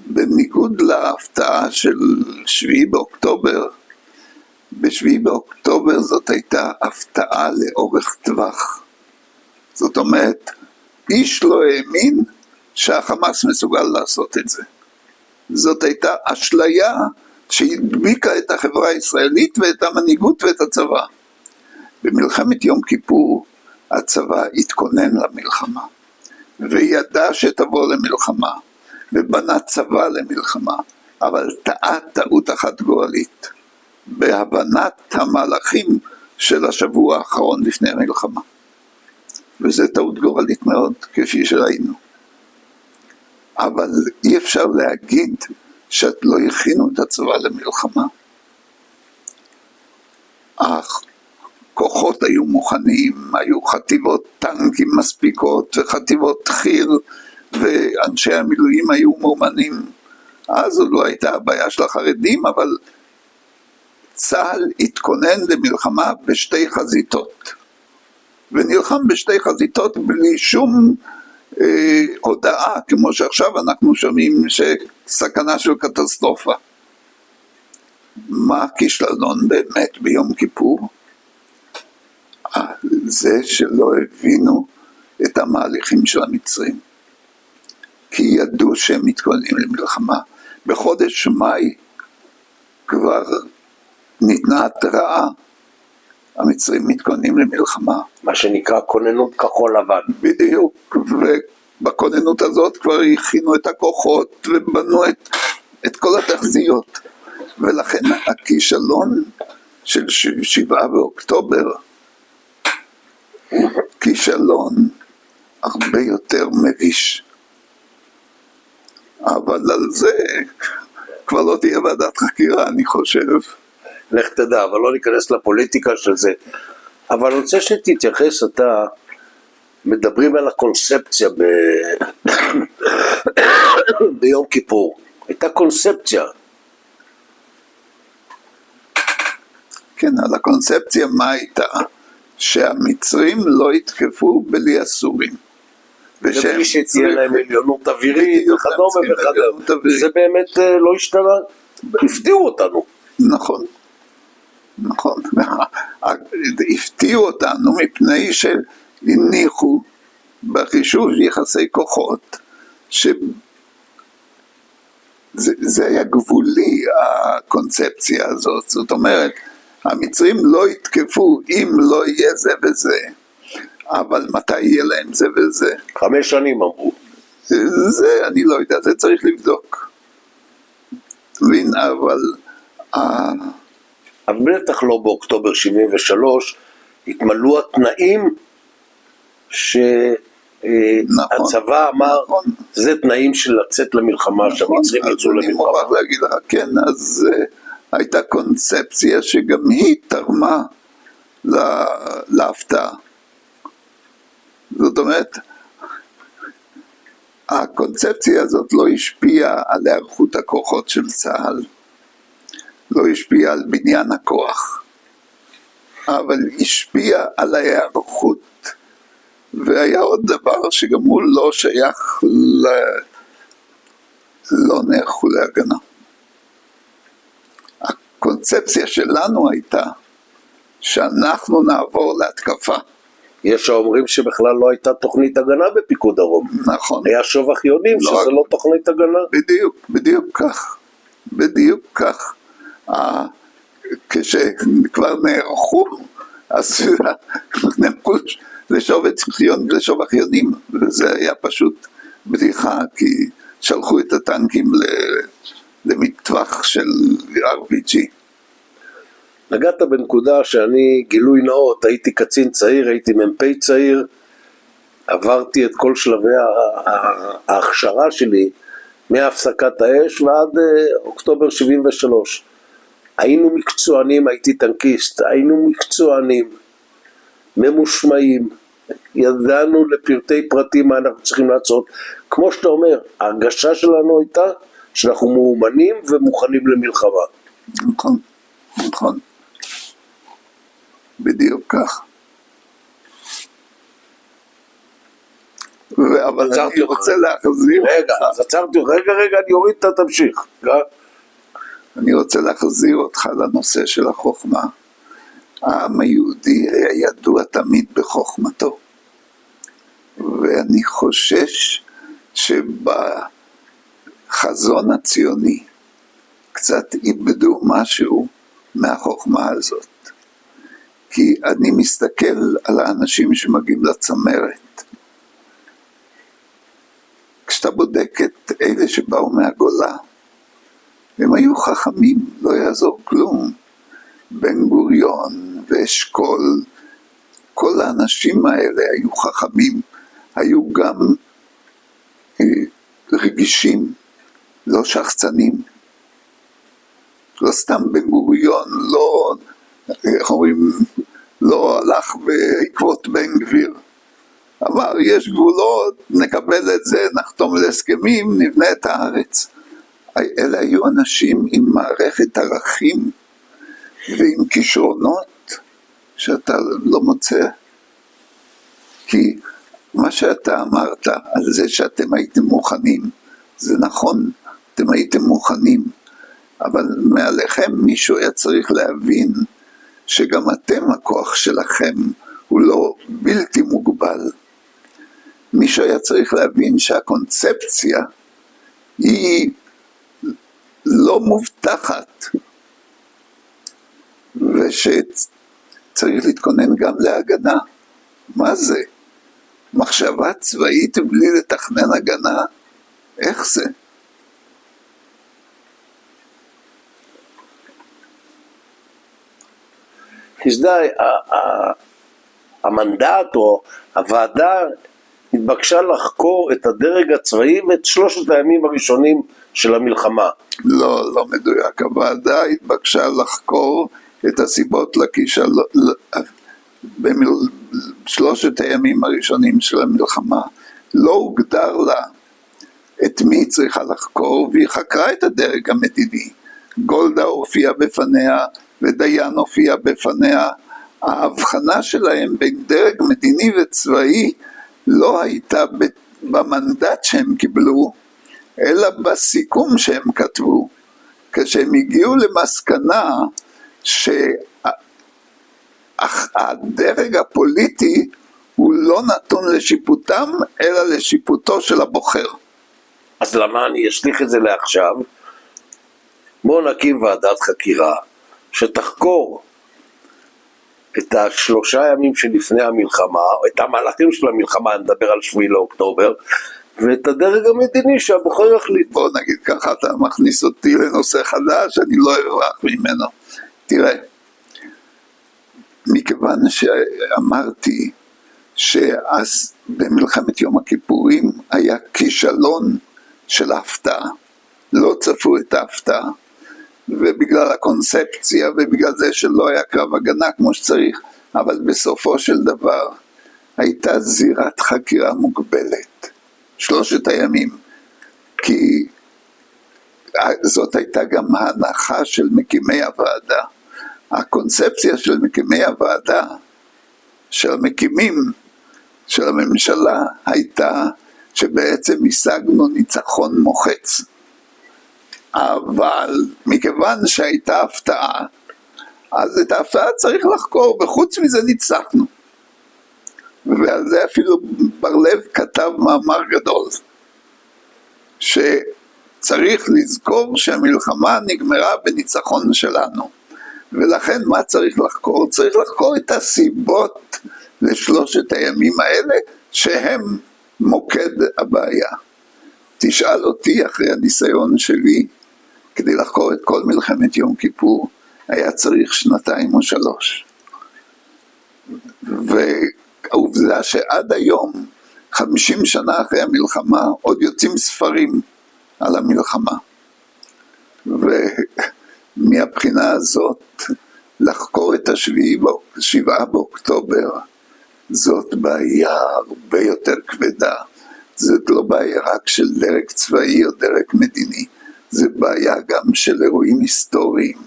בניגוד להפתעה של 7 באוקטובר, ב7 באוקטובר זאת הייתה הפתעה לאורך טווח. זאת אומרת, איש לא האמין שהחמאס מסוגל לעשות את זה. זאת הייתה אשליה שהדביקה את החברה הישראלית ואת המנהיגות ואת הצבא. במלחמת יום כיפור הצבא התכונן למלחמה, וידע שתבוא למלחמה, ובנה צבא למלחמה, אבל טעה טעות אחת גורלית, בהבנת המהלכים של השבוע האחרון לפני המלחמה. וזה טעות גורלית מאוד, כפי שראינו. אבל אי אפשר להגיד שאת לא הכינו את הצבא למלחמה. הכוחות היו מוכנים, היו חטיבות טנקים מספיקות וחטיבות חי"ר, ואנשי המילואים היו מאומנים. אז זו לא הייתה הבעיה של החרדים, אבל צה"ל התכונן למלחמה בשתי חזיתות, ונלחם בשתי חזיתות בלי שום הודעה, כמו שעכשיו אנחנו שומעים שסכנה של קטסטרופה. מה הכישלון באמת ביום כיפור? זה שלא הבינו את המהלכים של המצרים, כי ידעו שהם מתכוננים למלחמה. בחודש מאי כבר ניתנה התראה המצרים מתכוננים למלחמה.
מה שנקרא כוננות כחול לבן.
בדיוק, ובכוננות הזאת כבר הכינו את הכוחות ובנו את כל התחזיות, ולכן הכישלון של 7 באוקטובר הוא כישלון הרבה יותר מביש. אבל על זה כבר לא תהיה ועדת חקירה, אני חושב.
לך תדע, אבל לא ניכנס לפוליטיקה של זה. אבל אני רוצה שתתייחס, אתה מדברים על הקונספציה ביום כיפור. הייתה קונספציה.
כן, על הקונספציה מה הייתה? שהמצרים לא יתקפו בלי הסורים.
ובלי שתהיה להם עליונות אווירית וכדומה וכדומה. זה באמת לא השתנה. הפתיעו אותנו.
נכון. נכון. הפתיעו אותנו מפני שהניחו בחישוב יחסי כוחות שזה היה גבולי הקונספציה הזאת. זאת אומרת, המצרים לא יתקפו אם לא יהיה זה וזה, אבל מתי יהיה להם זה וזה?
5 שנים אמרו.
זה אני לא יודע, זה צריך לבדוק.
אבל בטח לא באוקטובר 73 התמלאו התנאים שהצבא אמר, זה תנאים של לצאת למלחמה, שהמצרים יצאו למלחמה.
אני מוכרח להגיד לך, כן, אז הייתה קונספציה שגם היא תרמה להפתעה. זאת אומרת, הקונספציה הזאת לא השפיעה על היערכות הכוחות של צה"ל, לא השפיעה על בניין הכוח, אבל השפיעה על ההיערכות. והיה עוד דבר שגם הוא לא שייך לא נערכו להגנה. הקונספציה שלנו הייתה שאנחנו נעבור להתקפה.
יש האומרים שבכלל לא הייתה תוכנית הגנה בפיקוד דרום.
נכון.
היה שובך יונים לא שזה לא תוכנית הגנה.
בדיוק כך. בדיוק כך. כשכבר נערכו, אז נערכו לשובך יונים, וזה היה פשוט בדיחה, כי שלחו את הטנקים למטווח של RPG.
נגעת בנקודה שאני, גילוי נאות, הייתי קצין צעיר, הייתי מ"פ צעיר, עברתי את כל שלבי ההכשרה שלי, מהפסקת האש ועד אוקטובר 73. היינו מקצוענים, הייתי טנקיסט, היינו מקצוענים, ממושמעים, ידענו לפרטי פרטים מה אנחנו צריכים לעשות. כמו שאתה אומר, ההרגשה שלנו הייתה שאנחנו מאומנים ומוכנים למלחמה.
נכון, נכון. בדיוק כך. אבל אני רוצה להחזיר
רגע, אז עצרתי, רגע, אני אוריד את התמשיך.
אני רוצה להחזיר אותך לנושא של החוכמה. העם היהודי היה ידוע תמיד בחוכמתו. ואני חושש שבחזון הציוני קצת איבדו משהו מהחוכמה הזאת. כי אני מסתכל על האנשים שמגיעים לצמרת. כשאתה בודק את אלה שבאו מהגולה, הם היו חכמים, לא יעזור כלום. בן גוריון ואשכול, כל האנשים האלה היו חכמים, היו גם רגישים, לא שחצנים. לא סתם בן גוריון, לא הלך בעקבות בן גביר. אמר, יש גבולות, נקבל את זה, נחתום להסכמים, נבנה את הארץ. אלה היו אנשים עם מערכת ערכים ועם כישרונות שאתה לא מוצא. כי מה שאתה אמרת על זה שאתם הייתם מוכנים, זה נכון, אתם הייתם מוכנים, אבל מעליכם מישהו היה צריך להבין שגם אתם, הכוח שלכם הוא לא בלתי מוגבל. מישהו היה צריך להבין שהקונספציה היא לא מובטחת, צריך להתכונן גם להגנה. מה זה? מחשבה צבאית בלי לתכנן הגנה? איך זה?
חסדאי, המנדט או הוועדה התבקשה לחקור את הדרג הצבאי ואת 3 הימים הראשונים של המלחמה.
לא מדויק. הוועדה התבקשה לחקור את הסיבות לכישלון, 3 הימים הראשונים של המלחמה. לא הוגדר לה את מי היא צריכה לחקור, והיא חקרה את הדרג המדיני. גולדה הופיעה בפניה ודיין הופיע בפניה. ההבחנה שלהם בין דרג מדיני וצבאי לא הייתה במנדט שהם קיבלו, אלא בסיכום שהם כתבו, כשהם הגיעו למסקנה שהדרג הפוליטי הוא לא נתון לשיפוטם, אלא לשיפוטו של הבוחר.
אז למה אני אשליך את זה לעכשיו? בואו נקים ועדת חקירה שתחקור את 3 ימים שלפני המלחמה, או את המהלכים של המלחמה, נדבר על 7 לאוקטובר, ואת הדרג המדיני שהבוחר יחליט.
בוא נגיד ככה, אתה מכניס אותי לנושא חדש, אני לא אברח ממנו. תראה, מכיוון שאמרתי שאז במלחמת יום הכיפורים היה כישלון של ההפתעה, לא צפו את ההפתעה, ובגלל הקונספציה ובגלל זה שלא היה קרב הגנה כמו שצריך, אבל בסופו של דבר הייתה זירת חקירה מוגבלת, 3 הימים, כי זאת הייתה גם ההנחה של מקימי הוועדה. הקונספציה של מקימי הוועדה, של המקימים של הממשלה, הייתה שבעצם השגנו ניצחון מוחץ. אבל מכיוון שהייתה הפתעה, אז את ההפתעה צריך לחקור, וחוץ מזה ניצחנו. ועל זה אפילו בר-לב כתב מאמר גדול, שצריך לזכור שהמלחמה נגמרה בניצחון שלנו. ולכן מה צריך לחקור? צריך לחקור את הסיבות ל3 הימים האלה, שהם מוקד הבעיה. תשאל אותי אחרי הניסיון שלי, כדי לחקור את כל מלחמת יום כיפור, היה צריך 2 או 3. והעובדה שעד היום, 50 שנה אחרי המלחמה, עוד יוצאים ספרים על המלחמה. ומהבחינה הזאת, לחקור את 7 באוקטובר, זאת בעיה הרבה יותר כבדה. זאת לא בעיה רק של דרג צבאי או דרג מדיני, זה בעיה גם של אירועים היסטוריים.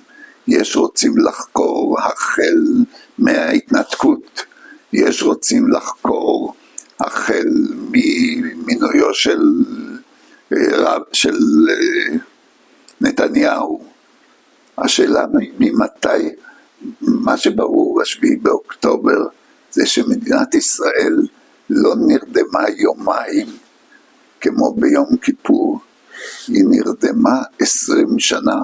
יש רוצים לחקור החל מההתנתקות, יש רוצים לחקור החל ממינויו של נתניהו. השאלה ממתי, מה שברור ב7 באוקטובר זה שמדינת ישראל לא נרדמה יומיים כמו ביום כיפור, היא נרדמה 20 שנה,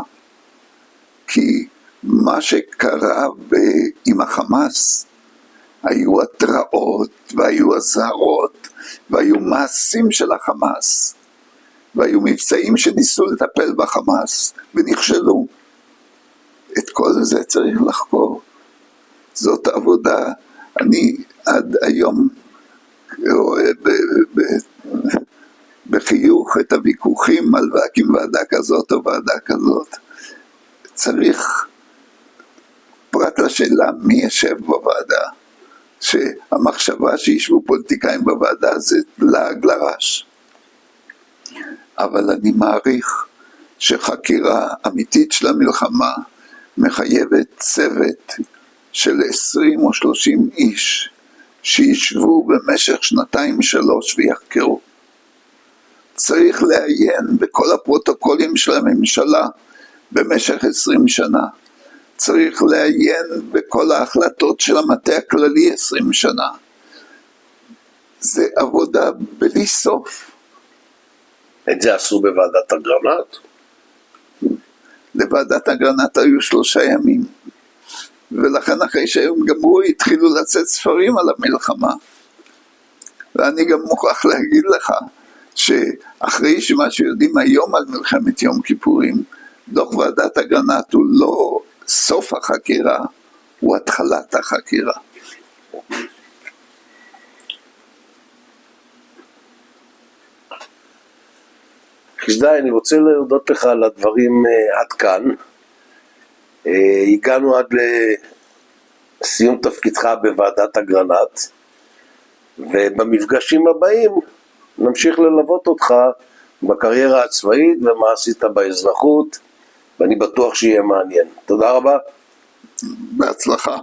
כי מה שקרה עם החמאס, היו התראות והיו הזהרות והיו מעשים של החמאס, והיו מבצעים שניסו לטפל בחמאס ונכשלו. את כל זה צריך לחקור. זאת עבודה. אני עד היום רואה בחיוך את הוויכוחים על להקים ועדה כזאת או ועדה כזאת. צריך, פרט לשאלה מי ישב בוועדה, שהמחשבה שישבו פוליטיקאים בוועדה זה לעג לרש. אבל אני מעריך שחקירה אמיתית של המלחמה מחייבת צוות של 20 או 30 איש שישבו במשך 2-3 ויחקרו. צריך לעיין בכל הפרוטוקולים של הממשלה במשך 20 שנה. צריך לעיין בכל ההחלטות של המטה הכללי 20 שנה. זה עבודה בלי סוף.
את זה עשו בוועדת אגרנט?
לוועדת אגרנט היו 3 ימים. ולכן אחרי שהם גמרו התחילו לצאת ספרים על המלחמה. ואני גם מוכרח להגיד לך שאחרי שמה שיודעים היום על מלחמת יום כיפורים, דוח ועדת אגרנט הוא לא סוף החקירה, הוא התחלת החקירה.
חסדאי, אני רוצה להודות לך על הדברים עד כאן. הגענו עד לסיום תפקידך בוועדת אגרנט, ובמפגשים הבאים נמשיך ללוות אותך בקריירה הצבאית ומה עשית באזרחות, ואני בטוח שיהיה מעניין. תודה רבה.
בהצלחה.